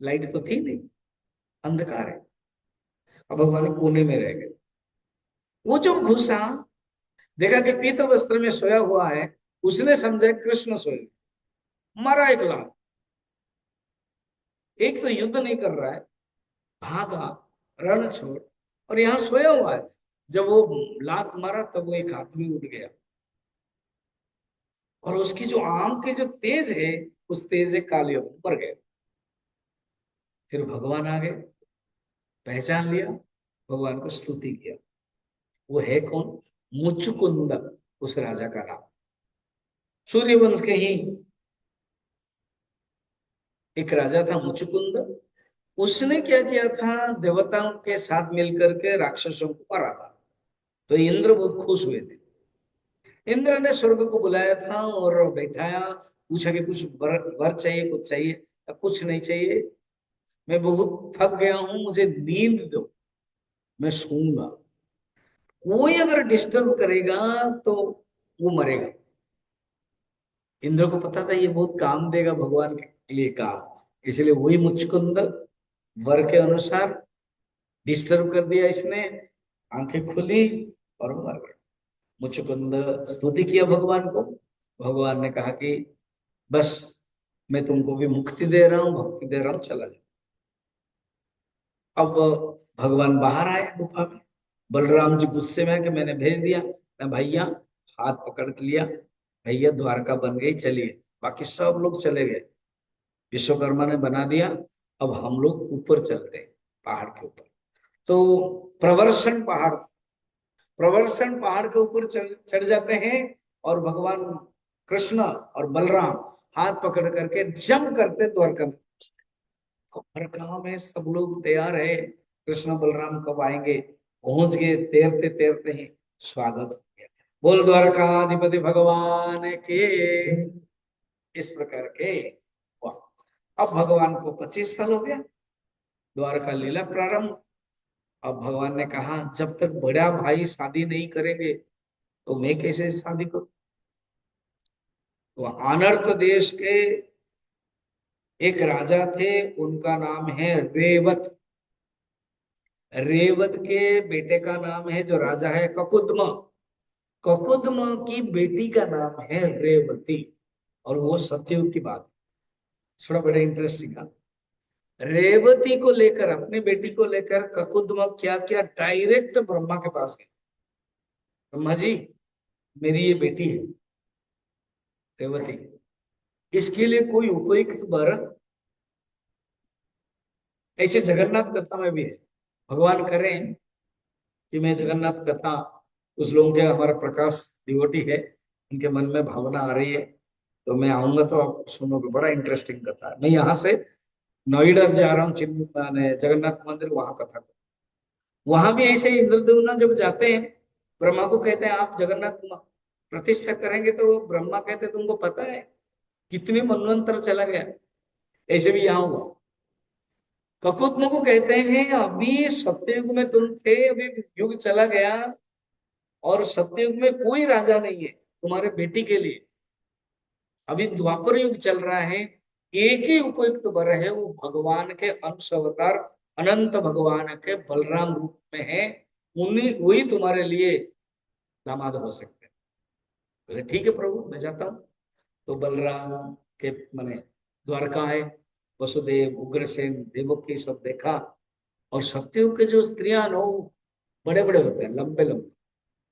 S1: लाइट तो थी नहीं, अंधकार है। अब भगवान कोने में रह गए। वो जब घुसा, देखा कि पीत वस्त्र में सोया हुआ है, उसने समझा कृष्ण सोए, मारा एक लात। एक तो युद्ध नहीं कर रहा है, भागा, रण छोड़, और यहां सोया हुआ है। जब वो लात मारा तब वो एक आदमी उठ गया, और उसकी जो आम के जो तेज है, उस तेज से काले मर गए। फिर भगवान आ गए, पहचान लिया, भगवान को स्तुति किया। वो है कौन? मुचुकुंद, उस राजा का नाम। सूर्यवंश के ही एक राजा था मुचुकुंद। उसने क्या किया था, देवताओं के साथ मिलकर के राक्षसों को मारा था। तो इंद्र बहुत खुश हुए थे। इंद्र ने स्वर्ग को बुलाया था और बैठाया, पूछा कि कुछ वर चाहिए, कुछ चाहिए? कुछ नहीं चाहिए, मैं बहुत थक गया हूं, मुझे नींद दो, मैं सोऊंगा। कोई अगर डिस्टर्ब करेगा तो वो मरेगा। इंद्र को पता था ये बहुत काम देगा भगवान के लिए काम, इसलिए वही मुचकुंद वर के अनुसार डिस्टर्ब कर दिया इसने। आंखें खुली और मर गए। मुचकुंद स्तुति किया भगवान को। भगवान ने कहा कि बस, मैं तुमको भी मुक्ति दे रहा हूँ, भक्ति दे रहा हूँ, चला जाओ। अब भगवान बाहर आए गुफा में। बलराम जी गुस्से में कि मैंने भेज दिया ना भैया, हाथ पकड़ के लिया, भैया द्वारका बन गई, चलिए। बाकी सब लोग चले गए, विश्वकर्मा ने बना दिया। अब हम लोग ऊपर चलते हैं, पहाड़ के ऊपर। तो प्रवर्षण पहाड़, प्रवर्षण पहाड़ के ऊपर चढ़ जाते हैं, और भगवान कृष्ण और बलराम हाथ पकड़ करके जंप करते द्वारका में। तो द्वारका में सब लोग तैयार है, कृष्ण बलराम कब आएंगे। पहुंच गए, तैरते तैरते ही स्वागत हो गया। बोल द्वारकाधिपति भगवान के। इस प्रकार के वाह। अब भगवान को 25 साल हो गया, द्वारका लीला प्रारंभ। अब भगवान ने कहा जब तक बड़ा भाई शादी नहीं करेंगे तो मैं कैसे शादी करूं। तो अनर्थ देश के एक राजा थे, उनका नाम है रेवत। रेवत के बेटे का नाम है, जो राजा है, ककुदमा। ककुदमा की बेटी का नाम है रेवती। और वो सत्ययुग की बात है। थोड़ा बड़ा इंटरेस्टिंग है। रेवती को लेकर, अपनी बेटी को लेकर ककुदमा क्या क्या डायरेक्ट ब्रह्मा के पास गए। ब्रह्मा जी, मेरी ये बेटी है रेवती, इसके लिए कोई उपयुक्त वर। ऐसे जगन्नाथ कथा में भी है। भगवान करें कि मैं जगन्नाथ कथा, उस लोगों के, हमारा प्रकाश डिवोटी है, उनके मन में भावना आ रही है, तो मैं आऊंगा तो आप सुनोगे। बड़ा इंटरेस्टिंग कथा है। मैं यहाँ से नोएडा जा रहा हूँ, जगन्नाथ मंदिर, वहां कथा। वहां भी ऐसे इंद्रदेव जब जाते हैं, ब्रह्मा को कहते हैं आप जगन्नाथ प्रतिष्ठा करेंगे, तो वो ब्रह्मा कहते हैं तुमको पता है कितने मनवंतर चला गया। ऐसे भी यहाँ हुआ। ककुत्म को कहते हैं अभी सत्ययुग में तुम थे, अभी युग चला गया, और सत्ययुग में कोई राजा नहीं है तुम्हारे बेटी के लिए। अभी द्वापर युग चल रहा है, एक ही उपयुक्त वर है, वो भगवान के अंश अवतार अनंत भगवान के बलराम रूप में है। उन्हीं वही तुम्हारे लिए दामाद हो सकते हैं। बोले ठीक है प्रभु, मैं जाता हूँ। तो बलराम के माने द्वारका है, वसुदेव, उग्रसेन, देवकी सब देखा। और सत्ययुग के जो स्त्रियां नो, बड़े बड़े होते हैं, लंबे लंबे,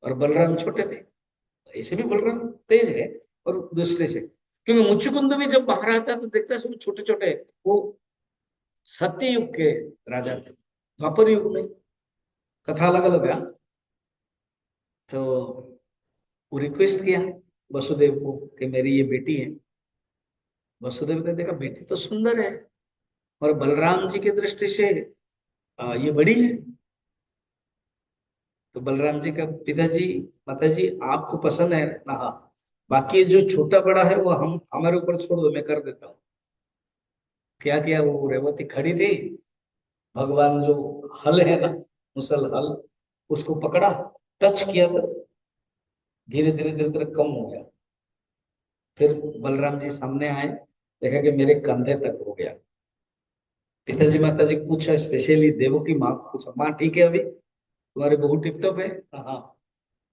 S1: और बलराम छोटे थे। ऐसे भी बलराम तेज है, और दूसरे से, क्योंकि मुच्चुकुंद भी जब बाहर आता है तो देखता है सब छोटे छोटे। वो सत्ययुग के राजा थे। द्वापर युग में कथा अलग अलग है। तो वो रिक्वेस्ट किया वसुदेव को कि मेरी ये बेटी है। वसुदेव ने देखा बेटी तो सुंदर है, और बलराम जी की दृष्टि से ये बड़ी है। तो बलराम जी का पिताजी, माताजी, आपको पसंद है ना? हाँ, बाकी जो छोटा बड़ा है वो हम हमारे ऊपर छोड़ दो, मैं कर देता हूँ। क्या किया, वो रेवती खड़ी थी, भगवान जो हल है ना, मुसल हल, उसको पकड़ा, टच किया तो धीरे धीरे धीरे धीरे कम हो गया। फिर बलराम जी सामने आए, देखा कि मेरे कंधे तक हो गया। पिताजी माताजी को पूछा, स्पेशली देवो की माँ को पूछा, माँ ठीक है अभी, तुम्हारी बहू टिप टॉप है? हाँ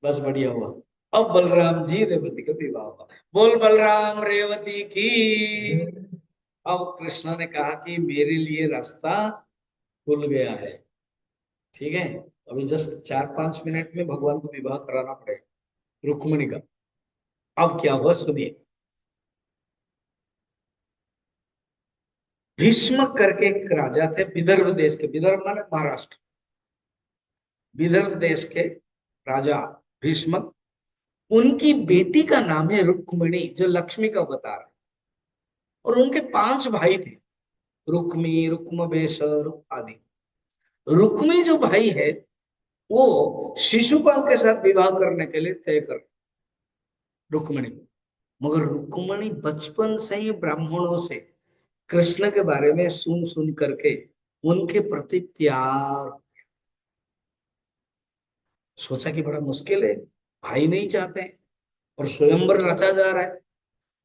S1: बस बढ़िया हुआ। अब बलराम जी रेवती का विवाह हुआ। बोल बलराम रेवती की। अब कृष्ण ने कहा कि मेरे लिए रास्ता खुल गया है। ठीक है, अभी जस्ट 4-5 मिनट में भगवान को विवाह कराना पड़ेगा रुक्मिणी का। अब क्या हुआ सुनिए। भीष्म करके एक राजा थे विदर्भ देश के, विदर्भ माने महाराष्ट्र, विदर्भ देश के राजा भीष्म। उनकी बेटी का नाम है रुक्मिणी, जो लक्ष्मी का अवतार है। और उनके 5 भाई थे, रुक्मी, रुक्मभेश आदि। रुक्मी जो भाई है वो शिशुपाल के साथ विवाह करने के लिए तय कर, रुक्मिणी। मगर रुक्मिणी बचपन से ही ब्राह्मणों से कृष्ण के बारे में सुन सुन करके उनके प्रति प्यार, सोचा कि बड़ा मुश्किल है, भाई नहीं चाहते हैं और स्वयंवर रचा जा रहा है।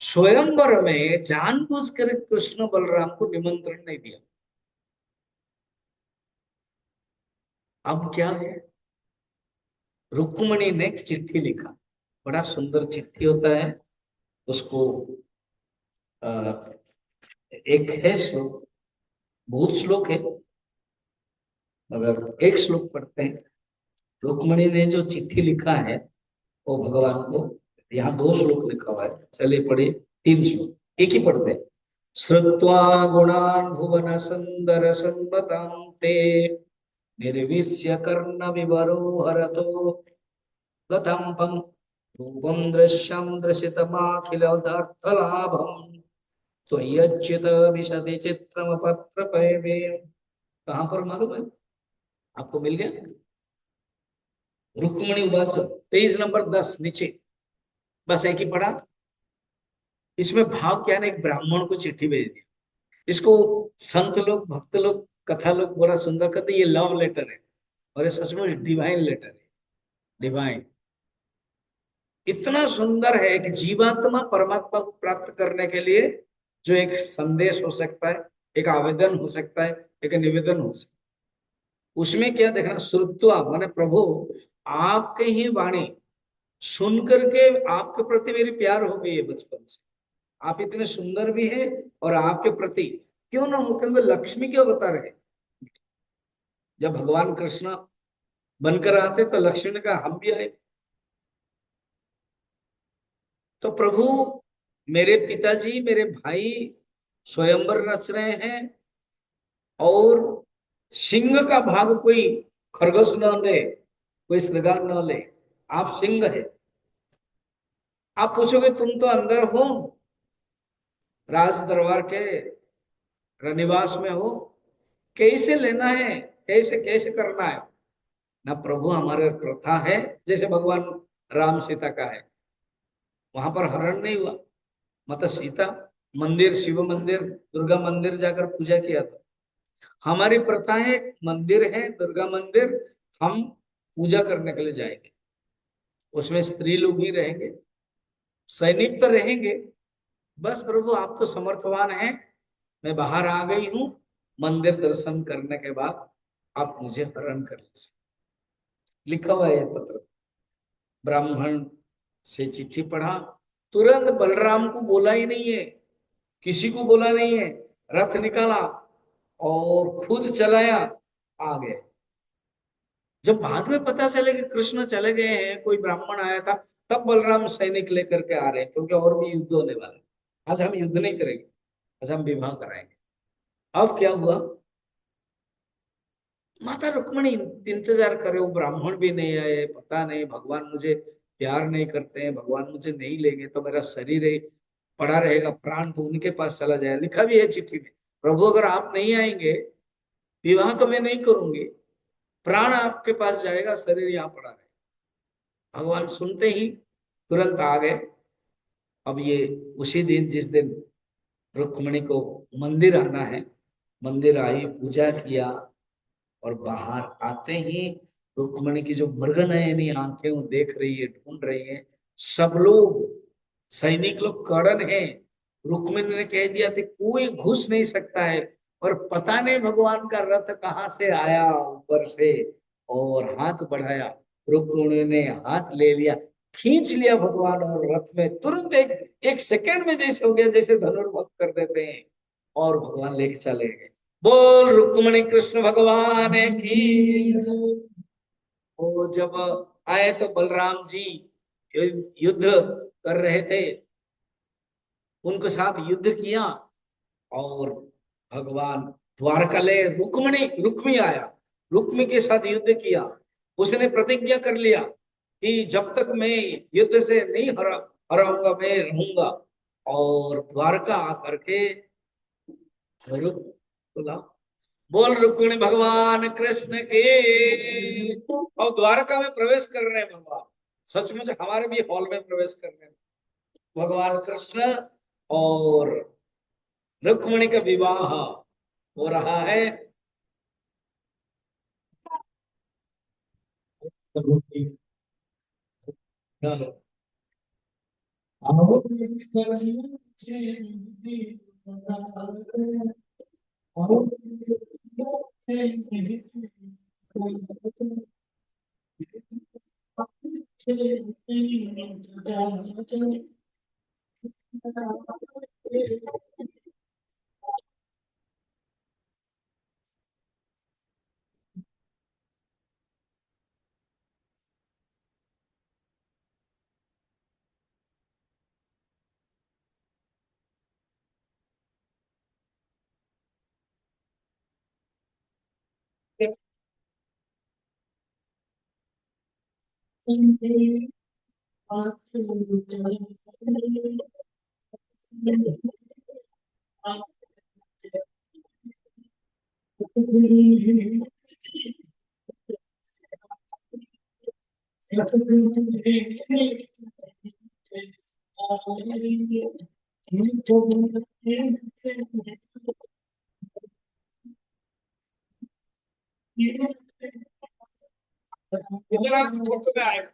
S1: स्वयंवर में जानबूझकर कृष्ण बलराम को निमंत्रण नहीं दिया। अब क्या है, रुक्मिणी ने एक चिट्ठी लिखा, बड़ा सुंदर चिट्ठी होता है उसको। अ, एक है श्लोक, बहुत श्लोक है, मगर एक श्लोक पढ़ते हैं। रुक्मिणी ने जो चिट्ठी लिखा है वो भगवान को, यहाँ 2 श्लोक लिखा हुआ है, चलिए पढ़िए। 3 श्लोक एक ही पढ़ते हैं। श्रुत्वा गुणान् भुवन सुंदर सन्मतां ते निर्विश्य कर्ण विवरो हरतो गतम्बम रूपम दृश्यम दृश्यतमाखिलार्थलाभम त्वय्यच्युत विशदि चित्रम पत्र पैवे। कहाँ पर मालूम है आपको? मिल गया? रुक्मिणी उवाच, पेज नंबर 10 नीचे, बस एक ही पढ़ा। इसमें भाव क्या है, एक ब्राह्मण को चिट्ठी भेज दी। इसको संत लोग, भक्त लोग, कथा लोग बड़ा सुंदर कहते हैं, ये लव लेटर है। और ये सचमुच डिवाइन लेटर है, डिवाइन। इतना सुंदर है कि जीवात्मा परमात्मा को प्राप्त करने के लिए जो एक संदेश हो सकता है, एक आवेदन हो सकता है, एक निवेदन हो सकता है, उसमें क्या देखना, श्रुत्वा माने प्रभु आपके ही वाणी सुन करके आपके प्रति मेरी प्यार हो गई है बचपन से। आप इतने सुंदर भी हैं और आपके प्रति क्यों ना हो, क्योंकि लक्ष्मी क्यों बता रहे। जब भगवान कृष्ण बनकर आते तो लक्ष्मी ने कहा हम भी आए। तो प्रभु मेरे पिताजी, मेरे भाई स्वयंवर रच रहे हैं और सिंह का भाग कोई खरगोश न ले, कोई श्रृंगार न ले, आप सिंह है। आप पूछोगे तुम तो अंदर हो, राज दरबार के रनिवास में हो, कैसे लेना है, कैसे कैसे करना है ना प्रभु। हमारे प्रथा है, जैसे भगवान राम सीता का है, वहां पर हरण नहीं हुआ, मतलब सीता मंदिर, शिव मंदिर, दुर्गा मंदिर जाकर पूजा किया था। हमारी प्रथा है, मंदिर है दुर्गा मंदिर, हम पूजा करने के लिए जाएंगे, उसमें स्त्री लोग ही रहेंगे, सैनिक तो रहेंगे। बस प्रभु आप तो समर्थवान हैं, मैं बाहर आ गई हूं, मंदिर दर्शन करने के बाद आप मुझे हरण कर लीजिए। लिखा हुआ है पत्र। ब्राह्मण से चिट्ठी पढ़ा, तुरंत बलराम को बोला ही नहीं है, किसी को बोला नहीं है, रथ निकाला और खुद चलाया, आ गए। जब बाद में पता चले कि कृष्ण चले गए हैं, कोई ब्राह्मण आया था, तब बलराम सैनिक लेकर के आ रहे हैं, क्योंकि और भी युद्ध होने वाला है। आज हम युद्ध नहीं करेंगे, आज हम विवाह कराएंगे। अब क्या हुआ, माता रुक्मिणी इंतजार करे, वो ब्राह्मण भी नहीं आए, पता नहीं भगवान मुझे प्यार नहीं करते हैं, भगवान मुझे नहीं लेंगे तो मेरा शरीर है पड़ा रहेगा, प्राण तो उनके पास चला जाए। लिखा भी है चिट्ठी में, प्रभु अगर आप नहीं आएंगे विवाह तो मैं नहीं करूंगी, प्राण आपके पास जाएगा, शरीर यहाँ पड़ा रहेगा। भगवान सुनते ही तुरंत आ गए। अब ये उसी दिन जिस दिन रुक्मिणी को मंदिर आना है, मंदिर आई, पूजा किया और बाहर आते ही रुक्मणी की जो मृगनयनी आंखें वो देख रही है, ढूंढ रही है। सब लोग सैनिक लोग कड़न है। रुक्मिणी ने कह दिया था कोई घुस नहीं सकता है, और पता नहीं भगवान का रथ कहाँ से आया ऊपर से, और हाथ बढ़ाया। रुक्मिणी ने हाथ ले लिया, खींच लिया भगवान, और रथ में तुरंत एक एक सेकंड में जैसे हो गया जैसे धनुर्भंग कर देते हैं, और भगवान लेके चले गए। बोल रुक्मिणी कृष्ण भगवान की। वो जब आए तो बलराम जी युद्ध कर रहे थे, उनके साथ युद्ध किया। और भगवान द्वारका ले रुक्मिणी रुक्मी आया, रुक्मी के साथ युद्ध किया। उसने प्रतिज्ञा कर लिया कि जब तक मैं युद्ध से नहीं हराऊंगा मैं रहूंगा। और द्वारका आकर के बोला, बोल रुक्मिणी भगवान कृष्ण के। और द्वारका में प्रवेश कर रहे हैं भगवान, सचमुच हमारे भी हॉल में प्रवेश कर रहे हैं भगवान कृष्ण। और रुक्मिणी का विवाह हो रहा है। कितना फोटो में आए।